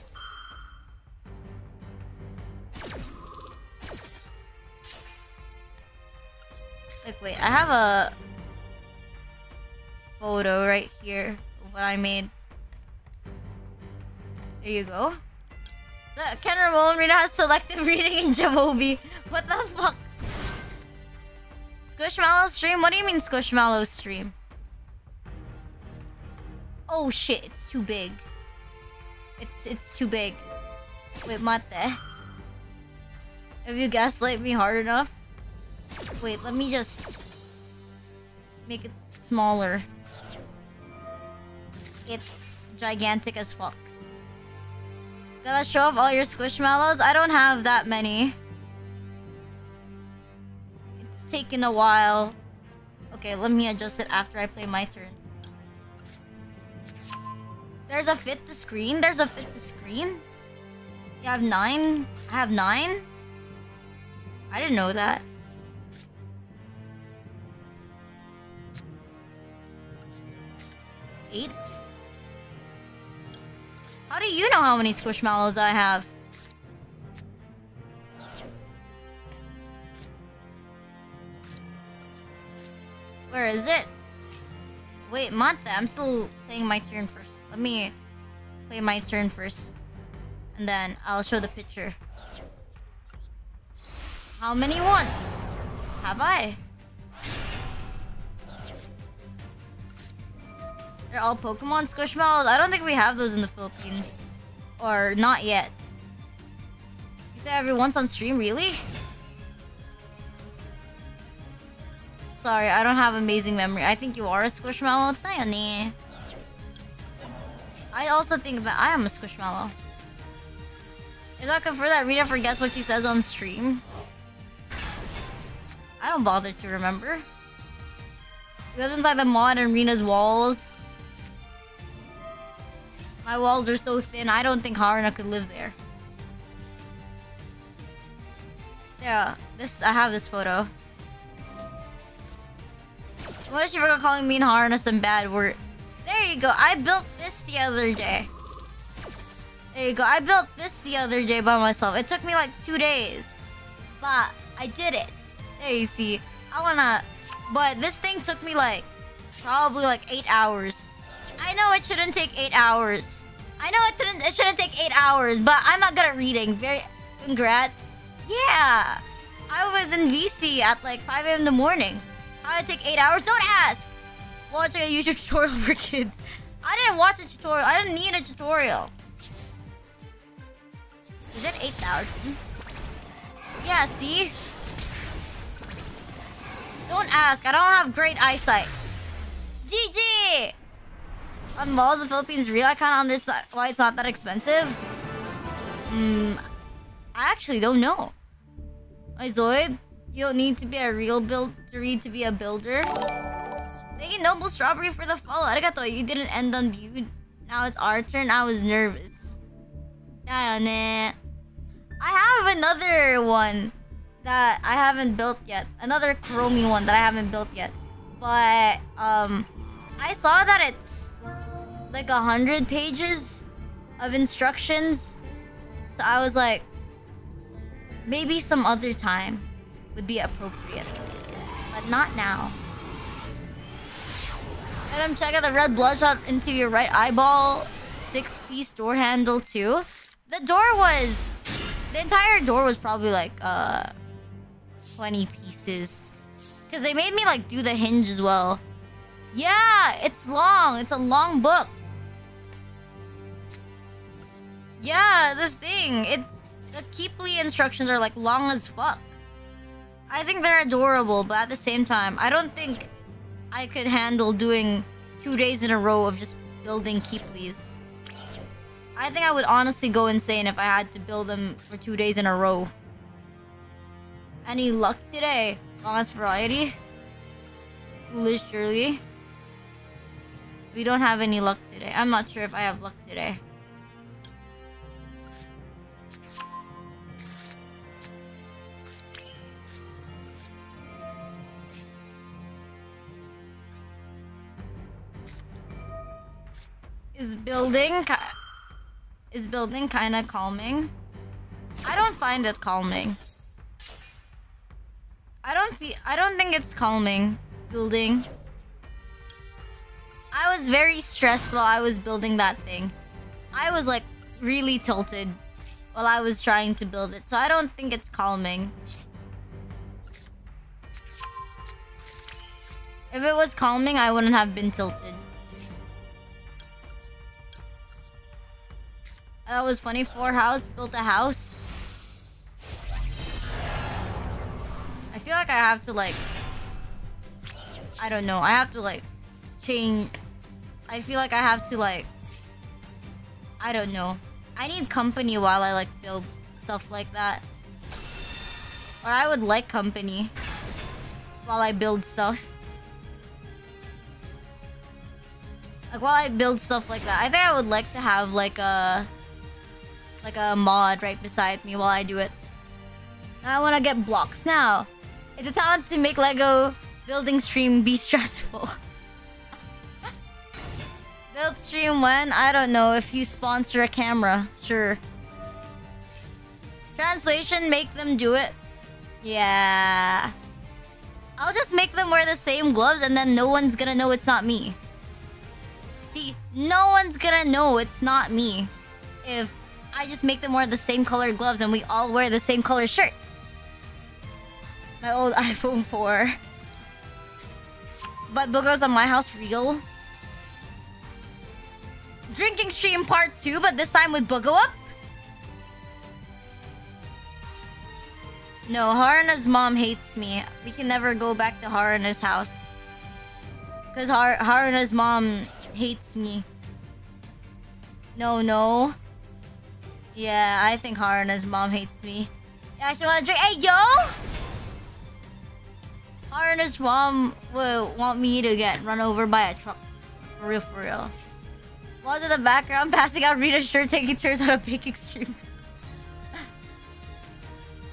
Like, wait, I have a photo right here of what I made. There you go. Ken Ramon Rita has selective reading in Jamobi. What the fuck? Squishmallow stream? What do you mean Squishmallow stream? Oh shit, it's too big. It's too big. Wait, mate. Have you gaslight me hard enough? Wait, let me just make it smaller. It's gigantic as fuck. Gotta show off all your Squishmallows? I don't have that many. It's taken a while. Okay, let me adjust it after I play my turn. There's a fit to screen? There's a fit to screen? You have 9? I have 9? I didn't know that. Eight? How do you know how many Squishmallows I have? Where is it? Wait, Mate, I'm still playing my turn first. Let me play my turn first. And then I'll show the picture. How many ones have I? They're all Pokemon Squishmallows? I don't think we have those in the Philippines. Or not yet. You say every once on stream? Really? Sorry, I don't have amazing memory. I think you are a Squishmallow. I also think that I am a Squishmallow. Is that confirmed that Rita forgets what she says on stream? I don't bother to remember. We live inside the mod and Rina's walls. My walls are so thin, I don't think Haruna could live there. Yeah, I have this photo. What if she forgot calling me and Haruna some bad word? There you go, I built this the other day. There you go, I built this the other day by myself. It took me like 2 days. But I did it. There you see. But this thing took me like, probably like 8 hours. I know it shouldn't take 8 hours. I know it shouldn't take 8 hours, but I'm not good at reading. Congrats. Yeah. I was in VC at like 5 a.m. in the morning. How did it take 8 hours? Don't ask. Watching a YouTube tutorial for kids. I didn't watch a tutorial. I didn't need a tutorial. Is it 8,000? Yeah, see? Don't ask. I don't have great eyesight. GG! On malls in the Philippines real? I can't understand why it's not that expensive. I actually don't know. Zoid, you don't need to be a real to be a builder. Thank you, Noble Strawberry, for the follow. Arigato, you didn't end on BEWD. Now it's our turn. I was nervous. I have another one that I haven't built yet. Another Chromie one that I haven't built yet. But, I saw that it's like 100 pages of instructions. So I was like, maybe some other time would be appropriate. But not now. Let him check out the red bloodshot into your right eyeball. 6-piece door handle too. The entire door was probably like 20 pieces. Because they made me like do the hinge as well. Yeah, it's long. It's a long book. Yeah, the thing. The Keeply instructions are like long as fuck. I think they're adorable, but at the same time, I don't think I could handle doing 2 days in a row of just building Keeplys. I think I would honestly go insane if I had to build them for 2 days in a row. Any luck today? Longest variety? Literally. We don't have any luck today. I'm not sure if I have luck today. Is building kind of calming? I don't find it calming. I don't think it's calming building. I was very stressed while I was building that thing. I was like really tilted while I was trying to build it, so I don't think it's calming. If it was calming, I wouldn't have been tilted. That was funny. 4 house built a house. I feel like I have to like, I don't know. I have to like change. I feel like I have to like, I don't know. I need company while I like build stuff like that. Or I would like company while I build stuff. Like while I build stuff like that. I think I would like to have like a mod right beside me while I do it. I want to get blocks now. It's a talent to make Lego building stream be stressful. Build stream when? I don't know. If you sponsor a camera, sure. Translation, make them do it. Yeah. I'll just make them wear the same gloves and then no one's gonna know it's not me. See, no one's gonna know it's not me if I just make them wear the same colored gloves and we all wear the same color shirt. My old iPhone 4. But boogers on my house real. Drinking stream part 2, but this time with Boogo Up. No, Harana's mom hates me. We can never go back to Harana's house. Because Harana's mom hates me. No. Yeah, I think Harana's mom hates me. I actually want to drink. Hey, yo! Harana's mom will want me to get run over by a truck. For real. While in the background, passing out Rita's shirt, taking turns on a baking stream.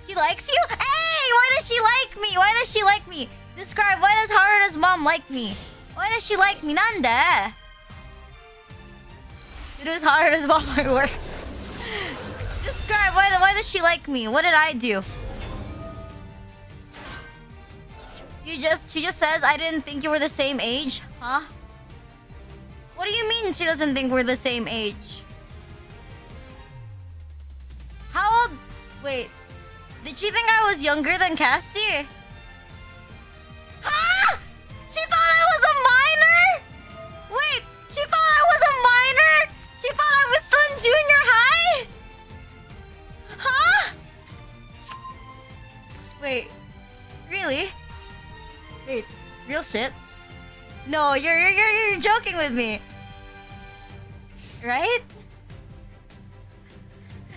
She likes you? Hey! Why does she like me? Describe, why does Harana's mom like me? Why does she like me? Nande? It was Harana's mom at work. Describe, why does she like me? What did I do? She just says I didn't think you were the same age? Huh? What do you mean she doesn't think we're the same age? How old? Wait. Did she think I was younger than Cassie? Huh? She thought I was a minor? Wait, she thought I was a minor? She thought I was still in junior high? Huh? Wait. Really? Wait, real shit? No, you're joking with me. Right?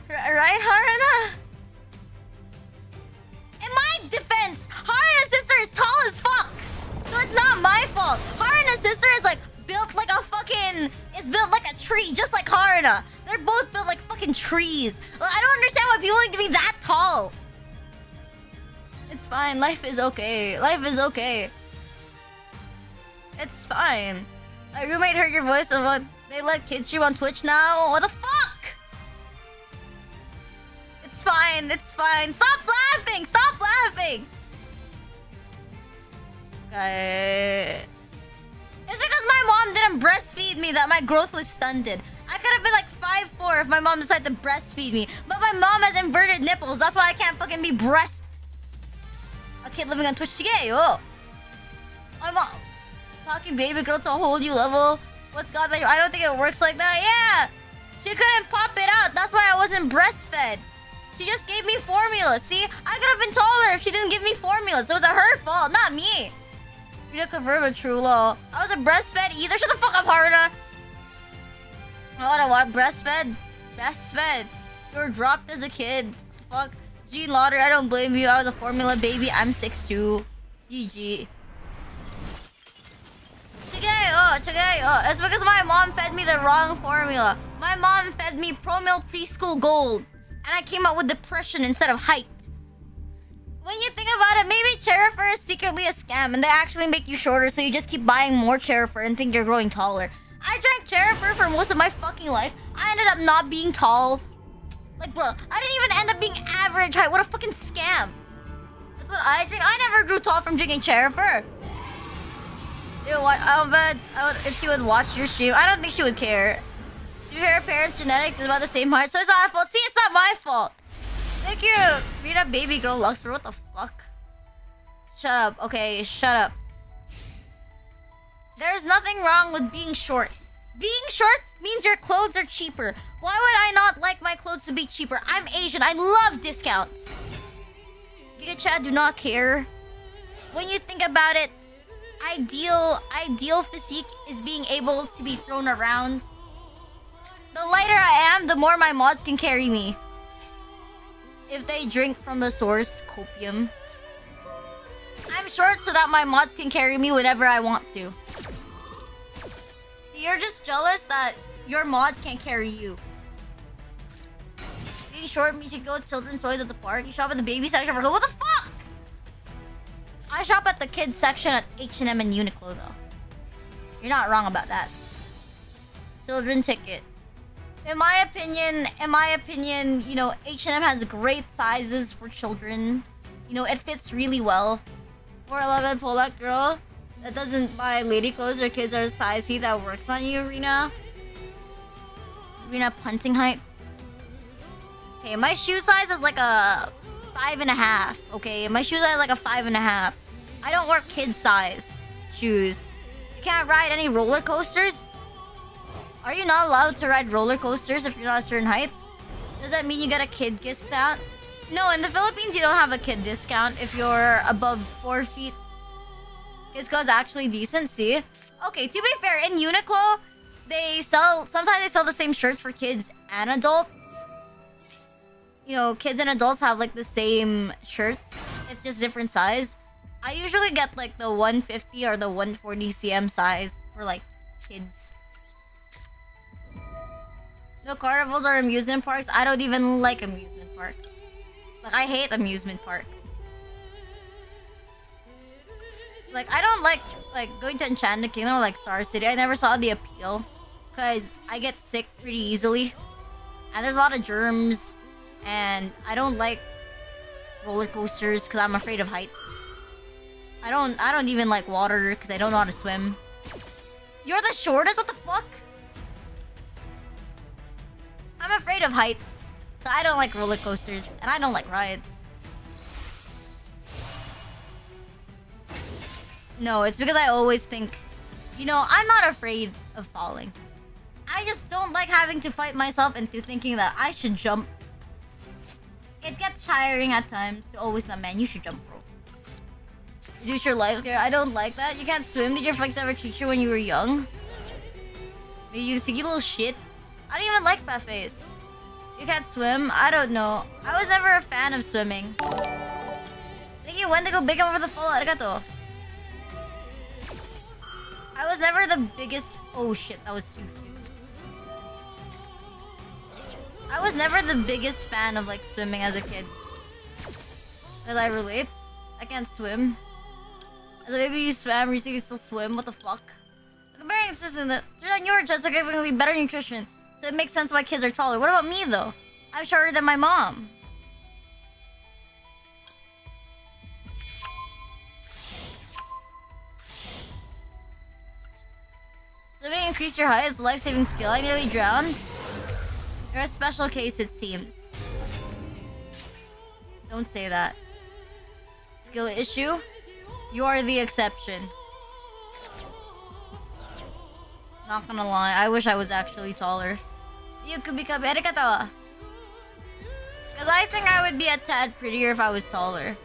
Right, Harana? In my defense, Harana's sister is tall as fuck. So it's not my fault. Harana's sister is like built like a fucking... is built like a tree, just like Harana. They're both built like fucking trees. I don't understand why people need to be that tall. It's fine. Life is okay. Life is okay. It's fine. My roommate heard your voice and what? They let kids stream on Twitch now? What the fuck? It's fine. It's fine. Stop laughing. Stop laughing. Okay. It's because my mom didn't breastfeed me that my growth was stunted. I could have been like 5'4" if my mom decided to breastfeed me. But my mom has inverted nipples. That's why I can't fucking be breast... a kid living on Twitch. Oh. My mom... talking baby girl to a whole new level. What's God that I don't think it works like that. Yeah. She couldn't pop it out. That's why I wasn't breastfed. She just gave me formula. See? I could have been taller if she didn't give me formula. So it was her fault, not me. You didn't confirm a true law. I wasn't breastfed either. Shut the fuck up, Haruna. I wanna what? Breastfed? Best fed. You were dropped as a kid. Fuck. G Lauder, I don't blame you. I was a formula baby. I'm 6'2". GG. Chagay. It's because my mom fed me the wrong formula. My mom fed me Pro-Milk Preschool Gold. And I came out with depression instead of height. When you think about it, maybe Cherifur is secretly a scam and they actually make you shorter so you just keep buying more Cherifur and think you're growing taller. I drank Cherifur for most of my fucking life. I ended up not being tall. Like, bro, I didn't even end up being average height. What a fucking scam. That's what I drink. I never grew tall from drinking Cherifur. Dude, what? But if she would watch your stream, I don't think she would care. Do her parents' genetics is about the same height, so it's not my fault. See, it's not my fault. Thank you, Rita Baby Girl Luxfer. What the fuck? Shut up. Okay, shut up. There's nothing wrong with being short. Being short means your clothes are cheaper. Why would I not like my clothes to be cheaper? I'm Asian. I love discounts. Giga Chat do not care. When you think about it, ideal physique is being able to be thrown around. The lighter I am, the more my mods can carry me. If they drink from the source, copium. I'm short so that my mods can carry me whenever I want to. So you're just jealous that your mods can't carry you. Being short means you go to children's toys at the park. You shop at the baby section for what the fuck? I shop at the kids section at H&M and Uniqlo though. You're not wrong about that. Children ticket. In my opinion, you know, H&M has great sizes for children. You know, it fits really well. 4'11" Polak girl that doesn't buy lady clothes or kids are a size he that works on you, Rena. Rena punting height. Okay, my shoe size is like a 5.5. Okay, my shoe size is like a 5.5. I don't wear kid size shoes. You can't ride any roller coasters. Are you not allowed to ride roller coasters if you're not a certain height? Does that mean you get a kid discount? No, in the Philippines you don't have a kid discount if you're above 4 feet. Kids actually decent, see? Okay, to be fair, in Uniqlo, sometimes they sell the same shirts for kids and adults. You know, kids and adults have like the same shirt. It's just different size. I usually get like the 150 or the 140 cm size for like kids. No, carnivals are amusement parks. I don't even like amusement parks. Like, I hate amusement parks. Like, I don't like going to Enchanted Kingdom or like Star City. I never saw the appeal. Because I get sick pretty easily. And there's a lot of germs. And I don't like roller coasters because I'm afraid of heights. I don't even like water because I don't know how to swim. You're the shortest? What the fuck? I'm afraid of heights, so I don't like roller coasters, and I don't like rides. No, it's because I always think, you know, I'm not afraid of falling. I just don't like having to fight myself into thinking that I should jump. It gets tiring at times to always not, man, you should jump, bro. Reduce your life care. I don't like that. You can't swim. Did your friends ever teach you when you were young? Maybe you sticky little shit. I don't even like buffets. You can't swim? I don't know. I was never a fan of swimming. Thank you, Wendigo Big over the follow. Arigato. I was never the biggest... Oh shit, that was Sushi. I was never the biggest fan of like swimming as a kid. Does I relate? I can't swim. As a baby you swam, you can still swim. What the fuck? Comparing it's just in the... Your chance significantly better nutrition. So it makes sense why kids are taller. What about me, though? I'm shorter than my mom. Swimming increase your height is a life-saving skill. I nearly drowned. You're a special case, it seems. Don't say that. Skill issue? You are the exception. Not gonna lie, I wish I was actually taller. You could become arigato. Because I think I would be a tad prettier if I was taller.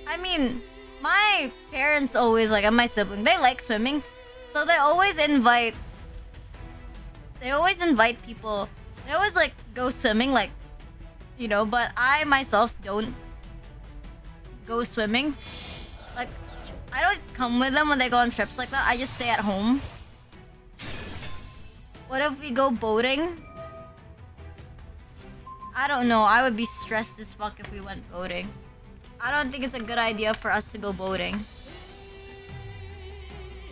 I mean, my parents always like, and my sibling, they like swimming. So they always invite people They always like go swimming, like, you know, but I myself don't go swimming. Like, I don't come with them when they go on trips like that. I just stay at home. What if we go boating? I don't know. I would be stressed as fuck if we went boating. I don't think it's a good idea for us to go boating.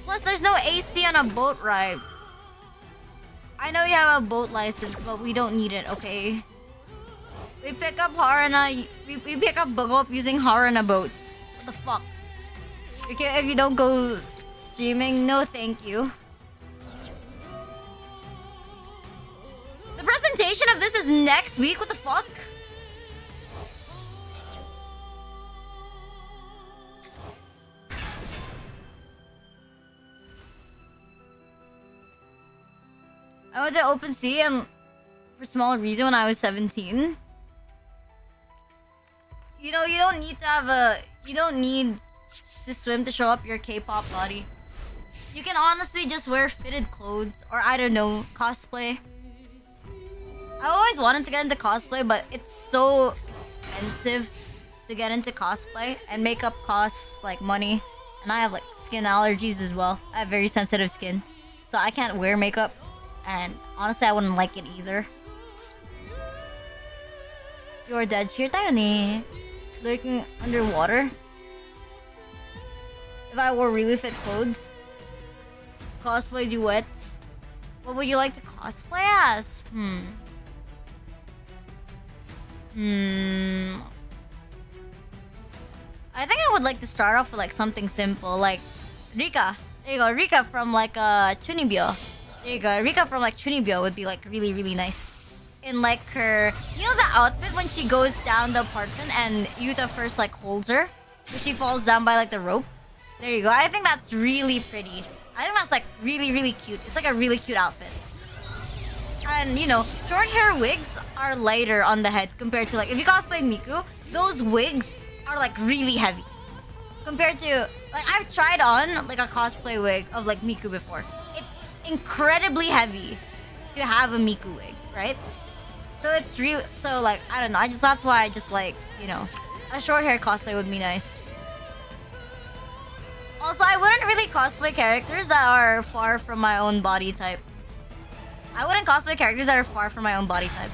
Plus, there's no AC on a boat ride. I know you have a boat license, but we don't need it, okay? We pick up Harana. We pick up Bugop using Harana boats. What the fuck? Okay, if you don't go streaming, no thank you. The presentation of this is next week? What the fuck? I went to Open Sea and for small reason when I was 17. You know, you don't need to have a... You don't need to swim to show up your K-pop body. You can honestly just wear fitted clothes or, I don't know, cosplay. I always wanted to get into cosplay, but it's so expensive to get into cosplay. And makeup costs, like, money. And I have, like, skin allergies as well. I have very sensitive skin. So I can't wear makeup. And honestly, I wouldn't like it either. You're dead. Cheer tayo ni. Lurking underwater. If I wore really fit clothes. Cosplay duets. What would you like to cosplay as? I think I would like to start off with like something simple, like Rika. There you go, Rika from like Chunibyo. There you go, Rika from like Chunibyo would be like really, really nice. In like her, you know the outfit when she goes down the apartment and Yuta first like holds her, when she falls down by like the rope. There you go. I think that's really pretty. I think that's like really, really cute. It's like a really cute outfit. And you know, short hair wigs are lighter on the head compared to like if you cosplay Miku, those wigs are like really heavy. Compared to like I've tried on like a cosplay wig of like Miku before. It's incredibly heavy to have a Miku wig, right? So it's really like I don't know. That's why I just like, you know, a short hair cosplay would be nice. Also, I wouldn't really cosplay characters that are far from my own body type. I wouldn't cosplay characters that are far from my own body type.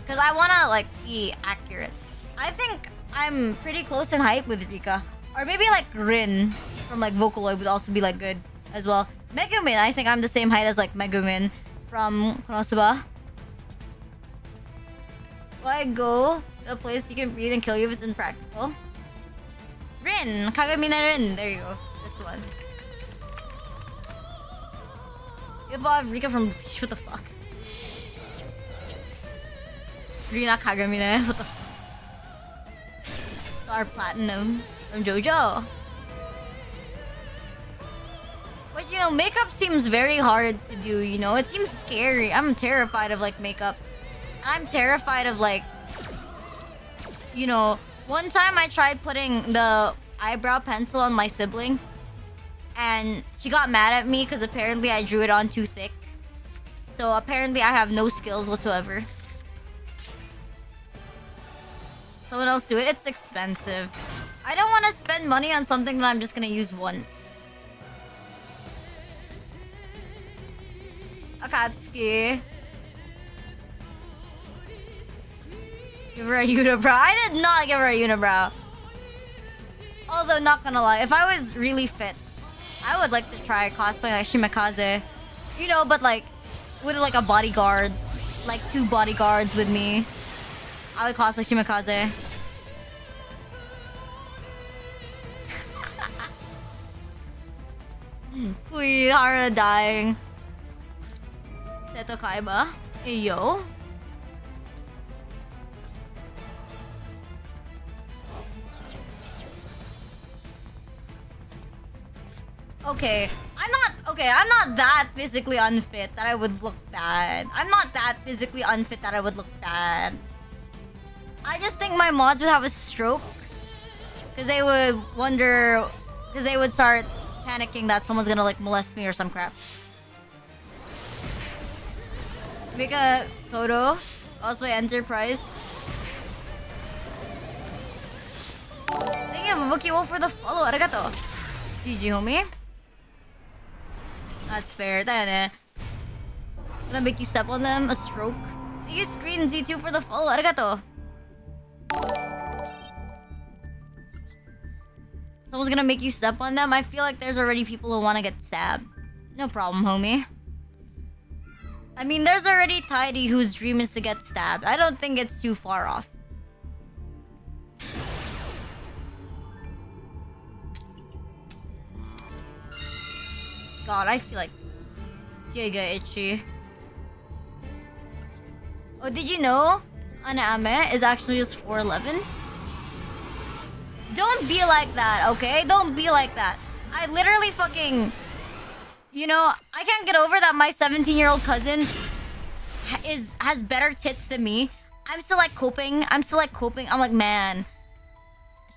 Because I want to, like, be accurate. I think I'm pretty close in height with Rika. Or maybe, like, Rin from, like, Vocaloid would also be, like, good as well. Megumin, I think I'm the same height as, like, Megumin from Konosuba. Why go to a place you can breathe and kill you if it's impractical? Rin! Kagamina Rin! There you go. This one. You bought Rika from... What the fuck? Rina Kagamina. What the fuck? Star Platinum from JoJo. But you know, makeup seems very hard to do, you know? It seems scary. I'm terrified of like makeup. I'm terrified of like... You know, one time I tried putting the eyebrow pencil on my sibling. And she got mad at me because apparently I drew it on too thick. So apparently I have no skills whatsoever. Someone else do it. It's expensive. I don't want to spend money on something that I'm just going to use once. Akatsuki. Give her a unibrow. I did not give her a unibrow. Although, not gonna lie, if I was really fit, I would like to try cosplay like Shimakaze. You know, but like, with like a bodyguard. Like 2 bodyguards with me. I would cosplay Shimakaze. Uy, Hara dying. Seto Kaiba. Ayo. Okay, I'm not that physically unfit that I would look bad. I'm not that physically unfit that I would look bad. I just think my mods would have a stroke. Because they would wonder... Because they would start panicking that someone's gonna like molest me or some crap. Make a photo. Cosplay Enterprise. Thank you, Mabuki Wolf, for the follow. Arigato. GG, homie. That's fair. Gonna make you step on them. A stroke. Thank you, Screen Z2, for the follow. Arigato. Someone's gonna make you step on them. I feel like there's already people who want to get stabbed. No problem, homie. I mean, there's already Tidy whose dream is to get stabbed. I don't think it's too far off. God, I feel like giga itchy. Oh, did you know Anaame is actually just 4'11"? Don't be like that, okay? Don't be like that. I literally fucking... You know, I can't get over that my 17-year-old cousin has better tits than me. I'm still like coping. I'm like, man,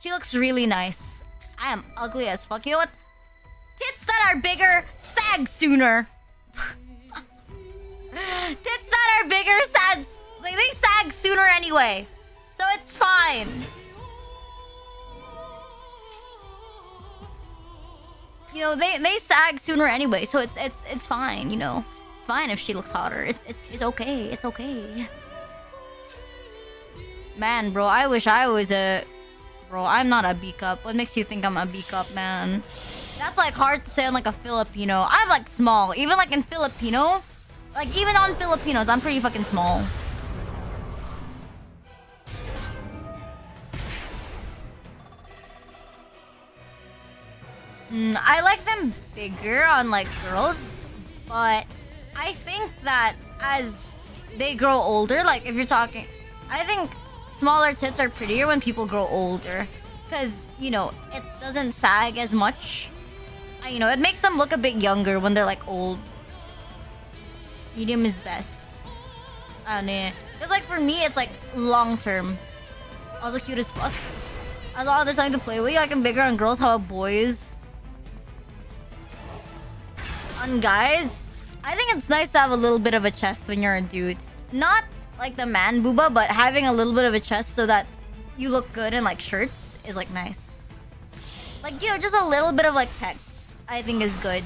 she looks really nice. I am ugly as fuck. You know what? Tits that are bigger sag sooner. Tits that are bigger they sag sooner anyway. So it's fine. You know, they sag sooner anyway, so it's fine, you know. It's fine if she looks hotter. It's okay. It's okay. Man, bro, I wish I was a... Bro, I'm not a B-cup. What makes you think I'm a B-cup, man? That's like hard to say on like a Filipino. I'm like small. Even like in Filipino. Like even on Filipinos, I'm pretty fucking small. I like them bigger on like girls, but I think that as they grow older, like if you're talking, I think smaller tits are prettier when people grow older, because you know it doesn't sag as much. You know, it makes them look a bit younger when they're like old. Medium is best. I don't know, because like for me it's like long term. Also cute as fuck. As long as there's something to play with, like I'm bigger on girls. How about boys? On guys, I think it's nice to have a little bit of a chest when you're a dude. Not like the man booba, but having a little bit of a chest so that you look good in like shirts is like nice. Like, you know, just a little bit of like pecs, I think is good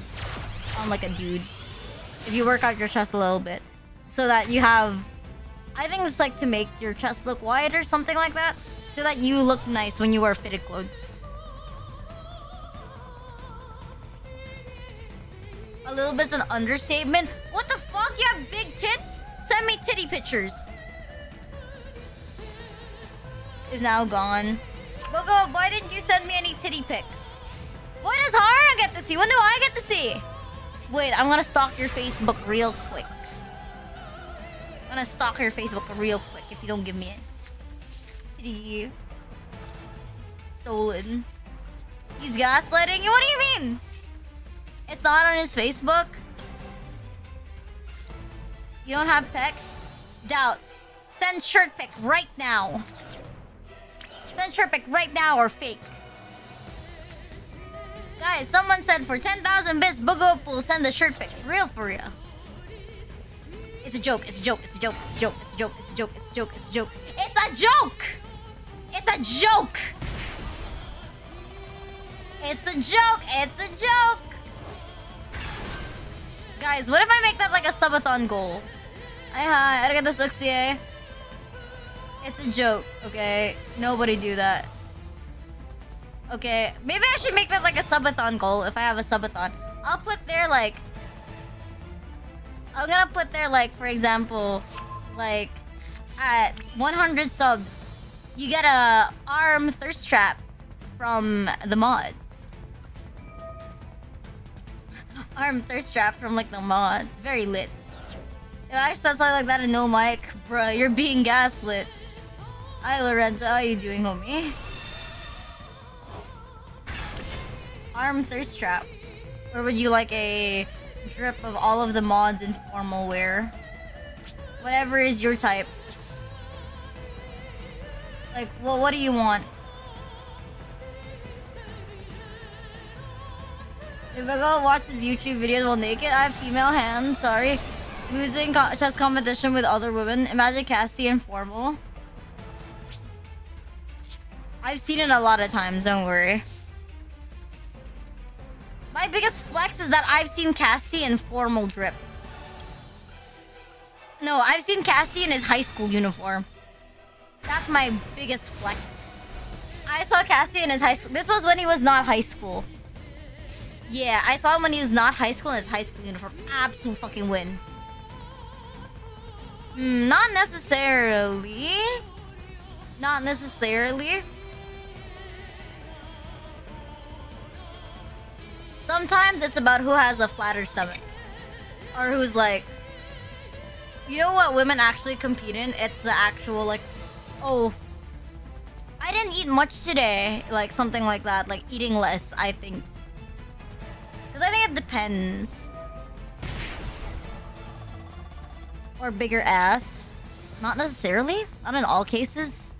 on like a dude. If you work out your chest a little bit. So that you have... I think it's like to make your chest look wide or something like that. So that you look nice when you wear fitted clothes. A little bit's an understatement. What the fuck? You have big tits? Send me titty pictures. Is now gone. Gogo, why didn't you send me any titty pics? What does Hara get to see? When do I get to see? Wait, I'm gonna stalk your Facebook real quick. I'm gonna stalk your Facebook real quick if you don't give me it. Titty. Stolen. He's gaslighting you? What do you mean? It's not on his Facebook? You don't have pecs? Doubt. Send shirt pic right now. Send shirt pic right now or fake. Guys, someone said for 10,000 bits, Bugo will send the shirt pic. Real for real. It's a joke. It's a joke. It's a joke. It's a joke. It's a joke. It's a joke. It's a joke. It's a joke. It's a joke. It's a joke. It's a joke. It's a joke. Guys, what if I make that like a subathon goal? Hi, arigato SUSSY. It's a joke, okay? Nobody do that. Okay, maybe I should make that like a subathon goal if I have a subathon. I'll put there like... I'm gonna put there like, for example, like at 100 subs, you get a arm thirst trap from the mods. Arm thirst trap from like the mods. Very lit. If I said something like that and no mic, bruh, you're being gaslit. Hi Lorenzo, how you doing, homie? Arm thirst trap. Or would you like a drip of all of the mods in formal wear? Whatever is your type. Like, well, what do you want? If I go watch his YouTube videos while naked, I have female hands, sorry. Losing chess competition with other women. Imagine Cassie and formal. I've seen it a lot of times, don't worry. My biggest flex is that I've seen Cassie in formal drip. No, I've seen Cassie in his high school uniform. That's my biggest flex. I saw Cassie in his high school. This was when he was not high school. Yeah, I saw him when he was not high school in his high school uniform. Absolute fucking win. Not necessarily. Not necessarily. Sometimes it's about who has a flatter stomach. Or who's like... You know what women actually compete in? It's the actual like... Oh, I didn't eat much today. Like something like that. Like eating less, I think. Because I think it depends. Or bigger ass. Not necessarily. Not in all cases.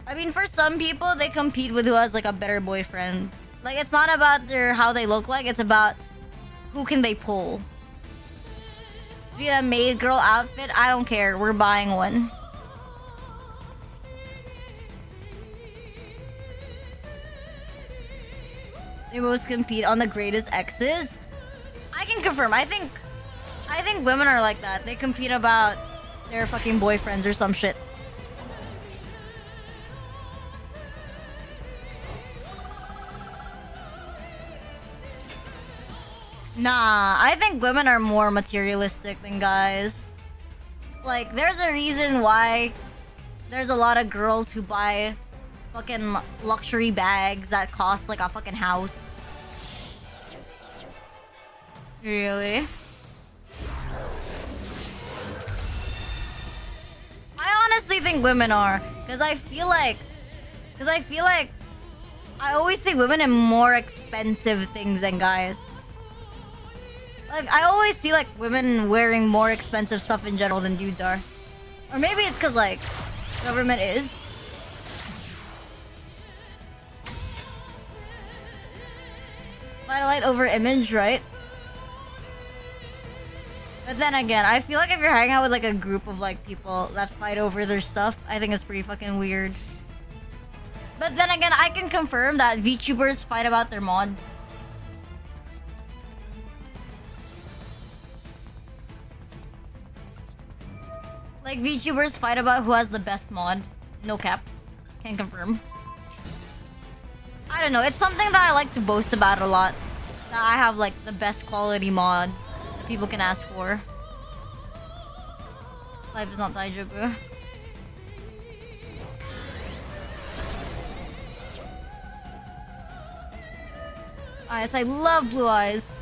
I mean, for some people, they compete with who has like a better boyfriend. Like, it's not about how they look like. It's about who can they pull. Be a maid girl outfit, I don't care. We're buying one. They both compete on the greatest exes. I can confirm. I think women are like that. They compete about their fucking boyfriends or some shit. Nah, I think women are more materialistic than guys. Like, there's a reason why there's a lot of girls who buy fucking luxury bags that cost like a fucking house. Really? I honestly think women are. Because I feel like I always see women in more expensive things than guys. Like, I always see, like, women wearing more expensive stuff in general than dudes are. Or maybe it's because, like, government is. Light over image, right? But then again, I feel like if you're hanging out with, like, a group of, like, people that fight over their stuff, I think it's pretty fucking weird. But then again, I can confirm that VTubers fight about their mods. Like, VTubers fight about who has the best mod. No cap. Can confirm. I don't know. It's something that I like to boast about a lot. That I have, like, the best quality mods that people can ask for. Life is not Daijobu. Eyes. I love blue eyes.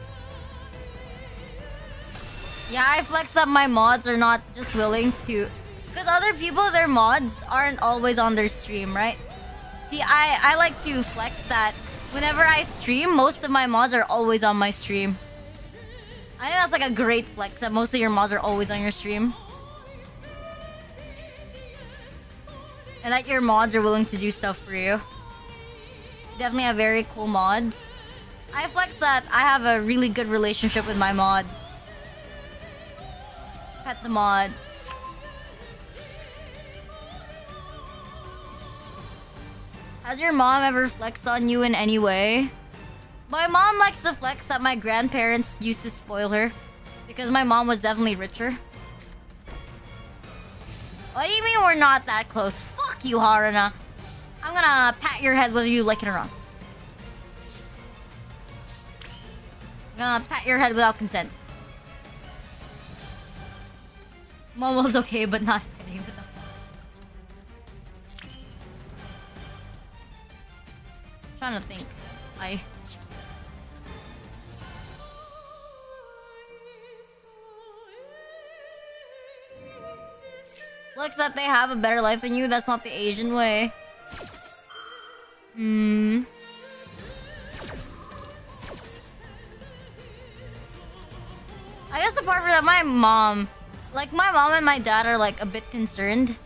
Yeah, I flex that my mods are not just willing to... Because other people, their mods aren't always on their stream, right? See, I like to flex that whenever I stream, most of my mods are always on my stream. I think that's like a great flex, that most of your mods are always on your stream. And that your mods are willing to do stuff for you. Definitely have very cool mods. I flex that I have a really good relationship with my mods. Pet the mods. Has your mom ever flexed on you in any way? My mom likes to flex that my grandparents used to spoil her. Because my mom was definitely richer. What do you mean we're not that close? Fuck you, Haruna. I'm gonna pat your head whether you like it or not. I'm gonna pat your head without consent. Momo's okay, but not petty. What the fuck? Trying to think. Looks that they have a better life than you. That's not the Asian way. I guess apart from that, my mom and my dad are like a bit concerned.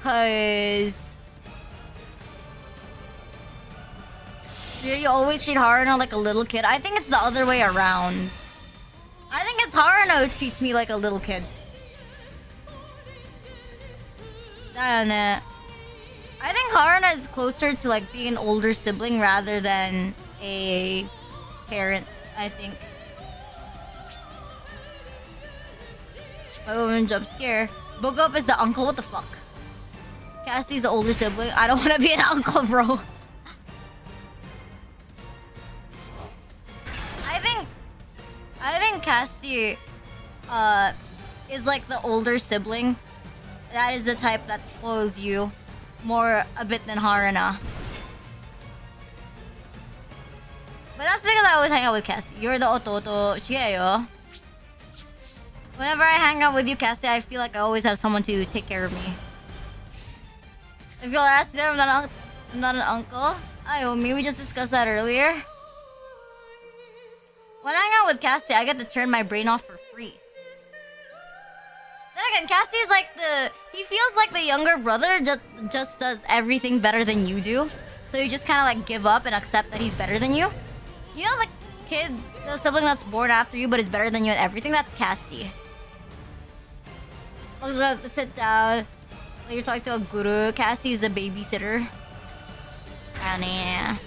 Cause you always treat Haruna like a little kid. I think it's the other way around. Haruno treats me like a little kid. I think Haruno is closer to like being an older sibling rather than a parent, I think. Oh, and jump scare. Book up is the uncle, what the fuck? Cassie's the older sibling. I don't want to be an uncle, bro. I think Cassie is like the older sibling. That is the type that spoils you more a bit than Haruna. But that's because I always hang out with Cassie. You're the ototo. Shigeyo. Whenever I hang out with you, Cassie, I feel like I always have someone to take care of me. If you'll ask me, I'm not an uncle. Ayomi, we just discussed that earlier. When I hang out with Cassie, I get to turn my brain off for free. Then again, Cassie's like he feels like the younger brother just does everything better than you do. So you just kind of like give up and accept that he's better than you. You know, the kid, the sibling that's born after you but is better than you at everything? That's Cassie. Let's sit down. You're talking to a guru. Cassie's a babysitter. And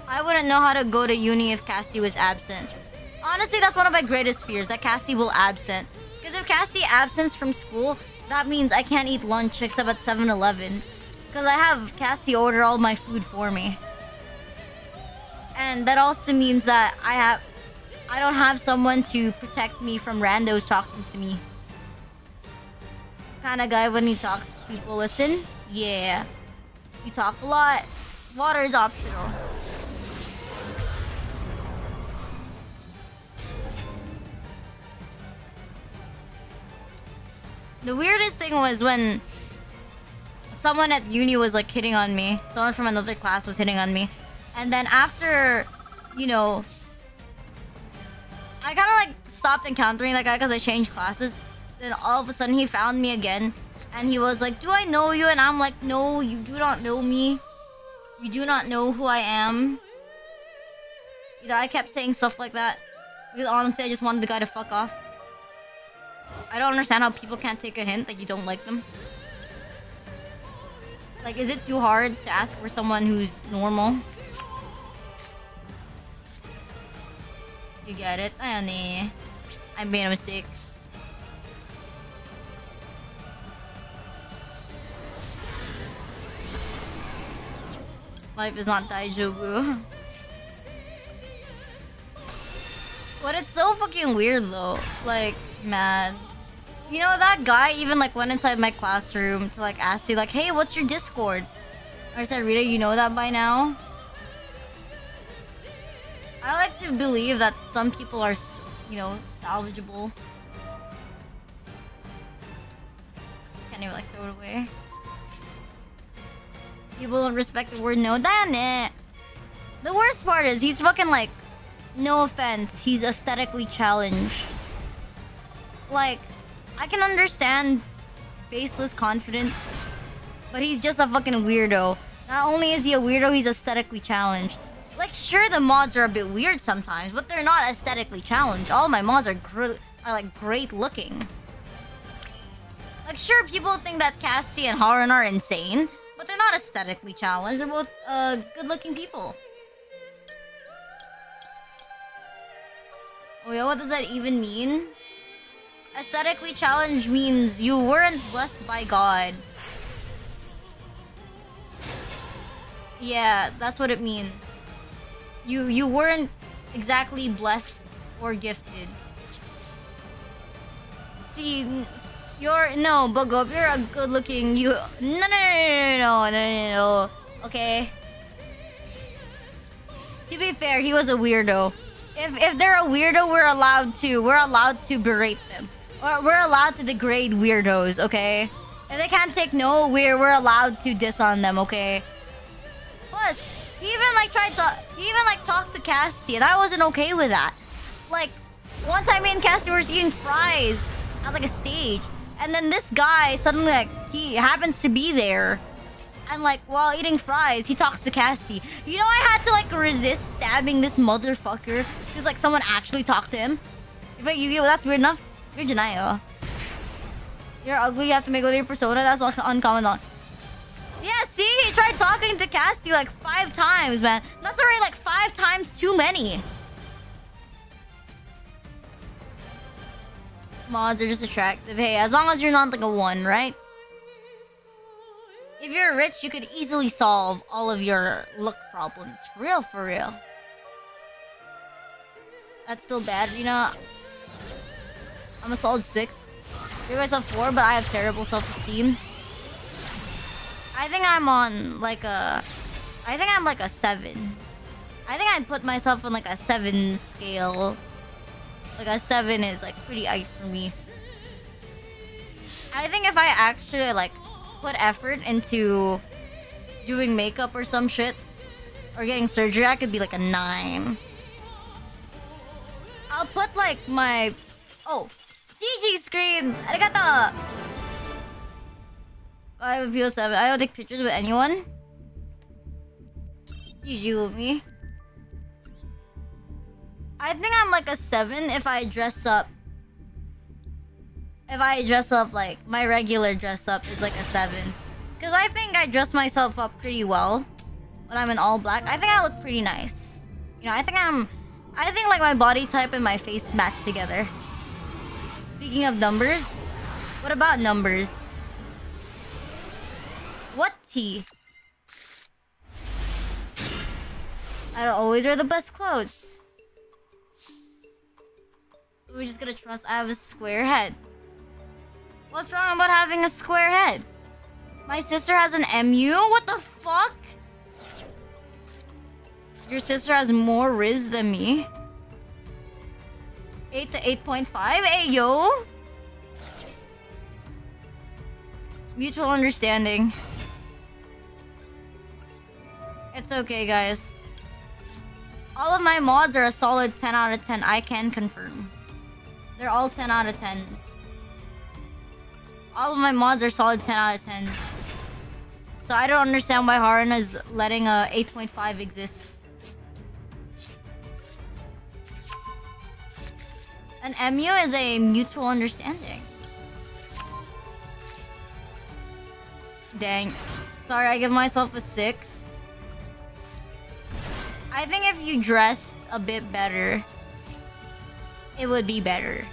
I wouldn't know how to go to uni if Cassie was absent. Honestly, that's one of my greatest fears, that Cassie will absent. Because if Cassie absents from school, that means I can't eat lunch except at 7-Eleven. Because I have Cassie order all my food for me. And that also means that I don't have someone to protect me from randos talking to me. Kind of guy, when he talks, people listen. Yeah. You talk a lot. Water is optional. The weirdest thing was when someone at uni was like hitting on me. Someone from another class was hitting on me. And then after, you know, I kind of like stopped encountering that guy because I changed classes. Then all of a sudden he found me again. And he was like, do I know you? And I'm like, no, you do not know me. You do not know who I am. You know, I kept saying stuff like that. Because honestly, I just wanted the guy to fuck off. I don't understand how people can't take a hint that you don't like them. Like, is it too hard to ask for someone who's normal? You get it? I made a mistake. Life is not Daijobu. But it's so fucking weird though. Like, man. You know, that guy even like went inside my classroom to like ask me like, hey, what's your Discord? I said, Rita, you know that by now? I like to believe that some people are, you know, salvageable. Can't even like throw it away. People don't respect the word no. Damn it. The worst part is he's fucking like, no offense, he's aesthetically challenged. Like, I can understand baseless confidence, but he's just a fucking weirdo. Not only is he a weirdo, he's aesthetically challenged. Like, sure, the mods are a bit weird sometimes, but they're not aesthetically challenged. All my mods are like great looking. Like, sure, people think that Cassie and Harun are insane, but they're not aesthetically challenged. They're both good-looking people. Oh yeah, what does that even mean? Aesthetically challenged means you weren't blessed by God. Yeah, that's what it means. You weren't exactly blessed or gifted. See, no, Bugop, you're a good-looking no. Okay. To be fair, he was a weirdo. If they're a weirdo, we're allowed to berate them. Or we're allowed to degrade weirdos, okay? If they can't take no, we're allowed to diss on them, okay? Plus, he even talked to Cassie, and I wasn't okay with that. Like, one time me and Cassie were eating fries at like a stage, and then this guy suddenly like he happens to be there, and like while eating fries, he talks to Cassie. You know, I had to like resist stabbing this motherfucker because like someone actually talked to him. But Yu-Gi-Oh! That's weird enough. You're Janayo. You're ugly, you have to make with your persona. That's like uncommon. Yeah, see? He tried talking to Cassie like 5 times, man. That's already like 5 times too many. Mods are just attractive. Hey, as long as you're not like a 1, right? If you're rich, you could easily solve all of your look problems. For real, for real. That's still bad, you know? I'm a solid 6. Give myself 4, but I have terrible self-esteem. I think I'm on like a... I think I'm like a 7. I think I'd put myself on like a 7 scale. Like a 7 is like pretty high for me. I think if I actually like put effort into doing makeup or some shit, or getting surgery, I could be like a 9. I'll put like my... Oh, GG screens! Arigato! I have a PO7. I don't take pictures with anyone. GG with me. I think I'm like a 7 if I dress up. If I dress up like my regular dress up is like a 7. Because I think I dress myself up pretty well when I'm in all black. I think I look pretty nice. You know, I think like my body type and my face match together. Speaking of numbers, what about numbers? What tea? I don't always wear the best clothes. We're just gonna trust I have a square head. What's wrong about having a square head? My sister has an MU? What the fuck? Your sister has more Riz than me. 8 to 8.5? Hey, yo! Mutual understanding. It's okay, guys. All of my mods are a solid 10 out of 10. I can confirm. They're all 10 out of 10s. All of my mods are solid 10 out of 10. So I don't understand why Haruna is letting a 8.5 exist. An MU is a mutual understanding. Dang. Sorry, I give myself a 6. I think if you dressed a bit better, it would be better.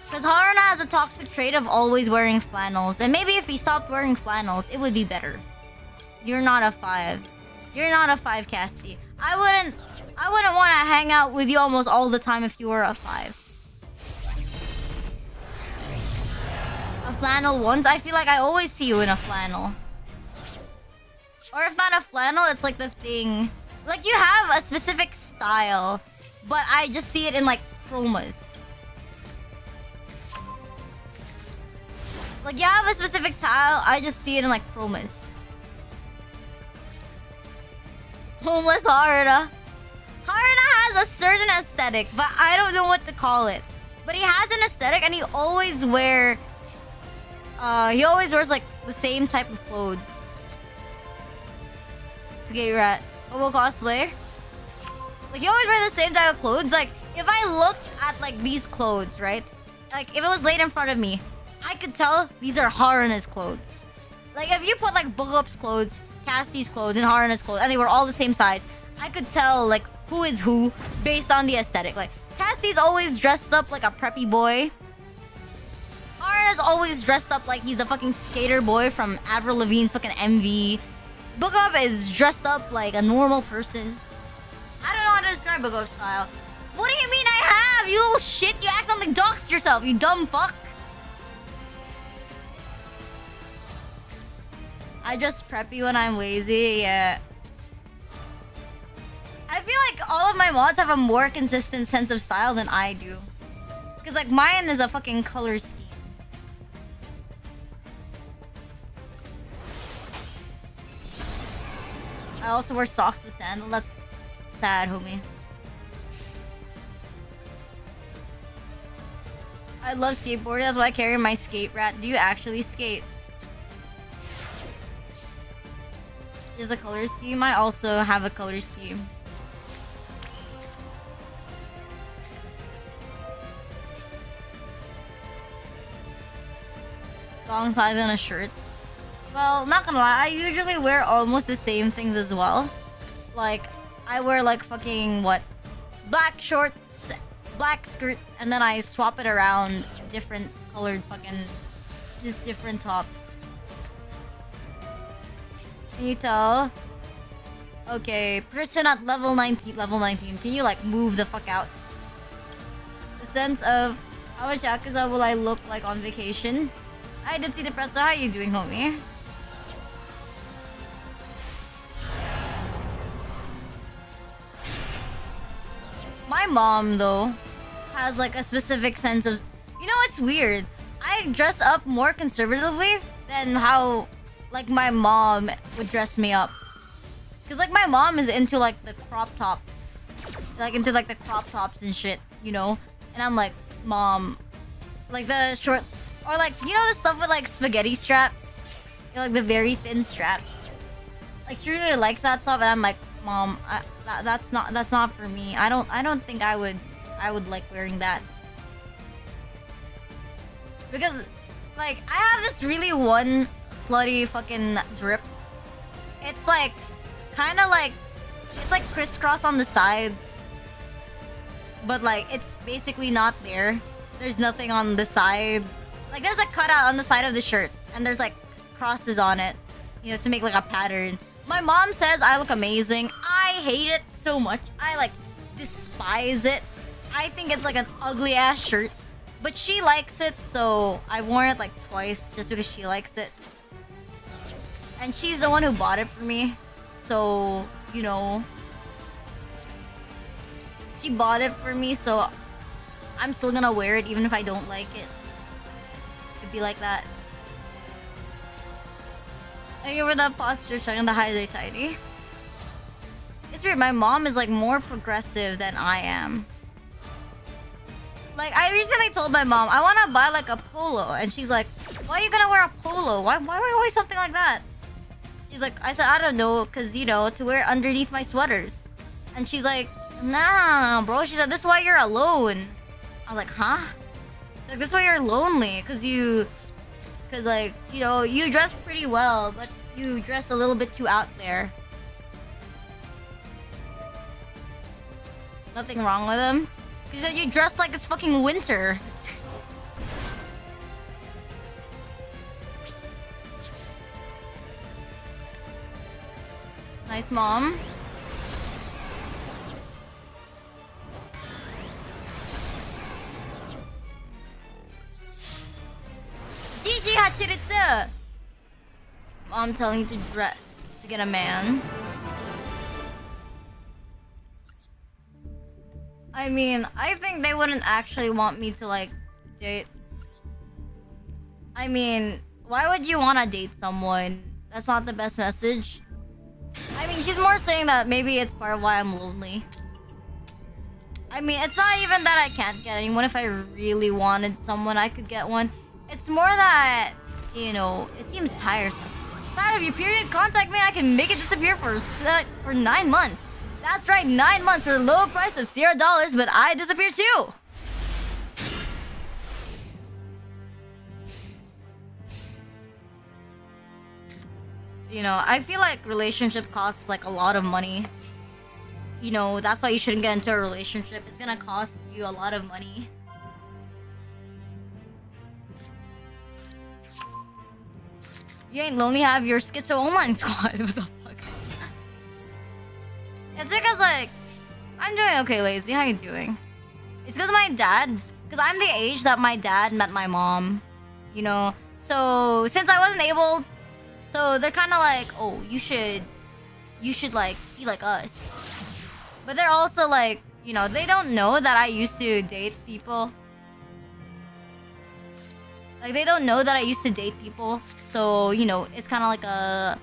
Because Haruna has a toxic trait of always wearing flannels. And maybe if he stopped wearing flannels, it would be better. You're not a 5. You're not a 5, Cassie. I wouldn't want to hang out with you almost all the time if you were a 5. A flannel once? I feel like I always see you in a flannel. Or if not a flannel, it's like the thing... Like, you have a specific style, but I just see it in, like, chromas. Like, you have a specific style, I just see it in, like, chromas. Homeless Haruna. Haruna has a certain aesthetic, but I don't know what to call it. But he has an aesthetic, and he always wears, like, the same type of clothes. It's a gay rat. Hobo cosplay. Like, you always wear the same type of clothes. Like, if I looked at, like, these clothes, right? Like, if it was laid in front of me, I could tell these are Haruna's clothes. Like, if you put, like, Boogup's clothes, Cassie's clothes, and Haruna's clothes, and they were all the same size, I could tell, like, who is who based on the aesthetic. Like, Cassie's always dressed up like a preppy boy. Haruna's always dressed up like he's the fucking skater boy from Avril Lavigne's fucking MV. Boogup is dressed up like a normal person. I don't know how to describe Boogup's style. What do you mean I have? You little shit. You accidentally doxed yourself, you dumb fuck. I just preppy when I'm lazy, yeah. I feel like all of my mods have a more consistent sense of style than I do. Because, like, mine is a fucking color scheme. I also wear socks with sandals. That's sad, homie. I love skateboarding. That's why I carry my skate rat. Do you actually skate? Is a color scheme. I also have a color scheme. Thong size and a shirt. Well, not gonna lie, I usually wear almost the same things as well. Like, I wear like fucking what? Black shorts, black skirt, and then I swap it around different colored fucking, just different tops. Can you tell? Okay, person at level 19, Can you like move the fuck out? The sense of how much Yakuza will I look like on vacation? I did see the press. How are you doing, homie? My mom, though, has like a specific sense of... You know what's weird? I dress up more conservatively than how like my mom would dress me up. Because like my mom is into like the crop tops. Like into like the crop tops and shit, you know? And I'm like, Mom, like the short... Or like, you know the stuff with like spaghetti straps? You know, like the very thin straps. Like she really likes that stuff and I'm like, Mom, that's not for me. I don't think I would like wearing that. Because like I have this really one slutty fucking drip. It's like kind of like it's like crisscross on the sides. But like it's basically not there. There's nothing on the side. Like there's a cutout on the side of the shirt and there's like crosses on it, you know, to make like a pattern. My mom says I look amazing. I hate it so much. I like despise it. I think it's like an ugly ass shirt. But she likes it, so I worn it like twice just because she likes it. And she's the one who bought it for me. So, you know, she bought it for me, so I'm still gonna wear it even if I don't like it. It'd be like that. I give her that posture check and the hydrate tidy. It's weird, my mom is like more progressive than I am. Like, I recently told my mom, I want to buy like a polo. And she's like, why are you gonna wear a polo? Why would I wear something like that? She's like, I said, I don't know, because, you know, to wear underneath my sweaters. And she's like, nah, bro. She said, this is why you're alone. I was like, huh? She's like, this is why you're lonely. Because like, you know, you dress pretty well, but you dress a little bit too out there. Nothing wrong with him. She said you dress like it's fucking winter. Nice, Mom. GG Hachiritsu! Mom telling you to get a man. I mean, I think they wouldn't actually want me to, like, date. I mean, why would you want to date someone? That's not the best message. I mean, she's more saying that maybe it's part of why I'm lonely. I mean, it's not even that I can't get anyone. If I really wanted someone, I could get one. It's more that, you know, it seems tiresome. Tired of your period? Contact me. I can make it disappear for 9 months. That's right, 9 months for the low price of $0, but I disappear too! You know, I feel like relationship costs like a lot of money. You know, that's why you shouldn't get into a relationship. It's gonna cost you a lot of money. You ain't lonely, have your schizo online squad. What the fuck? It's because, like, I'm doing okay, Lazy. How you doing? It's because my dad... Because I'm the age that my dad met my mom. You know? So, since I wasn't able... So, they're kind of like, oh, you should, like, be like us. But they're also, like, you know, they don't know that I used to date people. Like, they don't know that I used to date people. So, you know, it's kind of like a...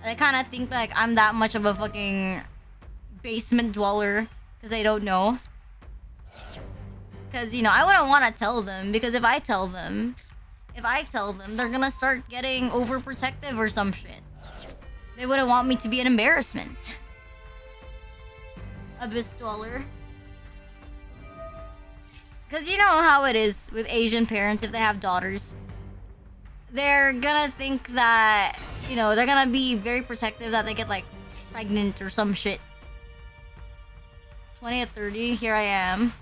They kind of think like I'm that much of a fucking basement dweller because they don't know. Because, you know, I wouldn't want to tell them because if I tell them, they're gonna start getting overprotective or some shit. They wouldn't want me to be an embarrassment. Abyss dweller. Because you know how it is with Asian parents if they have daughters. they're gonna think that, you know, they're gonna be very protective that they get like pregnant or some shit. 20 at 30, here I am.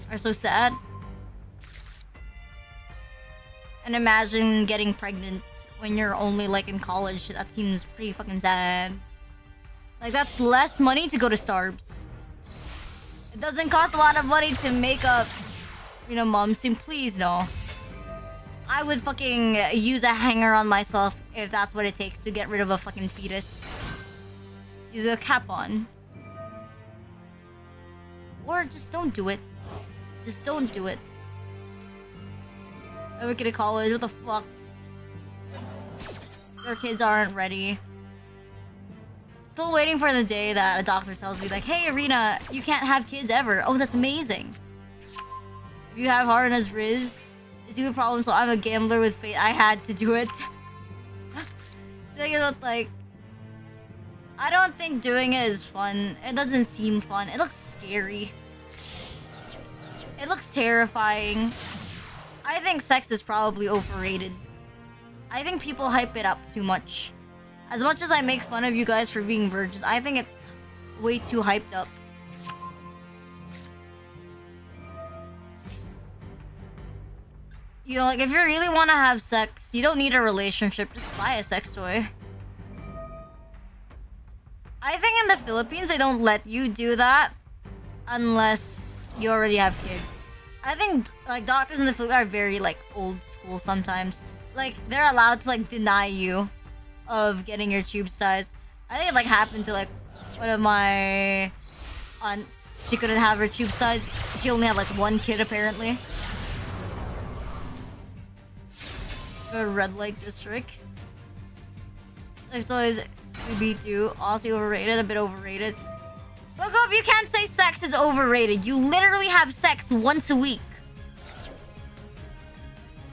Are so sad. And imagine getting pregnant when you're only like in college. That seems pretty fucking sad. Like that's less money to go to Starbs. It doesn't cost a lot of money to make up, you know, mom sim. Please no. I would fucking use a hanger on myself if that's what it takes to get rid of a fucking fetus. Use a cap on. Or just don't do it. Just don't do it. I would get to college, what the fuck? Your kids aren't ready. Still waiting for the day that a doctor tells me like, hey Arena, you can't have kids ever. Oh, that's amazing. If you have hard as Riz, it's a problem, so I'm a gambler with fate. I had to do it. Like, I don't think doing it is fun. It doesn't seem fun. It looks scary. It looks terrifying. I think sex is probably overrated. I think people hype it up too much. As much as I make fun of you guys for being virgins, I think it's way too hyped up. You know, like, if you really want to have sex, you don't need a relationship. Just buy a sex toy. I think in the Philippines, they don't let you do that unless you already have kids. I think, like, doctors in the Philippines are very, like, old school sometimes. Like, they're allowed to, like, deny you of getting your tube size. I think it, like, happened to, like, one of my aunts. She couldn't have her tube size. She only had, like, one kid, apparently. Go to red light district. Sex toys, B2. Aussie overrated, a bit overrated. Look up, you can't say sex is overrated. You literally have sex once a week.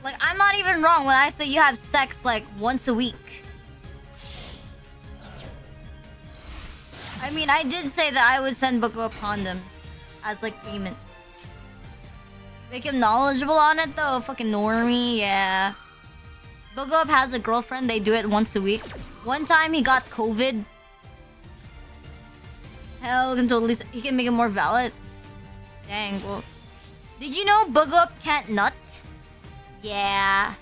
Like, I'm not even wrong when I say you have sex, like, once a week. I mean, I did say that I would send Boko up condoms as, like, payment. Make him knowledgeable on it, though. Fucking normie, yeah. Boko up has a girlfriend. They do it once a week. One time, he got COVID. Hell, can totally... He can make it more valid. Dang, well... Did you know Boko up can't nut? Yeah.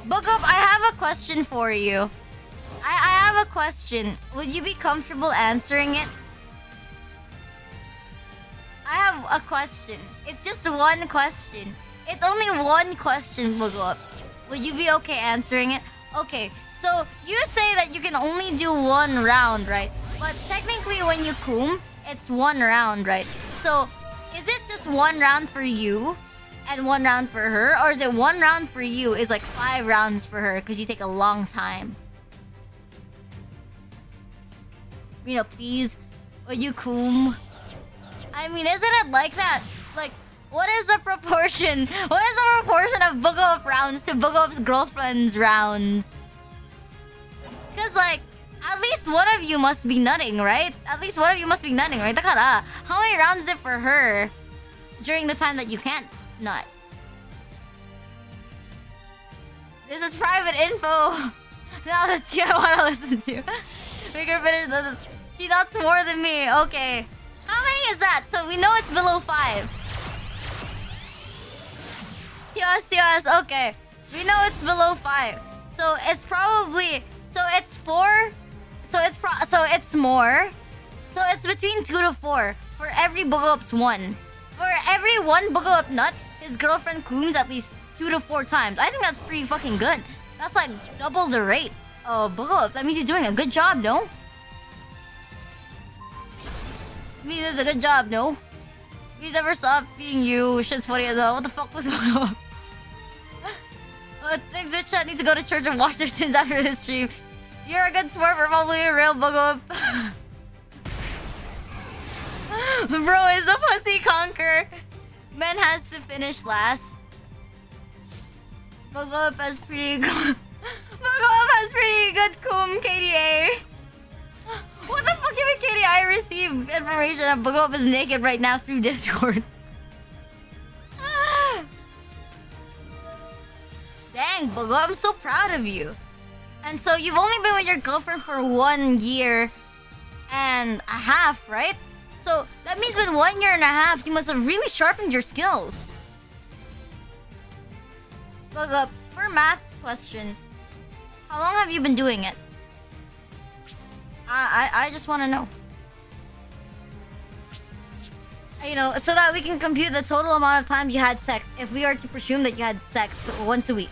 Boko up, I have a question for you. I have a question. Would you be comfortable answering it? I have a question. It's just one question. It's only one question, Boko up. Would you be okay answering it? Okay, so you say that you can only do one round, right? But technically when you coom, it's one round, right? So, is it just one round for you and one round for her? Or is it one round for you is like 5 rounds for her because you take a long time? You know, please, would you coom? I mean, isn't it like that? Like, what is the proportion? What is the proportion of Boko up rounds to Boko up's girlfriend's rounds? Because, like, at least one of you must be nutting, right? At least one of you must be nutting, right? Dakara, how many rounds is it for her during the time that you can't nut? This is private info. Now that's you I want to listen to. Make her finish the... She nuts more than me. Okay. How many is that? So we know it's below 5. TOS, okay. We know it's below 5. So it's probably... So it's 4. So it's more. So it's between 2 to 4. For every Boko up's 1. For every one Boko up nut, his girlfriend cooms at least 2 to 4 times. I think that's pretty fucking good. That's like double the rate of Boko up. That means he's doing a good job, no? I mean, it's a good job, no? If he's ever stopped being you, shit's funny as well. What the fuck was going on? Thanks, Rich Chat. Need to go to church and wash their sins after this stream. You're a good sport, we're probably a real Boko up. Bro, is the pussy conquer? Men has to finish last. Boko up has pretty good... Boko up has pretty good coom, KDA. What the fuck you mean, KDA? I received information that Boko up is naked right now through Discord. Bogo. I'm so proud of you. And so you've only been with your girlfriend for 1 year and a half, right? So that means with 1 year and a half, you must have really sharpened your skills. Bogo, for math questions, how long have you been doing it? I just want to know. You know, so that we can compute the total amount of times you had sex, if we are to presume that you had sex once a week.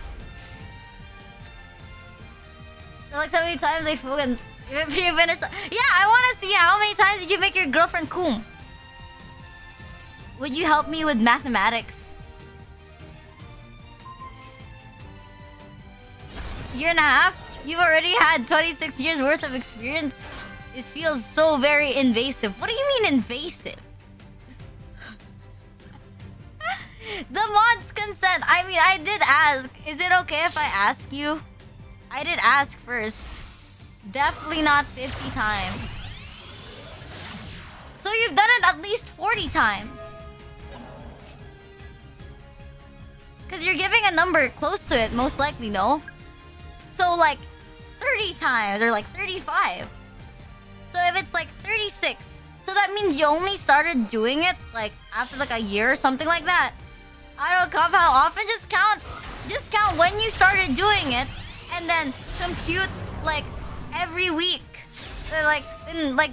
So like 70 times they fucking finished. Yeah, I want to see how many times did you make your girlfriend cum? Would you help me with mathematics? Year and a half? You've already had 26 years worth of experience? This feels so very invasive. What do you mean invasive? The mods consent. I mean, I did ask. Is it okay if I ask you? I did ask first. Definitely not 50 times. So you've done it at least 40 times. Because you're giving a number close to it, most likely, no? So like 30 times or like 35. So if it's like 36, so that means you only started doing it like after like a year or something like that. I don't count how often, just count when you started doing it and then compute like every week. So like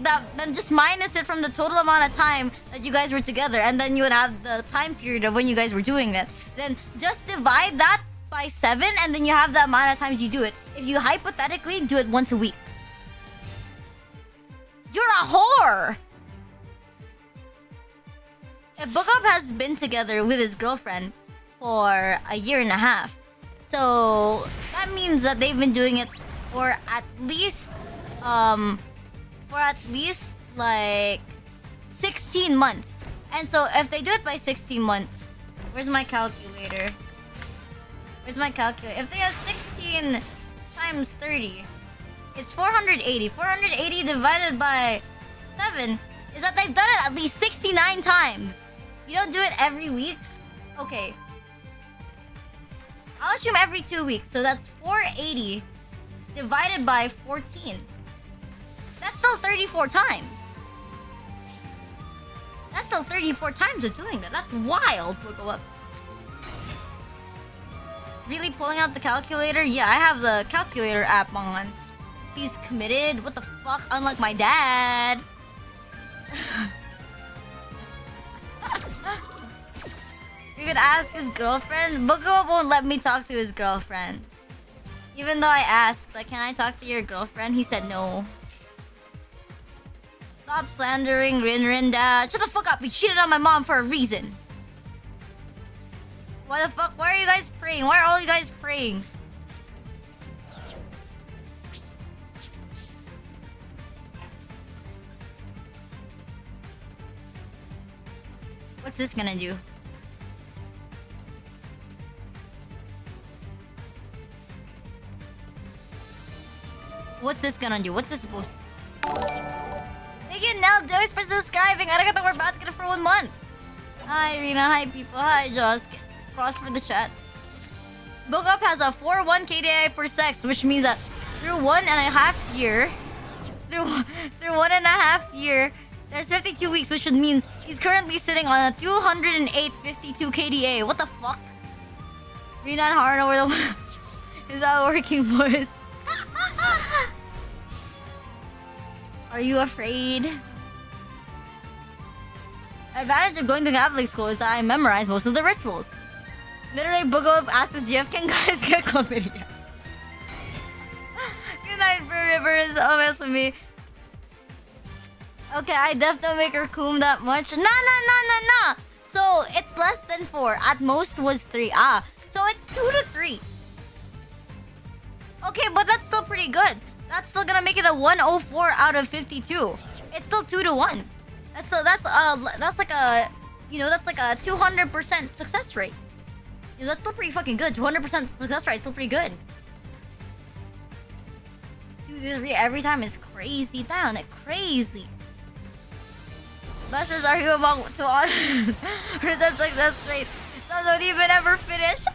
that, then just minus it from the total amount of time that you guys were together, and then you would have the time period of when you guys were doing it. Then just divide that by 7 and then you have the amount of times you do it. If you hypothetically do it once a week. You're a whore! If Bookup has been together with his girlfriend for a year and a half, so that means that they've been doing it for at least like 16 months. And so if they do it by 16 months, where's my calculator? Where's my calculator? If they have 16 times 30, it's 480. 480 divided by 7 is that they've done it at least 69 times. You don't do it every week? Okay. I'll assume every 2 weeks. So that's 480 divided by 14. That's still 34 times. That's still 34 times of doing that. That's wild. Look. Really pulling out the calculator? Yeah, I have the calculator app on. He's committed. What the fuck? Unlike my dad. You could ask his girlfriend. Bogo won't let me talk to his girlfriend. Even though I asked, like, can I talk to your girlfriend? He said no. Stop slandering Rin Dad. Shut the fuck up. He cheated on my mom for a reason. What the fuck? Why are you guys praying? Why are all you guys praying? What's this gonna do? What's this gonna do? What's this supposed to do? Thank you, Nell Dose, for subscribing. Arigato, we're about to get it for 1 month. Hi, Rina. Hi, people. Hi, Joss. Cross for the chat. Bookup has a 4-1 KDI per sex, which means that through 1.5 year, through 1.5 year, there's 52 weeks, which means he's currently sitting on a 208.52 KDA. What the fuck? Rina and Harno were the is that working, boys? Are you afraid? The advantage of going to Catholic school is that I memorize most of the rituals. Literally, Boogo asked his GF, can guys get chlamydia? Good night, Fur Rivers. Oh, mess with me. Okay, I definitely make her coom that much. Nah. So, it's less than 4. At most was 3. Ah, so it's 2 to 3. Okay, but that's still pretty good. That's still gonna make it a 104 out of 52. It's still 2 to 1. That's like a, you know, that's like a 200% success rate. You know, that's still pretty fucking good. 200% success rate is still pretty good. 2 to 3 every time is crazy down. It's crazy. Buses are you about to on percent success rate. Some don't even ever finish.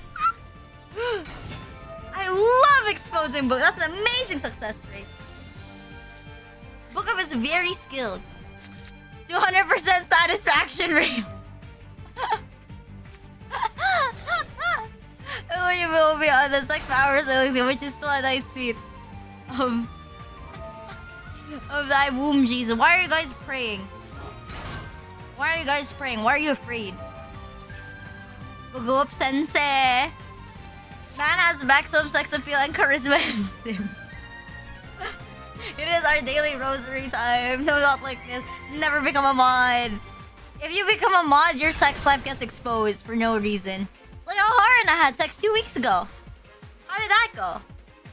love exposing Book. That's an amazing success rate. Book Up is very skilled. 200% satisfaction rate. You will be on the 6 hours, which is still a nice feat of thy womb, Jesus. Why are you guys praying? Why are you guys praying? Why are you afraid? Go up, sensei. Man has maximum sex appeal and charisma in Sim. It is our daily rosary time. No, not like this. Never become a mod. If you become a mod, your sex life gets exposed for no reason. Like how Haruna had sex 2 weeks ago. How did that go?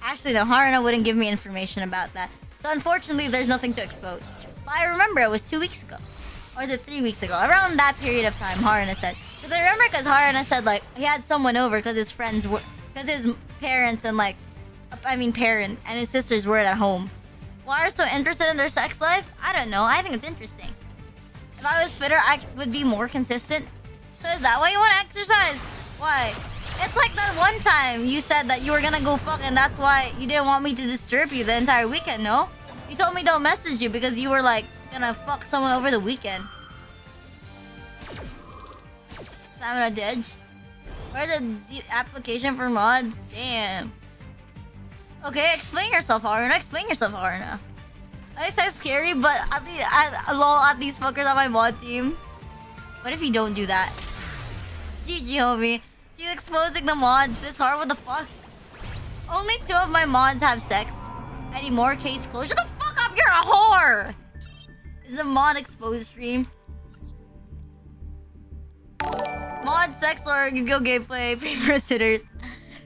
Actually, no, Haruna wouldn't give me information about that. So unfortunately, there's nothing to expose. But I remember it was 2 weeks ago. Or was it 3 weeks ago? Around that period of time, Haruna said. Because I remember because Haruna said, like, he had someone over because his friends were... Because his parents and, like... parent and his sisters weren't at home. Why are you so interested in their sex life? I don't know. I think it's interesting. If I was fitter, I would be more consistent. So is that why you want to exercise? Why? It's like that one time you said that you were gonna go fuck and that's why you didn't want me to disturb you the entire weekend, no? You told me don't message you because you were like gonna fuck someone over the weekend. Stamina Didge. Where's the application for mods? Damn. Okay, explain yourself, Haruna. Explain yourself, Haruna. I say scary, but at these fuckers on my mod team. What if you don't do that? GG, homie. She's exposing the mods this hard. What the fuck? Only 2 of my mods have sex. Any more? Case closed. Shut the fuck up! You're a whore! This is a mod exposed stream. Mod sex lore, Yu-Gi-Oh gameplay, paper sitters.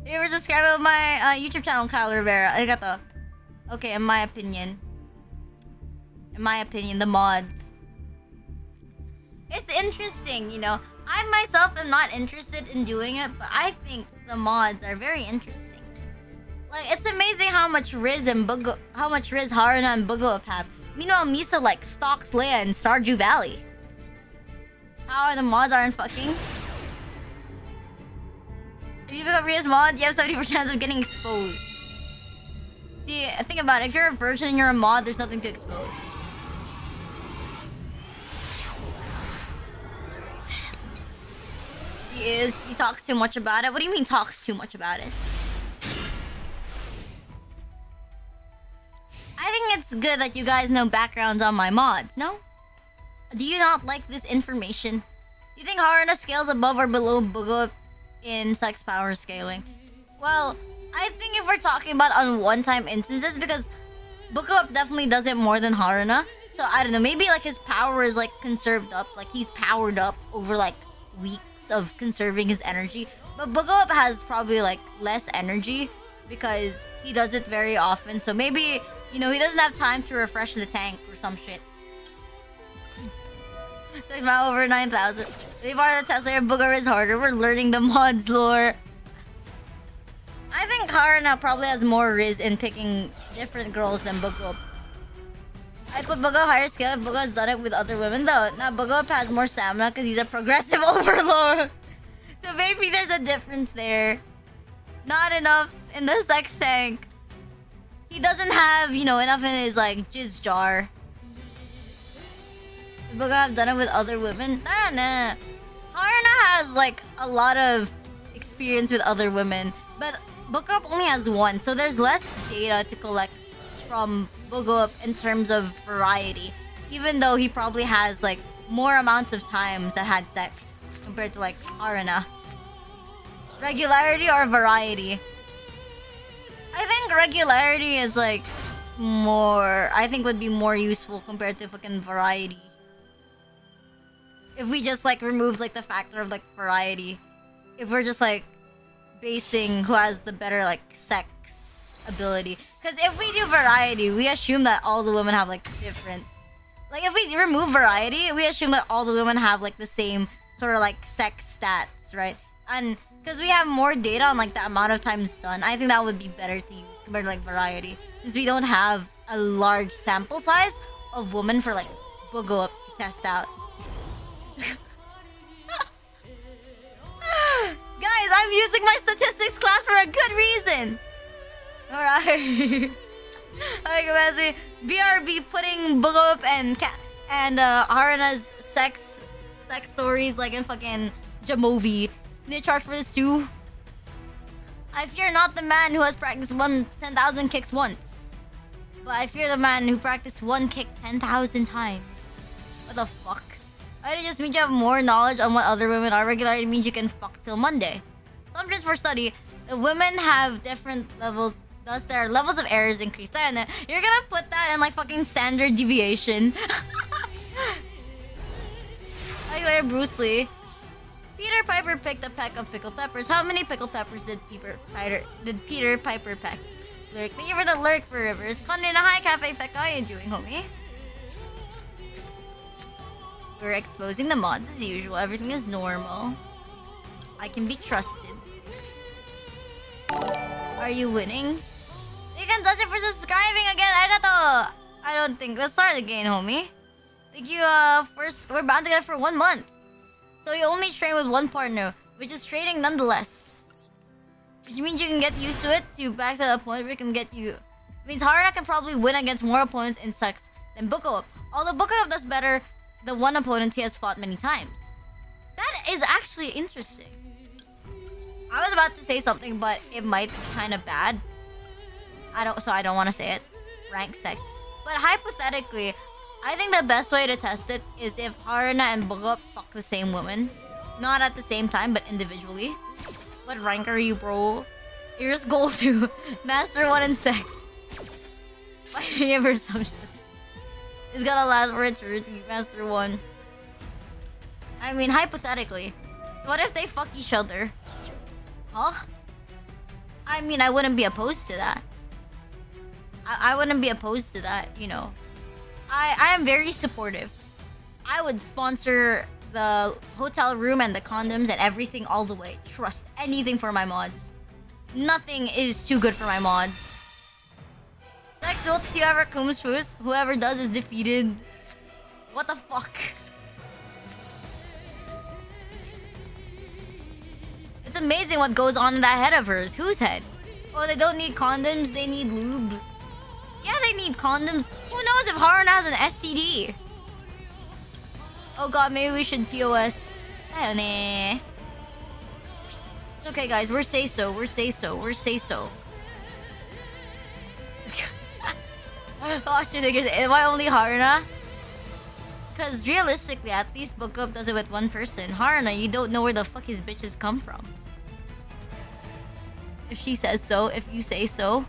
You ever subscribe to my YouTube channel, Kyle Rivera? Arigato. Okay, in my opinion. The mods. It's interesting, you know. I myself am not interested in doing it, but I think the mods are very interesting. Like, it's amazing how much Riz Haruna and Bugo have. Meanwhile, Miso like stalks Leia in Stardew Valley. How are the mods aren't fucking? If you become Ria's mod, you have 70% chance of getting exposed. See, think about it. If you're a virgin and you're a mod, there's nothing to expose. She talks too much about it. What do you mean talks too much about it? I think it's good that you guys know backgrounds on my mods, no? Do you not like this information? Do you think Haruna scales above or below Bugo in sex power scaling? Well, I think if we're talking about on one-time instances, because Bugo definitely does it more than Haruna. So I don't know, maybe like his power is like conserved up, like he's powered up over like weeks of conserving his energy. But Bugo has probably like less energy because he does it very often. So maybe, you know, he doesn't have time to refresh the tank or some shit. So he's about over 9,000. We are the Tesla. Booger is harder. We're learning the mods lore. I think Haruna probably has more riz in picking different girls than Bugo. I put Bugo higher scale. Bugo has done it with other women though. Now Bugo has more stamina because he's a progressive overlord. So maybe there's a difference there. Not enough in the sex tank. He doesn't have, you know, enough in his like jizz jar. Bugo have done it with other women. Nah. Haruna has like a lot of experience with other women, but Bugo only has one, so there's less data to collect from Bugo in terms of variety. Even though he probably has like more amounts of times that had sex compared to like Haruna. Regularity or variety? I think regularity is like more, I think would be more useful compared to fucking variety. If we just like remove like the factor of like variety. If we're just like basing who has the better like sex ability. Because if we do variety, we assume that all the women have like different. Like if we remove variety, we assume that all the women have like the same sort of like sex stats, right? And because we have more data on like the amount of times done, I think that would be better to use compared to like variety. Since we don't have a large sample size of women for like Bugo up to test out. Guys, I'm using my statistics class for a good reason. Alright. Alright, Messi. BRB putting Bugop and Haruna's sex stories like in fucking Jamovi. Need to charge for this too? I fear not the man who has practiced 10,000 kicks once, but I fear the man who practiced one kick 10,000 times. What the fuck? It just means you have more knowledge on what other women are. Regularity means you can fuck till Monday. Subjects for study. The women have different levels, thus their levels of errors increase. Then you're gonna put that in like fucking standard deviation. Like Bruce Lee. Peter Piper picked a peck of pickled peppers. How many pickled peppers did Peter Piper peck? Lurk. Thank you for the lurk for Rivers. Condina, hi Cafe Peck. How are you doing, homie? We're exposing the mods as usual. Everything is normal. I can be trusted. Are you winning? You can touch it for subscribing again. Arigato. I don't think. Let's start again, homie. Thank you, first. We're bound together for 1 month. So you only train with one partner, which is training nonetheless. Which means you can get used to it to backside the opponent. We can get you. It means Haruna can probably win against more opponents in sex than Buko. Although Buko does better than one opponent he has fought many times. That is actually interesting. I was about to say something, but it might be kind of bad. I don't want to say it. Rank sex. But hypothetically, I think the best way to test it is if Haruna and Buko fuck the same woman. Not at the same time, but individually. What rank are you, bro? Here's goal 2. Master 1 in sex. Fighting ever assumption. It's gonna last for eternity. Master 1. I mean, hypothetically. What if they fuck each other? Huh? I mean, I wouldn't be opposed to that. I wouldn't be opposed to that, you know. I am very supportive. I would sponsor the hotel room and the condoms and everything all the way. Trust anything for my mods. Nothing is too good for my mods. Sex duel to see whoever comes first. Whoever does is defeated. What the fuck? It's amazing what goes on in that head of hers. Whose head? Oh, they don't need condoms, they need lube. Yeah, they need condoms. Who knows if Haruna has an STD? Oh god, maybe we should TOS. It's okay, guys. We're say-so. We're say-so. We're say-so. Oh, shit, am I only Haruna? Because realistically, at least Book does it with one person. Haruna, you don't know where the fuck his bitches come from. If she says so, if you say so.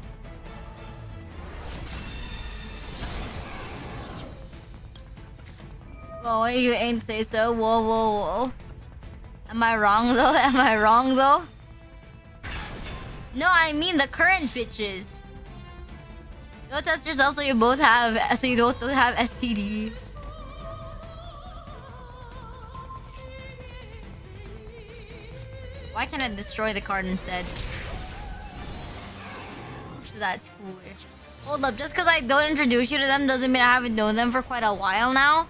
Well, you ain't say so. Whoa, whoa, whoa. Am I wrong though? Am I wrong though? No, I mean the current bitches. Don't test yourself so you both have, so you both don't have STD. Why can't I destroy the card instead? That's foolish. Hold up, just because I don't introduce you to them doesn't mean I haven't known them for quite a while now.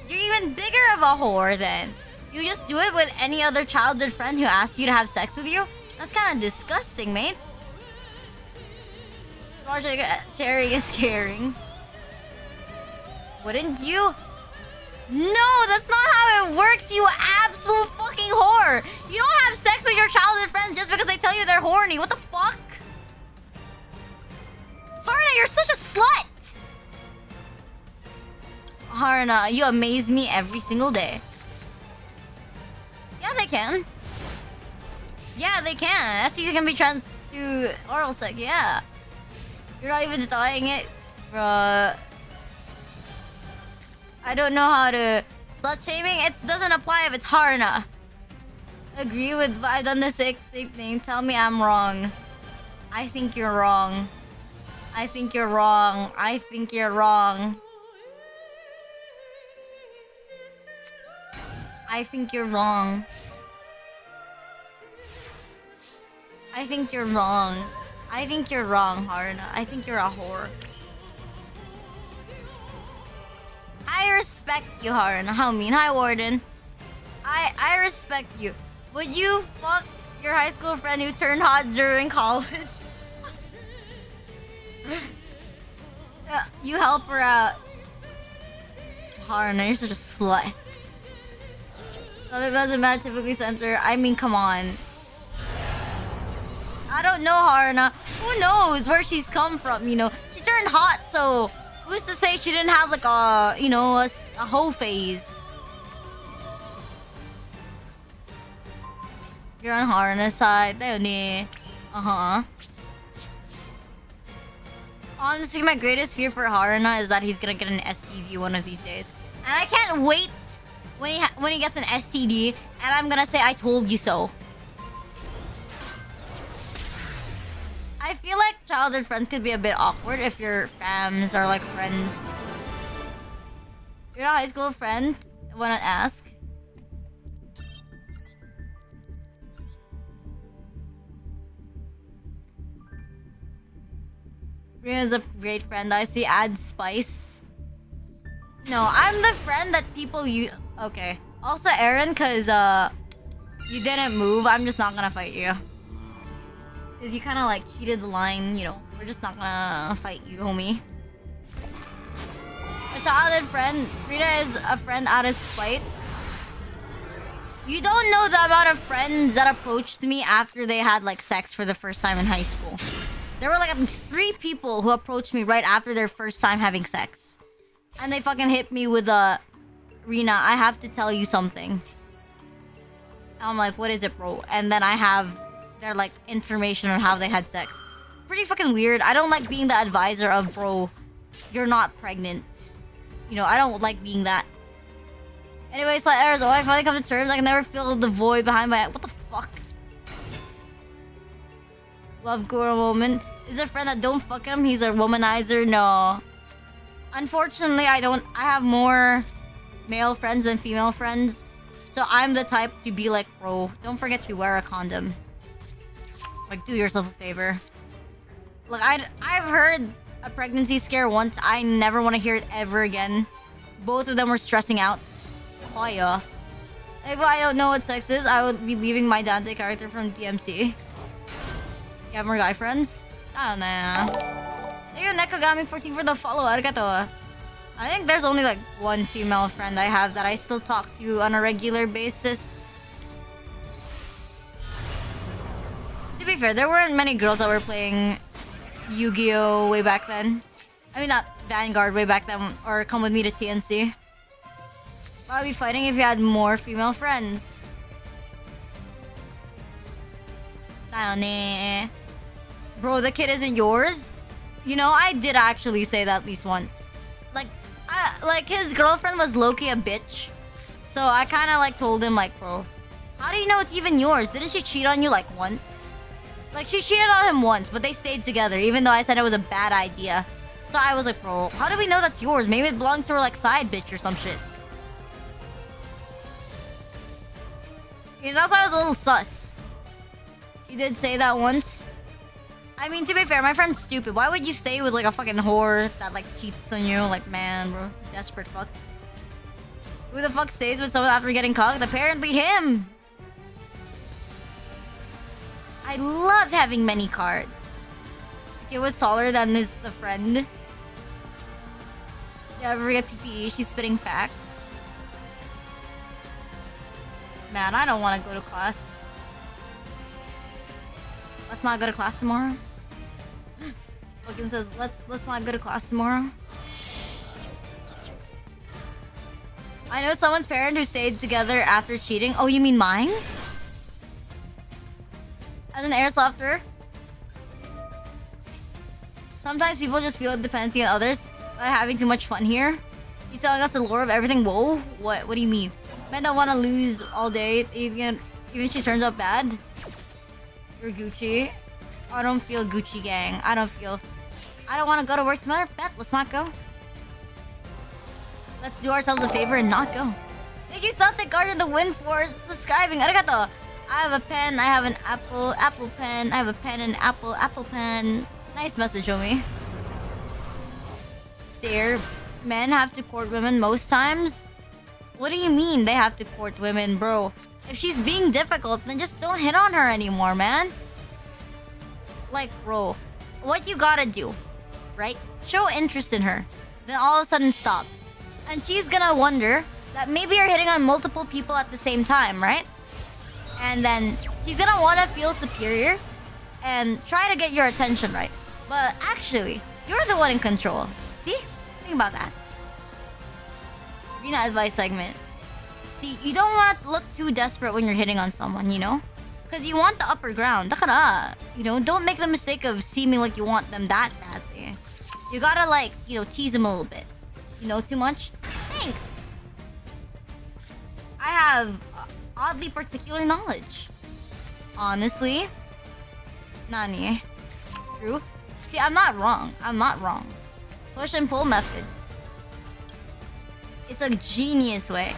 You're even bigger of a whore then. You just do it with any other childhood friend who asks you to have sex with you? That's kind of disgusting, mate. Sharing is caring. Wouldn't you? No, that's not how it works, you absolute fucking whore! You don't have sex with your childhood friends just because they tell you they're horny. What the fuck? Haruna, you're such a slut! Haruna, you amaze me every single day. Yeah, they can. Yeah, they can. STDs can be trans to oral sex, yeah. You're not even denying it, bruh. I don't know how to... Slut shaming? It doesn't apply if it's Haruna. Agree with... I've done the same thing. Tell me I'm wrong. I think you're wrong. I think you're wrong. I think you're wrong. I think you're wrong. I think you're wrong. I think you're wrong, Haruna. I think you're a whore. I respect you, Haruna. How mean? Hi, Warden. I respect you. Would you fuck your high school friend who turned hot during college? You help her out. Haruna, you're such a slut. Some it doesn't matter, typically censor. I mean, come on. I don't know, Haruna. Who knows where she's come from, you know? She turned hot, so who's to say she didn't have like a, you know, a hoe phase? You're on Haruna's side. Uh-huh. Honestly, my greatest fear for Haruna is that he's gonna get an STD one of these days. And I can't wait when he gets an STD and I'm gonna say, I told you so. I feel like childhood friends could be a bit awkward if your fams are like friends. You're a high school friend? Wanna ask? Ria's a great friend. I see. Add spice. No, I'm the friend that people you. Okay. Also, Aaron, cause you didn't move. I'm just not gonna fight you. Cause you kind of like cheated the line. You know, we're just not gonna fight you, homie. A childhood friend. Rita is a friend out of spite. You don't know the amount of friends that approached me after they had like sex for the first time in high school. There were like at least 3 people who approached me right after their first time having sex. And they fucking hit me with a... Rina, I have to tell you something. And I'm like, what is it, bro? And then I have their like information on how they had sex. Pretty fucking weird. I don't like being the advisor of, bro, you're not pregnant. You know, I don't like being that. Anyway, so Arizona, I finally come to terms. I can never feel the void behind my... What the fuck? Love girl moment. Is a friend that don't fuck him? He's a womanizer? No. Unfortunately, I don't. I have more male friends than female friends. So I'm the type to be like, bro, don't forget to wear a condom. Like, do yourself a favor. Look, I've heard a pregnancy scare once. I never want to hear it ever again. Both of them were stressing out. Oh, yeah. If I don't know what sex is, I would be leaving my Dante character from DMC. You have more guy friends? I don't know. Thank you, Nekogami14 for the follow. Arigato. I think there's only like 1 female friend I have that I still talk to on a regular basis. To be fair, there weren't many girls that were playing Yu-Gi-Oh! Way back then. I mean, not Vanguard way back then, or come with me to TNC. I'd be fighting if you had more female friends. Bro, the kid isn't yours? You know, I did actually say that at least once. Like his girlfriend was low-key a bitch. So I kind of like told him like, bro, how do you know it's even yours? Didn't she cheat on you like once? Like she cheated on him once, but they stayed together even though I said it was a bad idea. So I was like, bro, how do we know that's yours? Maybe it belongs to her like side bitch or some shit. You know, that's why I was a little sus. He did say that once. I mean, to be fair, my friend's stupid. Why would you stay with like a fucking whore that like cheats on you? Like, man, bro, desperate fuck. Who the fuck stays with someone after getting cucked? Apparently him. I love having many cards. It was taller than the friend. Yeah, ever forget PPE? She's spitting facts. Man, I don't want to go to class. Let's not go to class tomorrow. Logan says, let's not go to class tomorrow. I know someone's parent who stayed together after cheating. Oh, you mean mine? As an airsofter. Sometimes people just feel a dependency on others by having too much fun here. He's telling us the lore of everything. Whoa, what do you mean? Men don't want to lose all day, even if she turns out bad. You're Gucci. I don't feel Gucci gang. I don't want to go to work tomorrow. Bet, let's not go. Let's do ourselves a favor and not go. Thank you, Celtic Guardian, the win for subscribing. Arigato. I have a pen. I have an apple pen. I have a pen and apple pen. Nice message, homie. Stare. Men have to court women most times. What do you mean they have to court women, bro? If she's being difficult, then just don't hit on her anymore, man. Like, bro, what you gotta do, right? show interest in her, then all of a sudden stop. And she's gonna wonder that maybe you're hitting on multiple people at the same time, right? And then she's gonna wanna feel superior and try to get your attention, right? But actually, you're the one in control. See? Think about that. Rina advice segment. See, you don't want to look too desperate when you're hitting on someone, you know? Because you want the upper ground. Dakara, you know, don't make the mistake of seeming like you want them that badly. You gotta, like, you know, tease them a little bit. You know too much? Thanks. I have oddly particular knowledge. Honestly. Nani? True. See, I'm not wrong. I'm not wrong. Push and pull method. It's a genius way.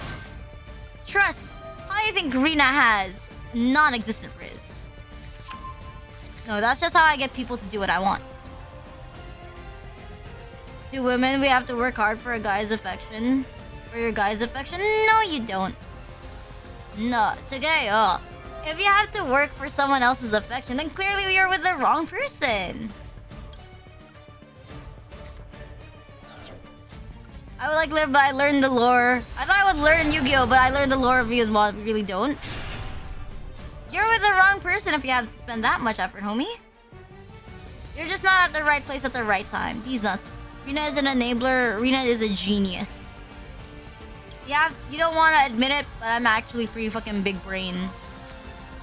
Trust. How do you think Rina has non-existent Riz? No, that's just how I get people to do what I want. Do women, we have to work hard for a guy's affection? For your guy's affection? No, you don't. No, today, oh. If you have to work for someone else's affection, then clearly you're with the wrong person. I would like live, but I learned the lore. I thought I would learn Yu-Gi-Oh, but I learned the lore of you as well. I really don't. You're with the wrong person if you have to spend that much effort, homie. You're just not at the right place at the right time. These nuts. Rina is an enabler. Rina is a genius. Yeah, you don't want to admit it, but I'm actually pretty fucking big brain.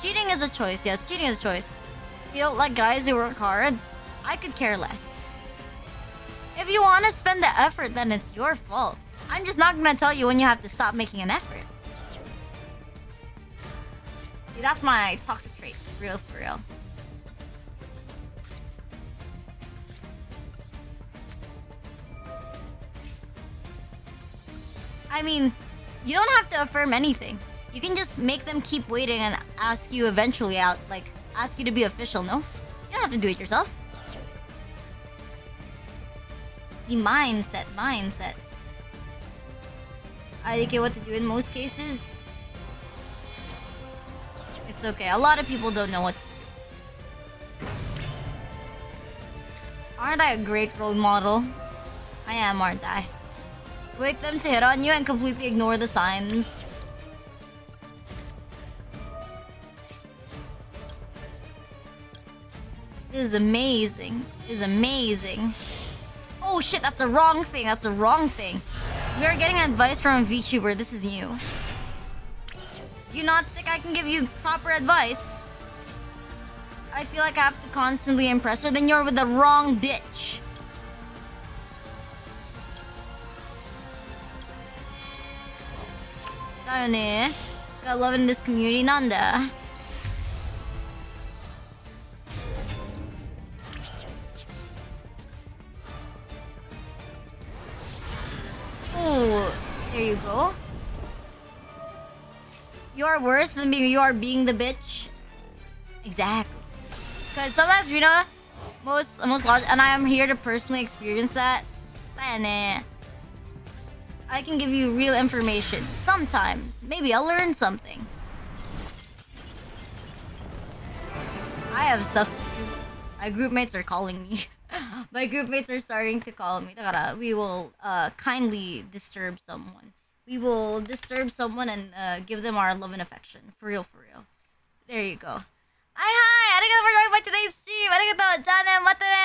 Cheating is a choice. Yes, cheating is a choice. If you don't like guys who work hard, I could care less. If you want to spend the effort, then it's your fault. I'm just not gonna tell you when you have to stop making an effort. See, that's my toxic trait. Real for real. I mean, you don't have to affirm anything. You can just make them keep waiting and ask you eventually out. Like, ask you to be official, no? You don't have to do it yourself. See, mindset. I get what to do in most cases. It's okay. A lot of people don't know what to do. Aren't I a great role model? I am, aren't I? Wait them to hit on you and completely ignore the signs. This is amazing. This is amazing. Oh shit, that's the wrong thing. That's the wrong thing. We are getting advice from a VTuber. This is new. Do you not think I can give you proper advice? I feel like I have to constantly impress her. Then you're with the wrong bitch. Tayo ne. Got love in this community, nanda. Oh, there you go. You are worse than you are being the bitch. Exactly. Because sometimes, you know, most logic, and I am here to personally experience that. I can give you real information. Sometimes. Maybe I'll learn something. I have stuff to do. My groupmates are calling me. My groupmates are starting to call me. We will kindly disturb someone. We will disturb someone and give them our love and affection. For real, for real. There you go. Hi! Arigato for joining by today's stream! Arigato! Jane! Mata ne!